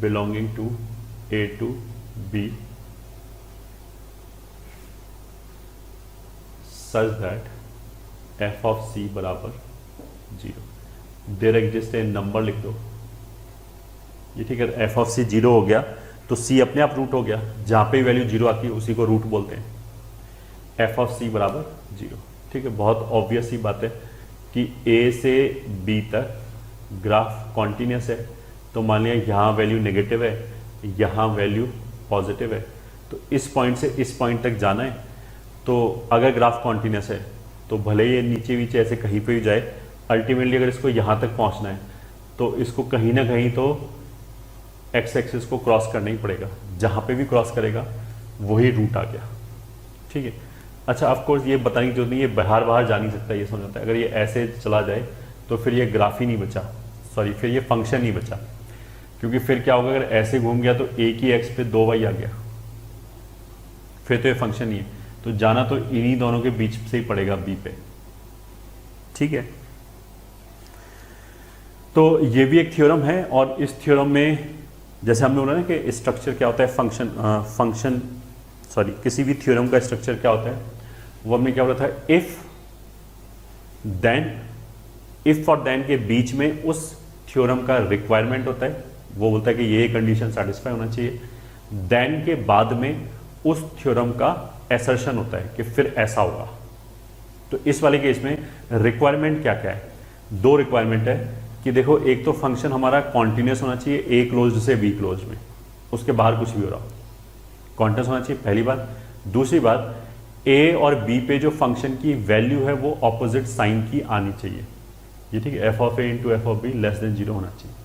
belonging to a to b such that f of c बराबर 0. there exists a number लिख दो, ये ठीक है. F of सी 0 हो गया तो सी अपने आप रूट हो गया, जहाँ पे वैल्यू 0 आती है उसी को रूट बोलते हैं. एफ ऑफ सी बराबर 0. ठीक है, बहुत ऑब्वियस सी बात है कि ए से बी तक ग्राफ कॉन्टिन्यूस है, तो मान लिया यहाँ वैल्यू नेगेटिव है, यहाँ वैल्यू पॉजिटिव है, तो इस पॉइंट से इस पॉइंट तक जाना है. तो अगर ग्राफ कॉन्टिन्यूस है तो भले ये नीचे नीचे ऐसे कहीं पे भी जाए, अल्टीमेटली अगर इसको यहाँ तक पहुँचना है तो इसको कहीं ना कहीं तो एक्स एक्सिस को क्रॉस करना ही पड़ेगा. जहाँ पे भी क्रॉस करेगा वही रूट आ गया. ठीक है. अच्छा, ऑफ कोर्स ये बताने की जरूरत नहीं, ये बाहर बाहर जा नहीं सकता, ये समझ आता है. अगर ये ऐसे चला जाए तो फिर ये ग्राफ ही नहीं बचा, सॉरी फिर ये फंक्शन नहीं बचा, क्योंकि फिर क्या होगा, अगर ऐसे घूम गया तो एक ही एक्स पे 2y आ गया, फिर तो ये फंक्शन नहीं है. तो जाना तो इन्हीं दोनों के बीच से ही पड़ेगा बी पे. ठीक है. तो ये भी एक थ्योरम है, और इस थ्योरम में जैसे हमने बोला ना कि स्ट्रक्चर क्या होता है, किसी भी थ्योरम का स्ट्रक्चर क्या होता है, वो हमने क्या बोला था, इफ और देन के बीच में उस थ्योरम का रिक्वायरमेंट होता है, वो बोलता है कि ये कंडीशन सेटिस्फाई होना चाहिए. देन के बाद में उस थ्योरम का एसर्शन होता है कि फिर ऐसा होगा. तो इस वाले केस में रिक्वायरमेंट क्या क्या है, 2 रिक्वायरमेंट है कि देखो, एक तो फंक्शन हमारा कॉन्टिन्यूस होना चाहिए ए क्लोज्ड से बी क्लोज्ड में, उसके बाहर कुछ भी हो रहा हो, कॉन्टिन्यूस होना चाहिए, पहली बात. दूसरी बात, ए और बी पे जो फंक्शन की वैल्यू है वो ऑपोजिट साइन की आनी चाहिए. ये ठीक है, F of a into f of be less than 0 होना चाहिए.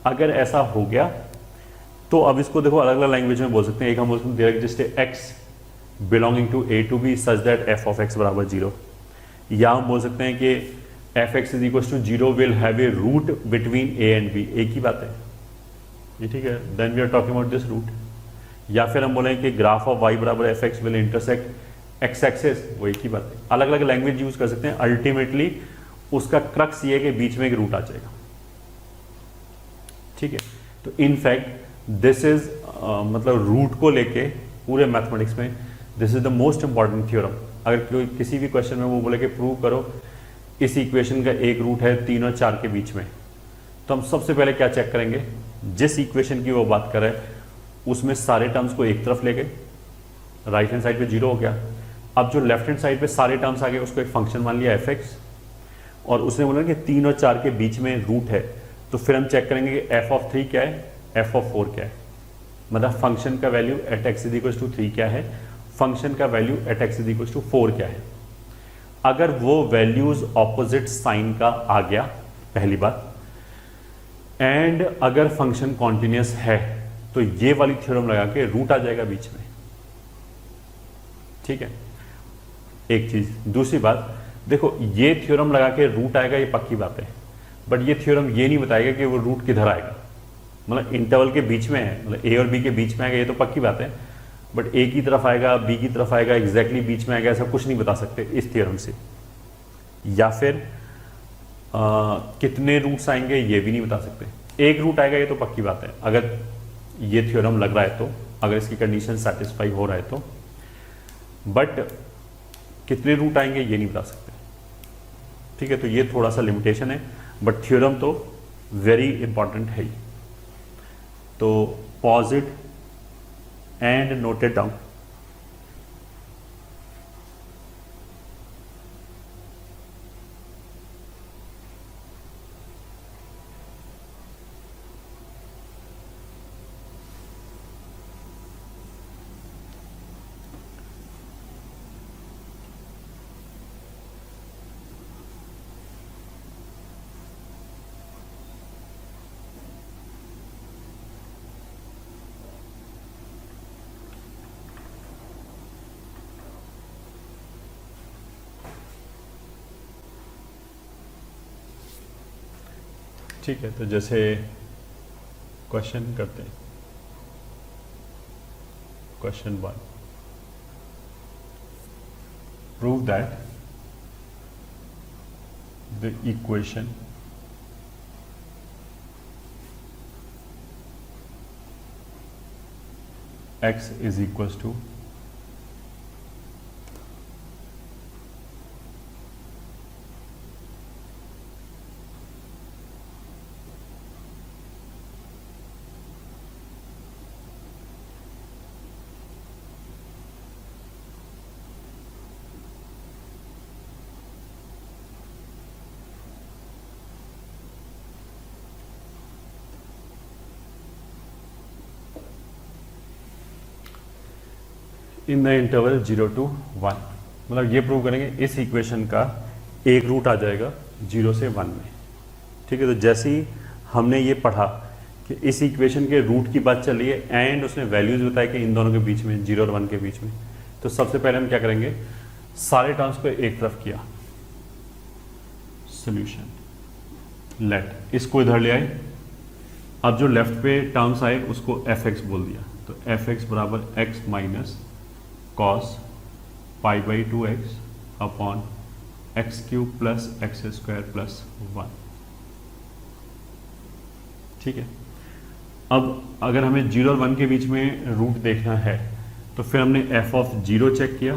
अगर ऐसा हो गया तो अब इसको देखो अलग अलग लैंग्वेज में बोल सकते हैं. एक हम बोल सकते हैं there exist x belonging to a to b such that f of x बराबर 0, या हम बोल सकते हैं कि f x is equal to 0 will have a root between a and b. एक ही बात है ये. ठीक है, then we are talking about this root. या फिर हम बोलें कि ग्राफ ऑफ वाई बराबर f x will intersect x axis, वो एक ही बात है. अलग अलग लैंग्वेज यूज कर सकते हैं. अल्टीमेटली उसका क्रक्स ये है कि बीच में एक रूट आ जाएगा. ठीक है. तो इनफैक्ट दिस इज मतलब रूट को लेके पूरे मैथमेटिक्स में this is the most important theorem. अगर कोई किसी भी क्वेश्चन में वो बोले कि प्रूव करो इस इक्वेशन का एक रूट है 3 और 4 के बीच में, तो हम सबसे पहले क्या चेक करेंगे, जिस इक्वेशन की वो बात कर रहे हैं उसमें सारे टर्म्स को एक तरफ ले गए, राइट हैंड साइड पे 0 हो गया. अब जो लेफ्ट हैंड साइड पे सारे टर्म्स आ गए उसको एक फंक्शन मान लिया एफ एक्स, और उसने बोला कि 3 और 4 के बीच में रूट है, तो फिर हम चेक करेंगे कि एफ ऑफ 3 क्या है, एफ ऑफ 4 क्या है. मतलब फंक्शन का value at x is equal to 3 क्या है, फंक्शन का value at x is equal to 4 क्या है. अगर वो वैल्यूज ऑपोजिट साइन का आ गया, पहली बात, एंड अगर फंक्शन कॉन्टिन्यूस है तो ये वाली थ्योरम लगा के रूट आ जाएगा बीच में. ठीक है, एक चीज. दूसरी बात, देखो ये थ्योरम लगा के रूट आएगा, ये पक्की बात है, बट ये थ्योरम ये नहीं बताएगा कि वो रूट किधर आएगा. मतलब इंटरवल के बीच में है, मतलब ए और बी के बीच में आएगा, ये तो पक्की बात है, बट ए की तरफ आएगा, बी की तरफ आएगा, एग्जैक्टली बीच में आएगा, ऐसा कुछ नहीं बता सकते इस थ्योरम से. या फिर कितने रूट्स आएंगे ये भी नहीं बता सकते. एक रूट आएगा ये तो पक्की बात है, अगर ये थ्योरम लग रहा है तो, अगर इसकी कंडीशन सेटिस्फाई हो रहा है तो, बट कितने रूट आएंगे ये नहीं बता सकते. ठीक है, तो ये थोड़ा सा लिमिटेशन है, बट थ्योरम तो वेरी इंपॉर्टेंट है ही. तो pause it and note it down. ठीक है, तो जैसे क्वेश्चन करते हैं। Question 1, prove that the equation x is equals to in the interval 0 to 1। मतलब ये प्रूव करेंगे इस इक्वेशन का एक रूट आ जाएगा 0 से 1 में। ठीक है, तो जैसे ही हमने ये पढ़ा कि इस इक्वेशन के रूट की बात चल रही है एंड उसने वैल्यूज बताया कि इन दोनों के बीच में 0 और 1 के बीच में, तो सबसे पहले हम क्या करेंगे, सारे टर्म्स को एक तरफ किया, सोल्यूशन लेट, इसको इधर ले आए। अब जो लेफ्ट पे टर्म्स आए उसको एफ एक्स बोल दिया, तो एफ एक्स बराबर x minus cos pi by 2x upon x cube plus x square plus 1। ठीक है, अब अगर हमें 0 और 1 के बीच में रूट देखना है तो फिर हमने f ऑफ 0 चेक किया,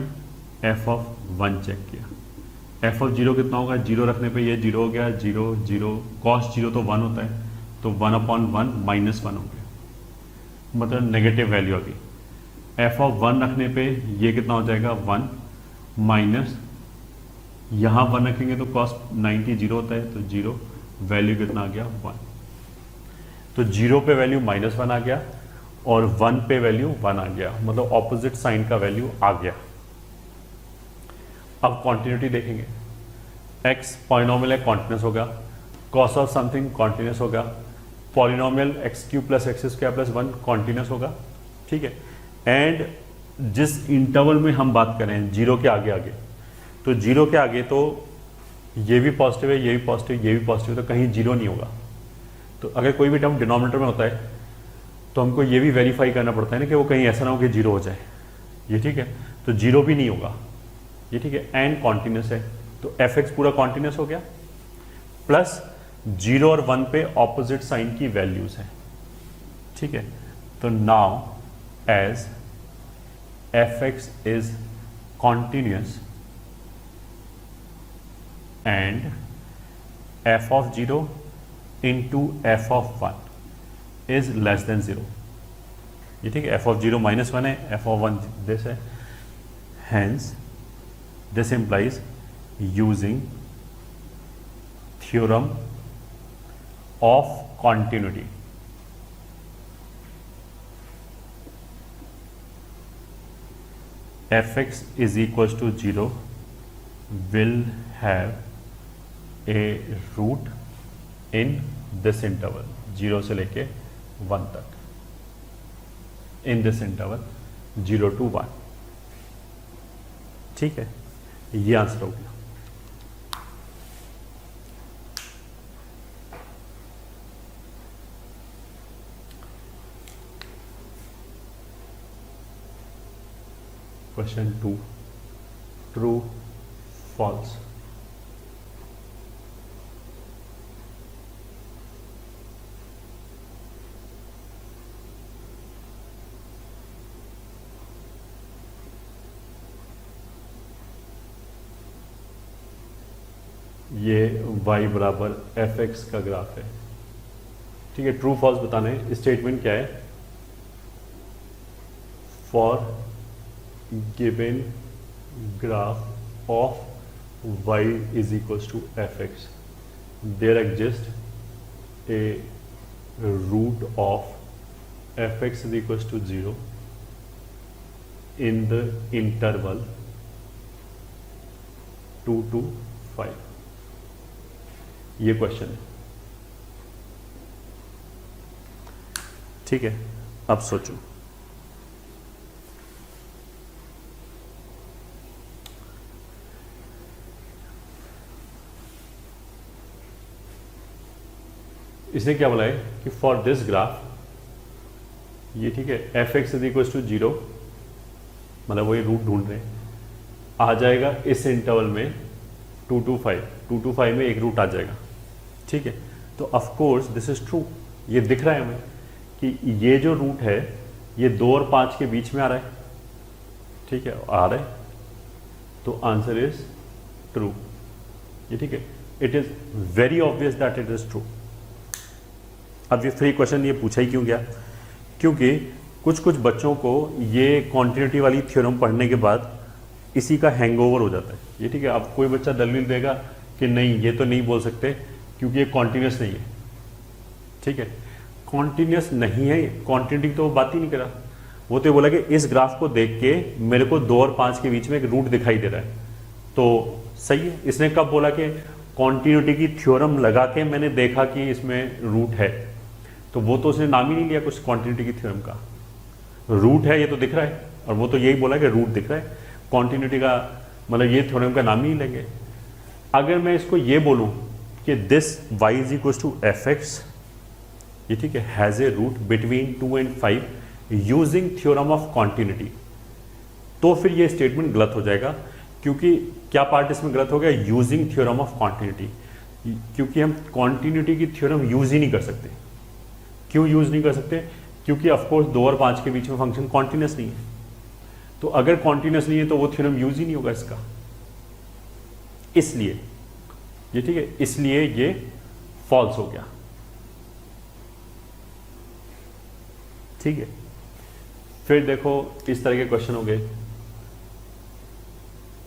f ऑफ 1 चेक किया। f ऑफ 0 कितना होगा, 0 रखने पे ये 0 हो गया, 0 0 कॉस 0 तो 1 होता है, तो 1 अपॉन 1 माइनस 1 हो गया, मतलब नेगेटिव वैल्यू आ गई। f ऑफ 1 रखने पे ये कितना हो जाएगा 1 माइनस, यहाँ 1 रखेंगे तो कॉस 90 0 होता है, तो 0 वैल्यू कितना आ गया 1। तो 0 पे वैल्यू -1 आ गया और 1 पे वैल्यू 1 आ गया, मतलब ऑपोजिट साइन का वैल्यू आ गया। अब कॉन्टिन्यूटी देखेंगे, x पॉलिनोमियल है कॉन्टिन्यूस होगा, कॉस ऑफ समथिंग कॉन्टिन्यूस होगा, polynomial x cube plus x square plus 1 continuous होगा। ठीक है, एंड जिस इंटरवल में हम बात करें 0 के आगे आगे, तो 0 के आगे तो ये भी पॉजिटिव है, ये भी पॉजिटिव, ये भी पॉजिटिव, तो कहीं 0 नहीं होगा। तो अगर कोई भी टर्म डिनोमिनेटर में होता है तो हमको ये भी वेरीफाई करना पड़ता है ना कि वो कहीं ऐसा ना हो कि 0 हो जाए, ये ठीक है, तो 0 भी नहीं होगा, ये ठीक है, एंड कॉन्टिन्यूस है, तो एफ एक्स पूरा कॉन्टिन्यूस हो गया, प्लस 0 और 1 पे ऑपोजिट साइन की वैल्यूज है। ठीक है, तो now as f x is continuous and f of 0 into f of 1 is less than 0, ये ठीक है, f of 0 -1 है, f of 1 this है, hence this implies using theorem of continuity fx is equals to 0 will have a root in this interval 0 से लेके 1 तक, in this interval 0 to 1। ठीक है, ये आंसर हो गया। Question 2, true false. ये y बराबर एफ एक्स का ग्राफ है। ठीक है, ट्रू फॉल्स बताना है। स्टेटमेंट क्या है, for given graph of y is equals to f x there exist a root of f x is equals to 0 in the interval 2 to 5। ये क्वेश्चन है। ठीक है, अब सोचो, इसने क्या बोला है कि फॉर दिस ग्राफ ये ठीक है, f x is equal to 0, मतलब वही रूट ढूंढ रहे हैं, आ जाएगा इस इंटरवल में 2 to 5, 2 to 5 में एक रूट आ जाएगा, ठीक है। तो of course this is true, ये दिख रहा है हमें कि ये जो रूट है ये 2 और 5 के बीच में आ रहा है, ठीक है, आ रहा है, तो आंसर इज ट्रू, ये ठीक है। It is very obvious that it is true. अब ये फ्री क्वेश्चन ये पूछा ही क्यों गया, क्योंकि कुछ बच्चों को ये कॉन्टिन्यूटी वाली थ्योरम पढ़ने के बाद इसी का हैंगओवर हो जाता है, ये ठीक है। अब कोई बच्चा दलील देगा कि नहीं ये तो नहीं बोल सकते क्योंकि ये कॉन्टिन्यूस नहीं है, ठीक है, कॉन्टिन्यूस नहीं है, कॉन्टिन्यूटी तो वो बात ही नहीं करा, वो तो बोला कि इस ग्राफ को देख के मेरे को 2 और 5 के बीच में एक रूट दिखाई दे रहा है, तो सही है। इसने कब बोला कि कॉन्टिन्यूटी की थ्योरम लगा के मैंने देखा कि इसमें रूट है, तो वो तो उसने नाम ही नहीं लिया कुछ कॉन्टिन्यूटी की थ्योरम का, रूट है ये तो दिख रहा है, और वो तो यही बोला कि रूट दिख रहा है, कॉन्टिन्यूटी का मतलब ये थ्योरम का नाम ही नहीं लेंगे। अगर मैं इसको ये बोलूं कि this y is equal to f x, ये ठीक है, has a root between 2 and 5 using theorem of continuity, तो फिर ये स्टेटमेंट गलत हो जाएगा, क्योंकि क्या पार्ट इसमें गलत हो गया, यूजिंग थ्योरम ऑफ कॉन्टिन्यूटी, क्योंकि हम कॉन्टिन्यूटी की थ्योरम यूज ही नहीं कर सकते। क्यों यूज नहीं कर सकते, क्योंकि ऑफकोर्स 2 और 5 के बीच में फंक्शन कॉन्टिन्यूस नहीं है, तो अगर कॉन्टिन्यूस नहीं है तो वो थ्योरम यूज ही नहीं होगा इसका, इसलिए ये ठीक है, इसलिए ये फॉल्स हो गया, ठीक है। फिर देखो इस तरह के क्वेश्चन हो गए।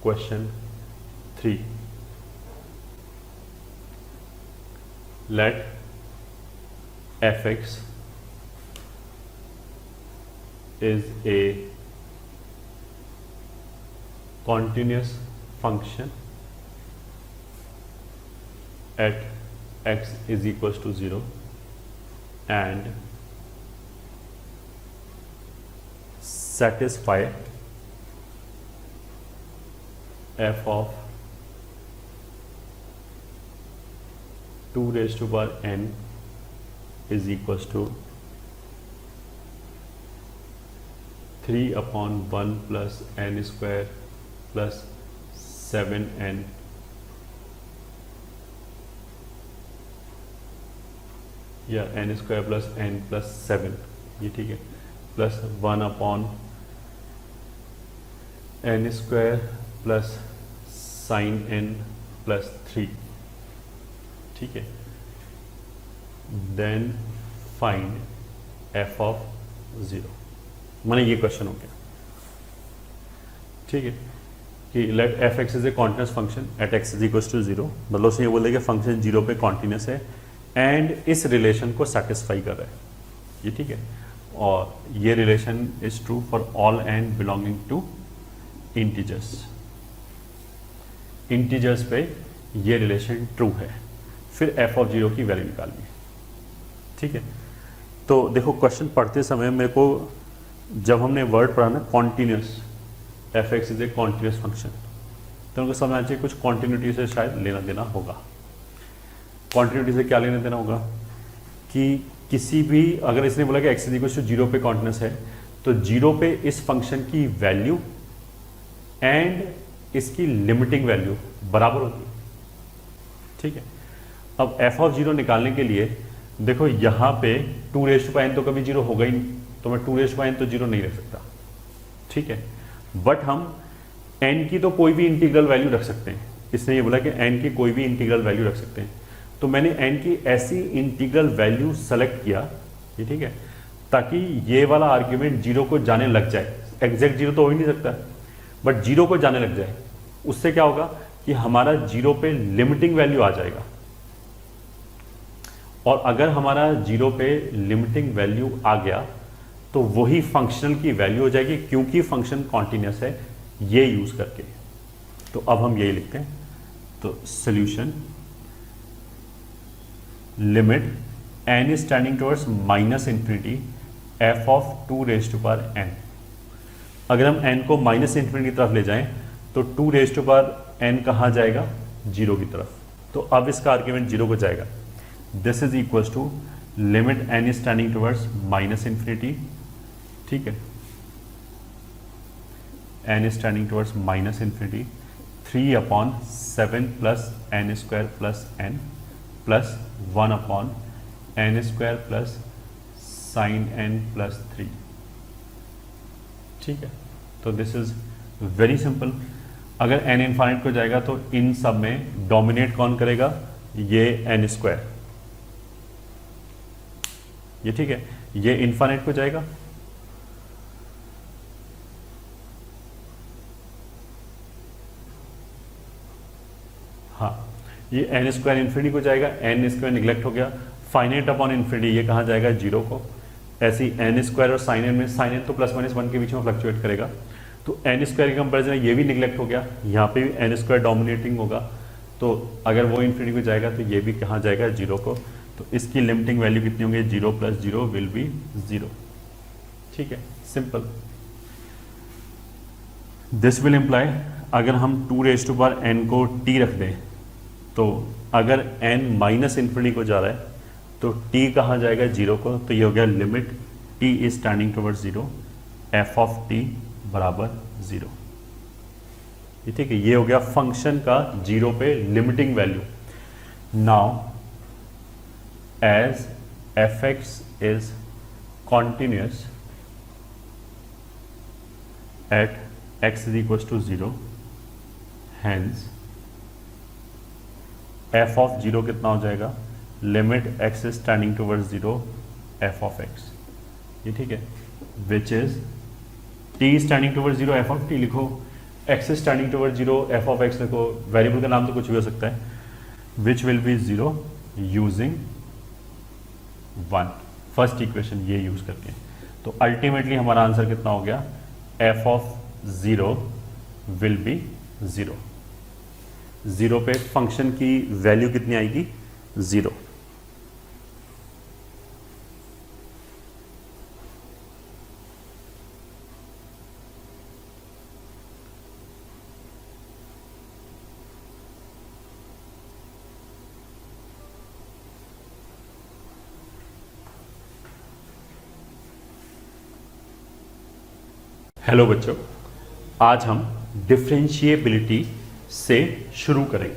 Question 3, let f x is a continuous function at x is equals to 0 and satisfy f of 2 raised to power n is equals to 3 upon 1 plus n square plus 7n या n square plus n plus 7, ये ठीक है, plus 1 upon n square plus sign n plus 3, ठीक है। Then find f of 0, मैंने ये question हो गया, ठीक है, कि let f x is a continuous function at x is equal to 0, मतलब उसने ये बोल दिया कि फंक्शन 0 पे कॉन्टिन्यूस है एंड इस रिलेशन को सेटिस्फाई कर रहा है, ये ठीक है, और ये relation is true for all n belonging to integers, integers पे ये रिलेशन ट्रू है। फिर एफ ऑफ 0 की वैल्यू निकालनी है, ठीक है। तो देखो क्वेश्चन पढ़ते समय मेरे को जब हमने वर्ड पढ़ा ना continuous, F x is a continuous function, तो उनको समझना चाहिए कुछ कॉन्टिन्यूटी से शायद लेना देना होगा। कॉन्टिन्यूटी से क्या लेना देना होगा कि किसी भी, अगर इसने बोला कि एक्स इज इक्वल टू 0 पे कॉन्टिन्यूस है, तो 0 पे इस फंक्शन की वैल्यू एंड इसकी लिमिटिंग वैल्यू बराबर होगी, ठीक है। अब एफ ऑफ 0 निकालने के लिए देखो यहाँ पे 2 रेज़ टू पावर n तो कभी 0 होगा ही नहीं, तो मैं 2 रेज़ टू पावर n तो 0 नहीं रख सकता, ठीक है। बट हम n की तो कोई भी इंटीग्रल वैल्यू रख सकते हैं, इसने ये बोला कि n की कोई भी इंटीग्रल वैल्यू रख सकते हैं, तो मैंने n की ऐसी इंटीग्रल वैल्यू सेलेक्ट किया, ये ठीक है, ताकि ये वाला आर्ग्यूमेंट 0 को जाने लग जाए, एग्जैक्ट 0 तो हो ही नहीं सकता, बट 0 को जाने लग जाए। उससे क्या होगा कि हमारा 0 पे लिमिटिंग वैल्यू आ जाएगा, और अगर हमारा 0 पे लिमिटिंग वैल्यू आ गया तो वही फंक्शनल की वैल्यू हो जाएगी, क्योंकि फंक्शन कॉन्टिन्यूस है, ये यूज करके। तो अब हम यही लिखते हैं, तो solution limit n is tending towards minus infinity f of 2 raise to power n। अगर हम n को माइनस इंफिनिटी की तरफ ले जाएं तो 2 रेज़ टू पावर n कहाँ जाएगा, 0 की तरफ। तो अब इसका आर्ग्यूमेंट 0 को जाएगा। This is equal to limit n is tending towards minus infinity ठीक है, n is tending towards minus infinity, 3/7 plus n square plus n plus 1/n square plus sin n plus 3। ठीक है, तो दिस इज वेरी सिंपल। अगर n infinite को जाएगा तो इन सब में डोमिनेट कौन करेगा, ये n स्क्वायर, ये ठीक है, ये इन्फाइनाइट को जाएगा, हाँ ये n स्क्वायर इन्फिनिटी को जाएगा, n स्क्वायर निगलेक्ट हो गया, फाइनाइट अपॉन इन्फिनिटी ये कहाँ जाएगा, जीरो को। ऐसी n स्क्वायर और साइन एन में, साइन एन तो प्लस माइनस 1 के बीच में फ्लक्चुएट करेगा, तो n स्क्वायर के कंपेरिजन ये भी निगलेक्ट हो गया, यहाँ पे भी n स्क्वायर डोमिनेटिंग होगा, तो अगर वो इन्फिनिटी को जाएगा तो ये भी कहाँ जाएगा, जीरो को। तो इसकी लिमिटिंग वैल्यू कितनी होंगी, 0 + 0 विल बी 0। ठीक है, सिंपल। दिस विल इम्प्लाई अगर हम 2n को t रख दें, तो अगर n माइनस इन्फिनिटी को जा रहा है तो t कहाँ जाएगा, 0 को। तो ये हो गया limit t is standing towards 0, f of t बराबर 0। ये ठीक है, ये हो गया फंक्शन का 0 पे limiting value. Now as fx is continuous at x is equals to 0, hence f of 0 कितना हो जाएगा, limit x is standing towards 0 f of x। ये ठीक है, which is t standing towards 0 f of t लिखो, x is standing towards 0 f of x लिखो, variable का नाम तो कुछ भी हो सकता है, which will be 0 using 1, first equation ये यूज करके। तो अल्टीमेटली हमारा आंसर कितना हो गया, f of 0 विल बी 0। 0 पे फंक्शन की वैल्यू कितनी आएगी, 0। हेलो बच्चों, आज हम डिफरेंशिएबिलिटी से शुरू करेंगे।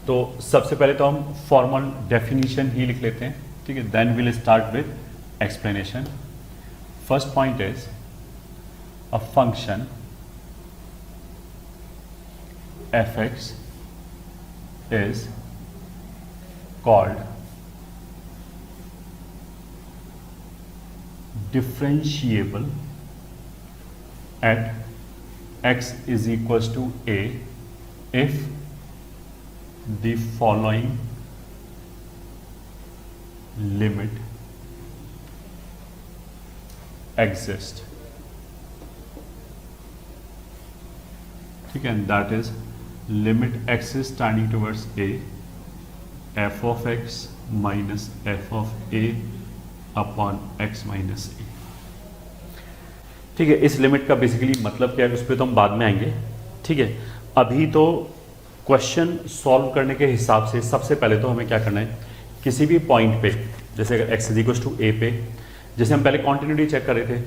तो सबसे पहले तो हम फॉर्मल डेफिनेशन ही लिख लेते हैं, ठीक है, then will start with explanation. First point is a function fx is called differentiable at x is equals to a if the following limit exist, ठीक है, that is limit x is tending towards a, f of x minus f of a upon x minus a। ठीक है, इस limit का basically मतलब क्या है उस पर तो हम बाद में आएंगे। ठीक है, अभी तो क्वेश्चन सॉल्व करने के हिसाब से सबसे पहले तो हमें क्या करना है, किसी भी पॉइंट पे, जैसे अगर x is equal to a पे, जैसे हम पहले कॉन्टिन्यूटी चेक कर रहे थे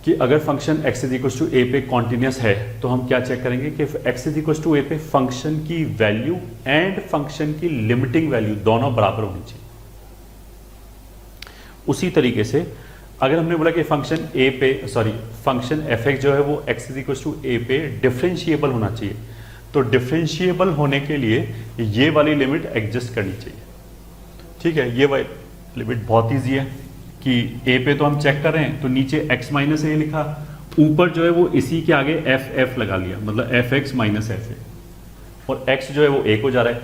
कि अगर function x is equal to a पे कॉन्टिन्यूस है तो हम क्या चेक करेंगे कि x is equal to a पे फंक्शन की वैल्यू एंड फंक्शन की लिमिटिंग वैल्यू दोनों बराबर होनी चाहिए। उसी तरीके से अगर हमने बोला कि फंक्शन फंक्शन fx जो है वो x is equal to a पे डिफरेंशिएबल होना चाहिए, तो डिफरेंशिएबल होने के लिए ये वाली लिमिट एग्जिस्ट करनी चाहिए। ठीक है, ये वाली लिमिट बहुत ईजी है कि a पे तो हम चेक कर रहे हैं, तो नीचे x माइनस ए लिखा, ऊपर जो है वो इसी के आगे f लगा लिया, मतलब fx माइनस fa, और x जो है वो a को जा रहा है।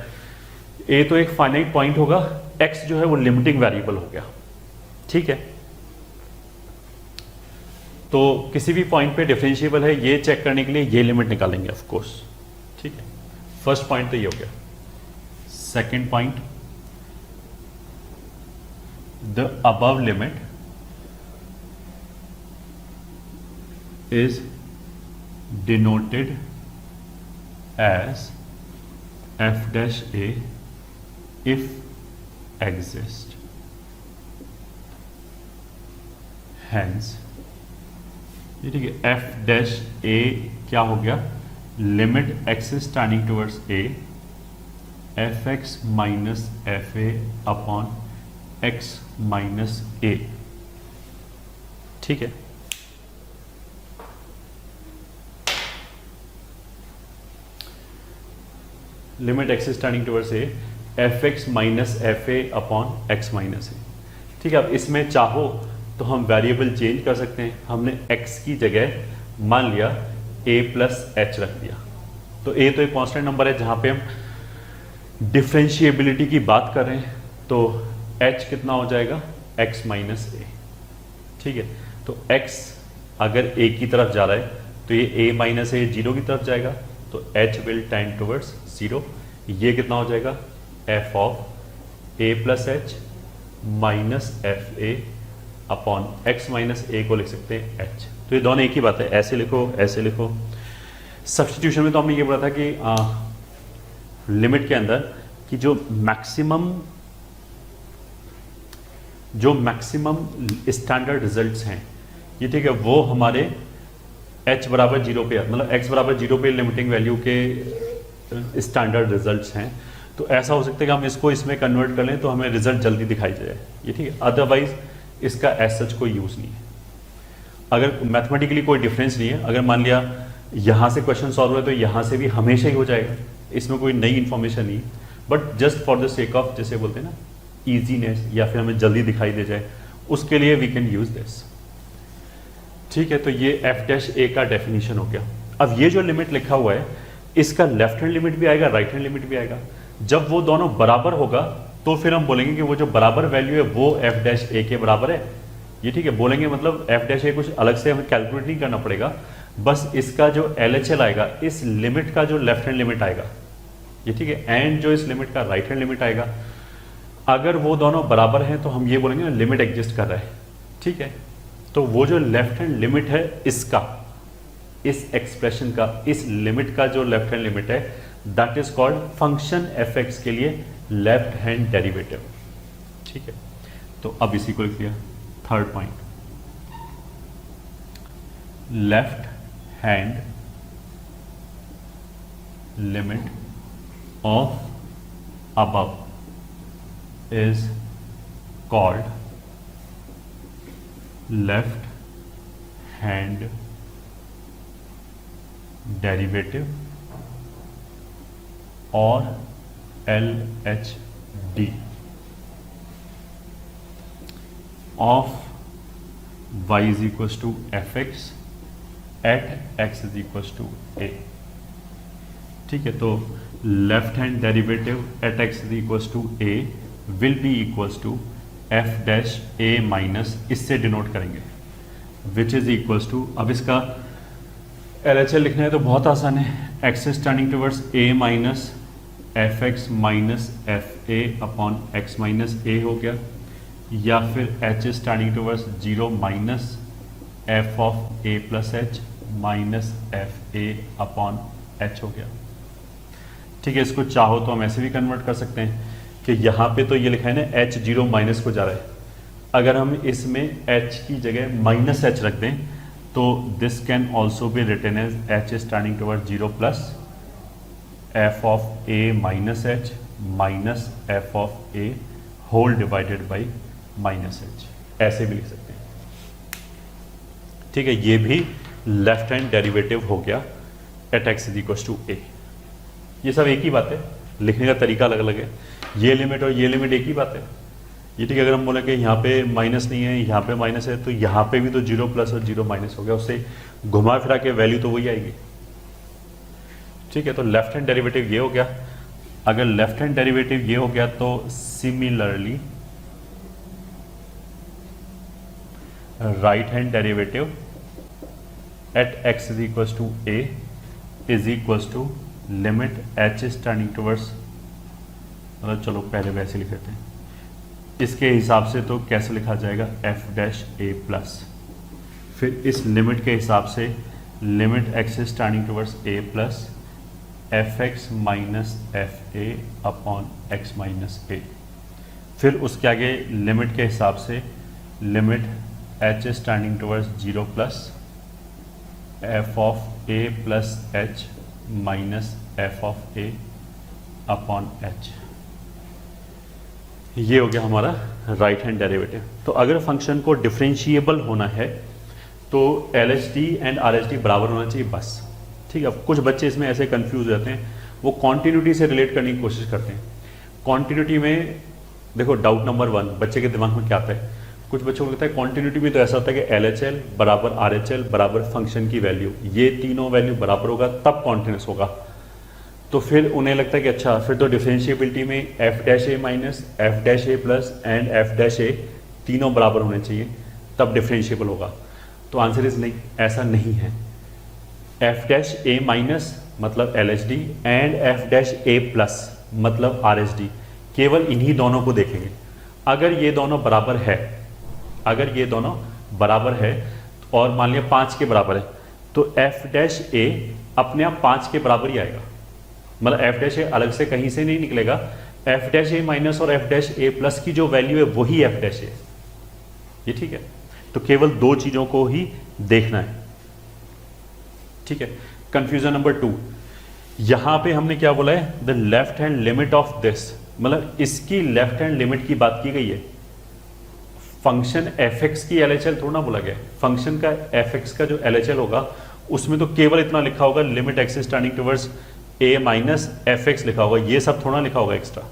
a तो एक फाइनाइट पॉइंट होगा, x जो है वो लिमिटिंग वेरिएबल हो गया। ठीक है, तो किसी भी पॉइंट पे डिफरेंशिएबल है ये चेक करने के लिए ये लिमिट निकालेंगे ऑफ कोर्स। ठीक है, फर्स्ट पॉइंट तो ये हो गया। Second point, the above limit is denoted as f dash a if exist, hence ये ठीक है, एफ डैश ए क्या हो गया, limit x is tending towards a f x minus f a upon x minus a, ठीक है। Limit x is tending towards a f x minus f a upon x minus a, ठीक है। अब इसमें चाहो तो हम वेरिएबल चेंज कर सकते हैं। हमने x की जगह मान लिया a प्लस एच रख दिया, तो a तो एक कांस्टेंट नंबर है जहां पे हम डिफरेंशिएबिलिटी की बात कर रहे हैं, तो h कितना हो जाएगा, x माइनस ए, ठीक है। तो x अगर a की तरफ जा रहा है तो ये a माइनस ए जीरो की तरफ जाएगा, तो h will tend towards zero. ये कितना हो जाएगा, f of a plus h minus f a upon x minus a को लिख सकते हैं एच। तो ये दोनों एक ही बात है, ऐसे लिखो ऐसे लिखो। सब्स्टिट्यूशन में तो हमने ये बोला था कि लिमिट के अंदर कि जो मैक्सिमम स्टैंडर्ड रिजल्ट्स हैं ये, ठीक है, वो हमारे h बराबर जीरो पे, मतलब x बराबर जीरो पे लिमिटिंग वैल्यू के स्टैंडर्ड रिजल्ट्स हैं। तो ऐसा हो सकता है कि हम इसको इसमें कन्वर्ट कर लें तो हमें रिजल्ट जल्दी दिखाई जाए, ये ठीक है। अदरवाइज इसका एज सच कोई यूज़ नहीं है। अगर मैथमेटिकली कोई डिफरेंस नहीं है, अगर मान लिया यहाँ से क्वेश्चन सॉल्व हो तो यहाँ से भी हमेशा ही हो जाएगा, इसमें कोई नई इन्फॉर्मेशन नहीं है, but just for the sake of, जैसे बोलते हैं ना, ईजीनेस, या फिर हमें जल्दी दिखाई दे जाए, उसके लिए वी कैन यूज दिस, ठीक है। तो ये एफ डैश ए का डेफिनेशन हो गया। अब ये जो लिमिट लिखा हुआ है इसका लेफ्ट हैंड लिमिट भी आएगा, राइट हैंड लिमिट भी आएगा। जब वो दोनों बराबर होगा तो फिर हम बोलेंगे कि वो जो बराबर वैल्यू है वो एफ डैश ए के बराबर है, ये ठीक है। बोलेंगे मतलब एफ डैश ए कुछ अलग से हमें कैलकुलेट नहीं करना पड़ेगा, बस इसका जो LHL आएगा, इस लिमिट का जो लेफ्ट हैंड लिमिट आएगा, ये ठीक है, एंड जो इस लिमिट का राइट हैंड लिमिट आएगा, अगर वो दोनों बराबर हैं तो हम ये बोलेंगे ना लिमिट एग्जिस्ट कर रहा है, ठीक है। तो वो जो लेफ्ट हैंड लिमिट है इसका, इस एक्सप्रेशन का, इस लिमिट का जो लेफ्ट हैंड लिमिट है, that is called function f x के लिए लेफ्ट हैंड डेरिवेटिव, ठीक है। तो अब इसी को लिख लिया, third point, left hand limit of above is called left hand derivative or LHD of y is equals to fx at x is equals to a, ठीक है। तो left hand derivative at x is equals to a will be equals to f dash a minus, इससे denote करेंगे, which is equals to, अब इसका LHL लिखना है तो बहुत आसान है, x is turning towards a minus f x minus f a upon x minus a हो गया, या फिर h is turning towards zero minus f of a plus h minus f a upon h हो गया, ठीक है। इसको चाहो तो हम ऐसे भी कन्वर्ट कर सकते हैं कि यहाँ पे तो ये लिखा है ना h जीरो माइनस को जा रहा है, अगर हम इसमें h की जगह माइनस एच रख दें तो this can also be written as h is turning toward zero plus f of a minus h minus f of a whole divided by minus h, ऐसे भी लिख सकते हैं, ठीक है। ये भी लेफ्ट हैंड डेरिवेटिव हो गया at x is equal to a. ये सब एक ही बात है, लिखने का तरीका अलग अलग है, ये लिमिट और ये लिमिट एक ही बात है, ये ठीक है। अगर हम बोले कि यहाँ पे माइनस नहीं है, यहाँ पे माइनस है, तो यहाँ पे भी तो जीरो प्लस और जीरो माइनस हो गया, उससे घुमा फिरा के वैल्यू तो वही आएगी, ठीक है। तो लेफ्ट हैंड डेरिवेटिव ये हो गया। अगर लेफ्ट हैंड डेरिवेटिव ये हो गया तो similarly right hand derivative at x is equal to a is equal to limit h is turning towards, मतलब चलो पहले वैसे लिख लेते हैं, इसके हिसाब से तो कैसे लिखा जाएगा, एफ डैश ए प्लस, फिर इस लिमिट के हिसाब से limit x is turning towards a plus f x minus f a upon x minus a, फिर उसके आगे लिमिट के हिसाब से limit h is tending towards 0 plus f of a plus h minus f of a upon h। ये हो गया हमारा राइट हैंड डेरिवेटिव। तो अगर फंक्शन को डिफरेंशिएबल होना है तो LHD एंड RHD बराबर होना चाहिए बस। ठीक है, अब कुछ बच्चे इसमें ऐसे कंफ्यूज रहते हैं, वो कॉन्टिन्यूटी से रिलेट करने की कोशिश करते हैं। कॉन्टिन्यूटी में देखो डाउट नंबर 1 बच्चे के दिमाग में क्या आता है, कुछ बच्चों को लगता है कॉन्टिन्यूटी में तो ऐसा होता है कि LHL बराबर RHL बराबर फंक्शन की वैल्यू, ये तीनों वैल्यू बराबर होगा तब कॉन्टिन्यूस होगा। तो फिर उन्हें लगता है कि अच्छा फिर तो डिफरेंशिएबिलिटी में f' minus f' plus and f' तीनों बराबर होने चाहिए तब डिफरेंशिएबल होगा। तो आंसर इज नहीं, ऐसा नहीं है। f' माइनस मतलब LHD एंड f' प्लस मतलब RHD, केवल इन्हीं दोनों को देखेंगे। अगर ये दोनों बराबर है, अगर ये दोनों बराबर है और मान लिया 5 के बराबर है तो f' अपने आप 5 के बराबर ही आएगा, मतलब f' अलग से कहीं से नहीं निकलेगा। f' माइनस और f' प्लस की जो वैल्यू है वही f', ये ठीक है। तो केवल दो चीजों को ही देखना है, ठीक है। कंफ्यूजन नंबर 2, यहां पे हमने क्या बोला है, the left hand limit of this, मतलब इसकी लेफ्ट हैंड लिमिट की बात की गई है। फंक्शन fx की LHL थोड़ा ना बोला गया, फंक्शन का fx का जो LHL होगा उसमें तो केवल इतना लिखा होगा limit x is turning towards a minus fx लिखा होगा, ये सब थोड़ा लिखा होगा एक्स्ट्रा,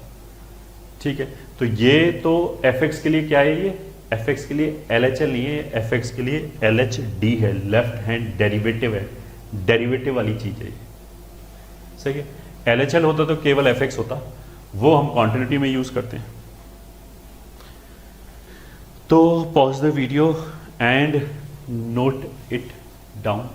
ठीक है। तो ये तो fx के लिए क्या है, ये fx के लिए LHL नहीं है, fx के लिए LHD है, लेफ्ट हैंड डेरिवेटिव है, डेरिवेटिव वाली चीज है ये, सही है। LHL होता तो केवल fx होता, वो हम कॉन्टिन्यूटी में यूज करते हैं। तो pause the video and note it down.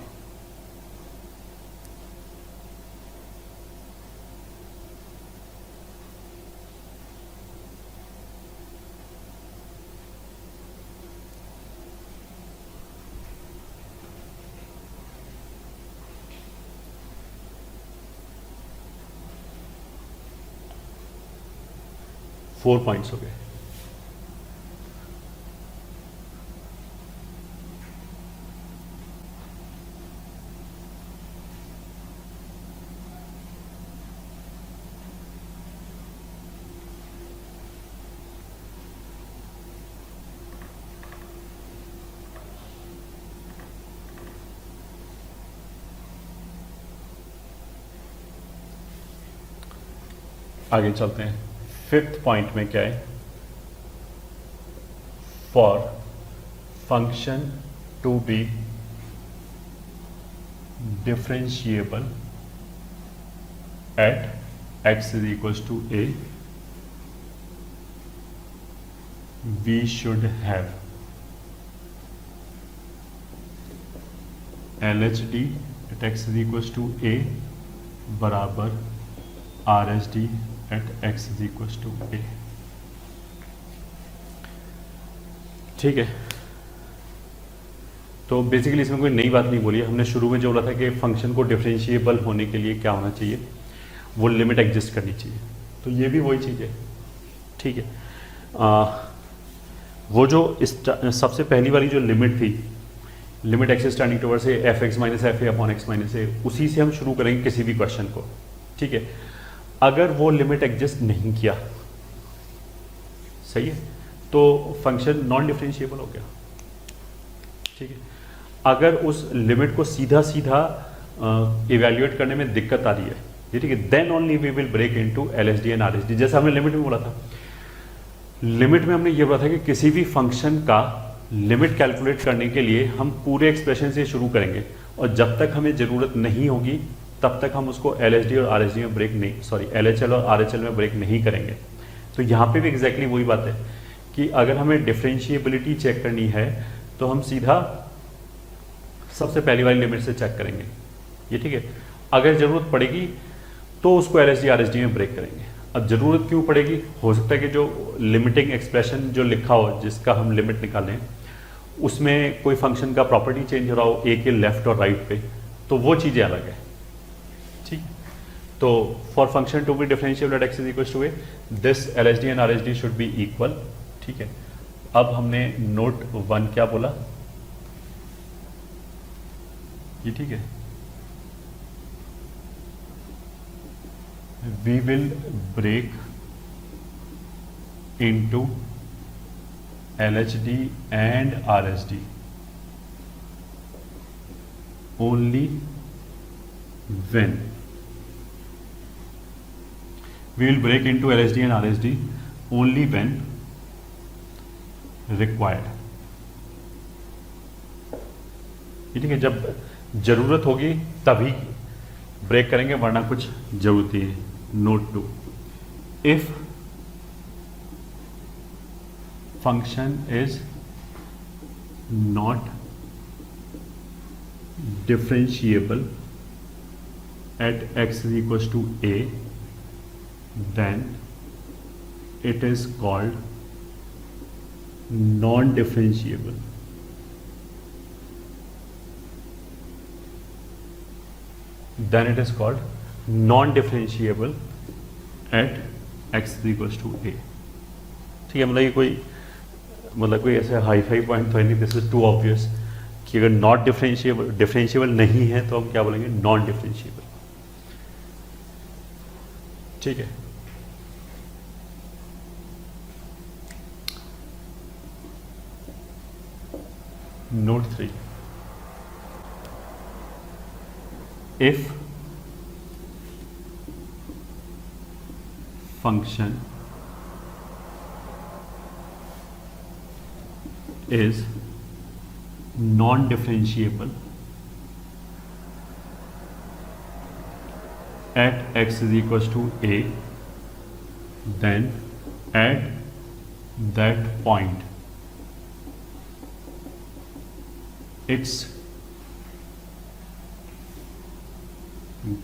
Four points हो गए। आगे चलते हैं। 5th पॉइंट में क्या है, for function to be differentiable at x is equals to a, we should have LHD at x is equals to a बराबर RHD at x is equals to a, ठीक है। तो बेसिकली इसमें कोई नई बात नहीं बोली है, हमने शुरू में जो बोला था कि फंक्शन को डिफरेंशिएबल होने के लिए क्या होना चाहिए, वो लिमिट एग्जिस्ट करनी चाहिए। तो ये भी वही चीज़ है, ठीक है। वो जो सबसे पहली वाली जो लिमिट थी, limit x standing towards f x minus f a upon x minus a, उसी से हम शुरू करेंगे किसी भी क्वेश्चन को, ठीक है। अगर वो लिमिट एग्जिस्ट नहीं किया, सही है, तो फंक्शन नॉन डिफरेंशिएबल हो गया, ठीक है। अगर उस लिमिट को सीधा सीधा इवैल्यूएट करने में दिक्कत आ रही है, ये ठीक है, then only we will break into LHD and RHD। जैसा हमने लिमिट में बोला था, लिमिट में हमने ये बोला था कि किसी भी फंक्शन का लिमिट कैलकुलेट करने के लिए हम पूरे एक्सप्रेशन से शुरू करेंगे, और जब तक हमें ज़रूरत नहीं होगी तब तक हम उसको LHD और RHD में ब्रेक नहीं, सॉरी LHL और RHL में ब्रेक नहीं करेंगे। तो यहाँ पे भी एग्जैक्टली वही बात है कि अगर हमें डिफरेंशिएबिलिटी चेक करनी है तो हम सीधा सबसे पहली वाली लिमिट से चेक करेंगे, ये ठीक है। अगर ज़रूरत पड़ेगी तो उसको LHD RHD में ब्रेक करेंगे। अब ज़रूरत क्यों पड़ेगी, हो सकता है कि जो लिमिटिंग एक्सप्रेशन जो लिखा हो जिसका हम लिमिट निकालें उसमें कोई फंक्शन का प्रॉपर्टी चेंज हो रहा हो ए के लेफ्ट और राइट पे, तो वो चीज़ें अलग है, ठीक। तो for function to be differentiable at x is equal to a, this LHD and RHD should be equal, ठीक है। अब हमने नोट 1 क्या बोला, ये ठीक है, we will break into LHD and RSD only when we will break into LHD and RSD only when required। ठीक है, जब जरूरत होगी तभी ब्रेक करेंगे, वरना कुछ जरूरत नहीं है। Note 2, if function is not differentiable at x is equals to a, then it is called non-differentiable। then it is called non-differentiable at x is equals to a। ठीक है, मतलब ये कोई ऐसे हाई फाई पॉइंट तो है नहीं, this is too obvious कि अगर नॉट डिफरेंशिएबल नहीं है तो हम क्या बोलेंगे, नॉन डिफरेंशिएबल। ठीक है, note 3, if function is non-differentiable at x is equals to a, then at that point its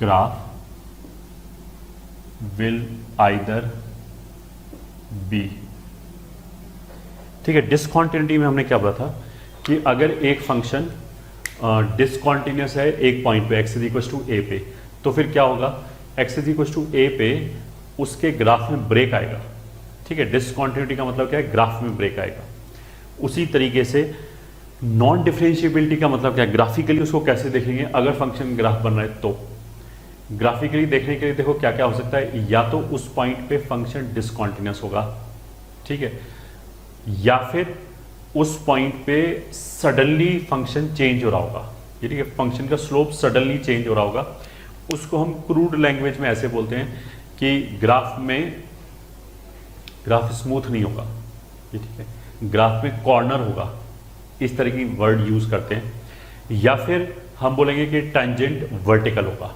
graph will either be, ठीक है। डिसकॉन्टिन्यूटी में हमने क्या बोला था कि अगर एक फंक्शन डिसकॉन्टिन्यूस है एक पॉइंट पे x इज इक्वल टू ए पे, तो फिर क्या होगा, x इज इक्वल टू ए पे उसके ग्राफ में ब्रेक आएगा। ठीक है, डिसकॉन्टिन्यूटी का मतलब क्या है, ग्राफ में ब्रेक आएगा। उसी तरीके से नॉन डिफरेंशिएबिलिटी का मतलब क्या है, ग्राफिकली उसको कैसे देखेंगे, अगर फंक्शन ग्राफ बन रहा है तो ग्राफिकली देखने के लिए देखो क्या क्या हो सकता है, या तो उस पॉइंट पे फंक्शन डिसकॉन्टिन्यूस होगा, ठीक है, या फिर उस पॉइंट पे सडनली फंक्शन चेंज हो रहा होगा। ठीक है, फंक्शन का स्लोप सडनली चेंज हो रहा होगा। उसको हम क्रूड लैंग्वेज में ऐसे बोलते हैं कि ग्राफ स्मूथ नहीं होगा, ये ठीक है, ग्राफ में कॉर्नर होगा, इस तरह की वर्ड यूज करते हैं। या फिर हम बोलेंगे कि टेंजेंट वर्टिकल होगा।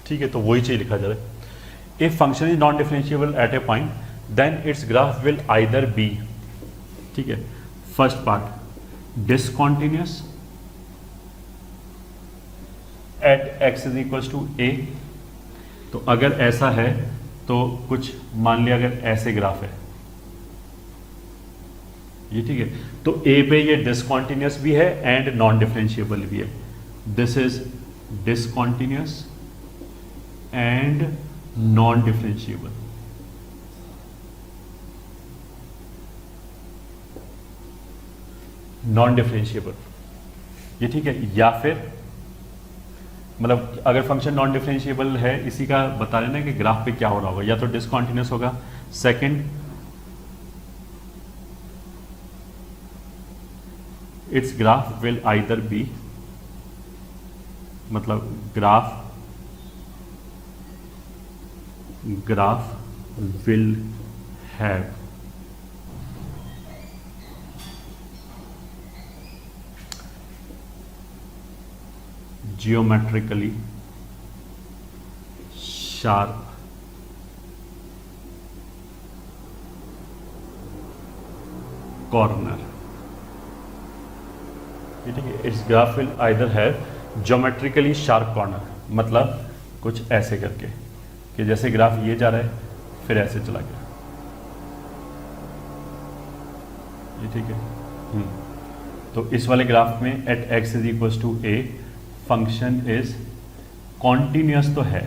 ठीक है, तो वही चीज लिखा जा रहा है, if function is non differentiable at a point then its graph will either be, ठीक है, first part discontinuous at x is equal to a. तो अगर ऐसा है तो कुछ मान लिया, अगर ऐसे ग्राफ है ये, ठीक है, तो ए पे ये डिसकॉन्टिन्यूस भी है एंड नॉन डिफरेंशिएबल भी है। This is discontinuous and non differentiable. Non differentiable ये ठीक है, या फिर मतलब अगर फंक्शन नॉन डिफरेंशिएबल है, इसी का बता लेना कि ग्राफ पे क्या हो रहा होगा, या तो डिसकॉन्टिन्यूस होगा, second its graph will either be, मतलब graph will have geometrically sharp corner। ठीक है, it's graph will either have geometrically sharp corner, मतलब कुछ ऐसे करके कि जैसे ग्राफ ये जा रहा है फिर ऐसे चला गया, ये ठीक है। तो इस वाले ग्राफ में at x is equal to a function is continuous तो है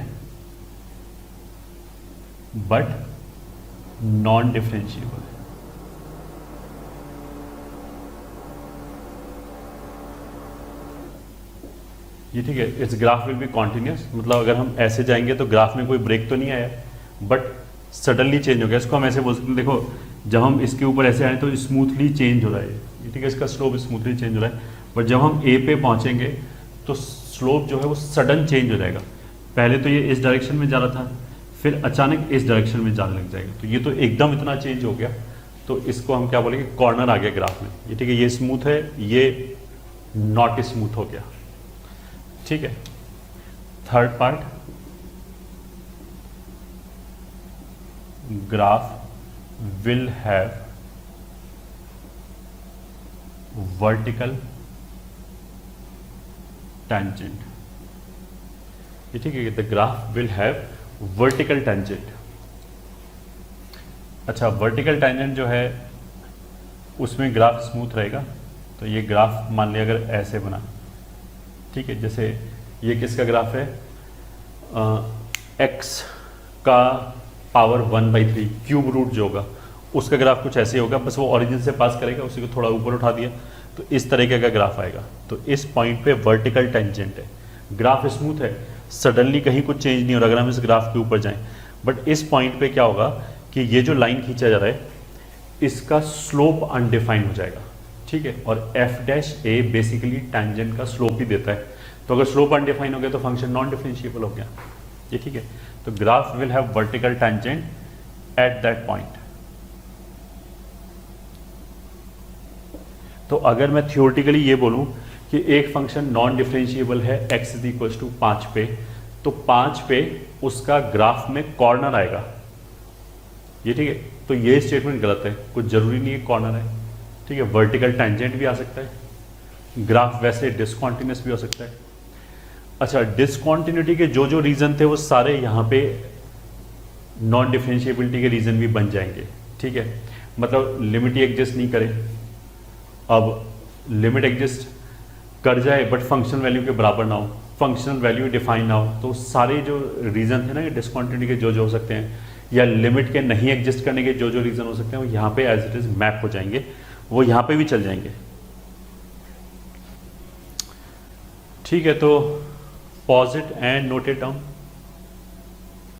बट नॉन डिफरेंशिएबल। ये ठीक है, it's graph will be continuous, मतलब अगर हम ऐसे जाएंगे तो ग्राफ में कोई ब्रेक तो नहीं आया, बट सडनली चेंज हो गया। इसको हम ऐसे बोल सकते हैं, देखो जब हम इसके ऊपर ऐसे आए तो स्मूथली चेंज हो रहा है, ये ठीक है, इसका स्लोप स्मूथली चेंज हो रहा है, बट जब हम ए पे पहुंचेंगे तो स्लोप जो है वो सडन चेंज हो जाएगा। पहले तो ये इस डायरेक्शन में जा रहा था, फिर अचानक इस डायरेक्शन में जाने लग जाएगा, तो ये तो एकदम इतना चेंज हो गया, तो इसको हम क्या बोलेंगे, कॉर्नर आ गया ग्राफ में। ये ठीक है, ये स्मूथ है, ये नॉट स्मूथ हो गया, ठीक है। Third part, graph will have vertical tangent, ये ठीक है, the graph will have vertical tangent। अच्छा, vertical tangent जो है उसमें ग्राफ स्मूथ रहेगा, तो ये ग्राफ मान लिया अगर ऐसे बना, ठीक है, जैसे ये किसका ग्राफ है, x का पावर 1/3 क्यूब रूट जो होगा उसका ग्राफ कुछ ऐसे होगा, बस वो ओरिजिन से पास करेगा, उसी को थोड़ा ऊपर उठा दिया तो इस तरीके का ग्राफ आएगा। तो इस पॉइंट पे वर्टिकल टेंजेंट है, ग्राफ स्मूथ है, सडनली कहीं कुछ चेंज नहीं हो रहा अगर हम इस ग्राफ के ऊपर जाएं, बट इस पॉइंट पे क्या होगा कि ये जो लाइन खींचा जा रहा है इसका स्लोप अनडिफाइंड हो जाएगा, ठीक है, और एफ डैश ए बेसिकली टेंजेंट का स्लोप ही देता है, तो अगर स्लोप अनडिफाइंड हो गया तो फंक्शन नॉन डिफरेंशिएबल हो गया, ये ठीक है। तो graph will have vertical tangent at that point. तो अगर मैं थियोरेटिकली ये बोलूं कि एक फंक्शन नॉन डिफरेंशिएबल है x इज इक्वल टू 5 पे, तो 5 पे उसका ग्राफ में कॉर्नर आएगा, ये ठीक है, तो ये स्टेटमेंट गलत है, कुछ जरूरी नहीं है कॉर्नर है, ठीक है, वर्टिकल टेंजेंट भी आ सकता है, ग्राफ वैसे डिसकॉन्टिन्यूस भी हो सकता है। अच्छा, डिसकॉन्टिन्यूटी के जो जो रीजन थे वो सारे यहाँ पे नॉन डिफरेंशिएबिलिटी के रीजन भी बन जाएंगे, ठीक है, मतलब लिमिट ही एग्जिस्ट नहीं करे, अब लिमिट एग्जिस्ट कर जाए बट फंक्शनल वैल्यू के बराबर ना हो, फंक्शनल वैल्यू डिफाइन ना हो, तो सारे जो रीजन थे ना डिसकॉन्टिन्यूटी के जो जो हो सकते हैं या लिमिट के नहीं एग्जिस्ट करने के जो जो रीजन हो सकते हैं वो यहाँ पे एज इट इज मैप हो जाएंगे, वो यहाँ पे भी चल जाएंगे, ठीक है। तो pause it and note it down.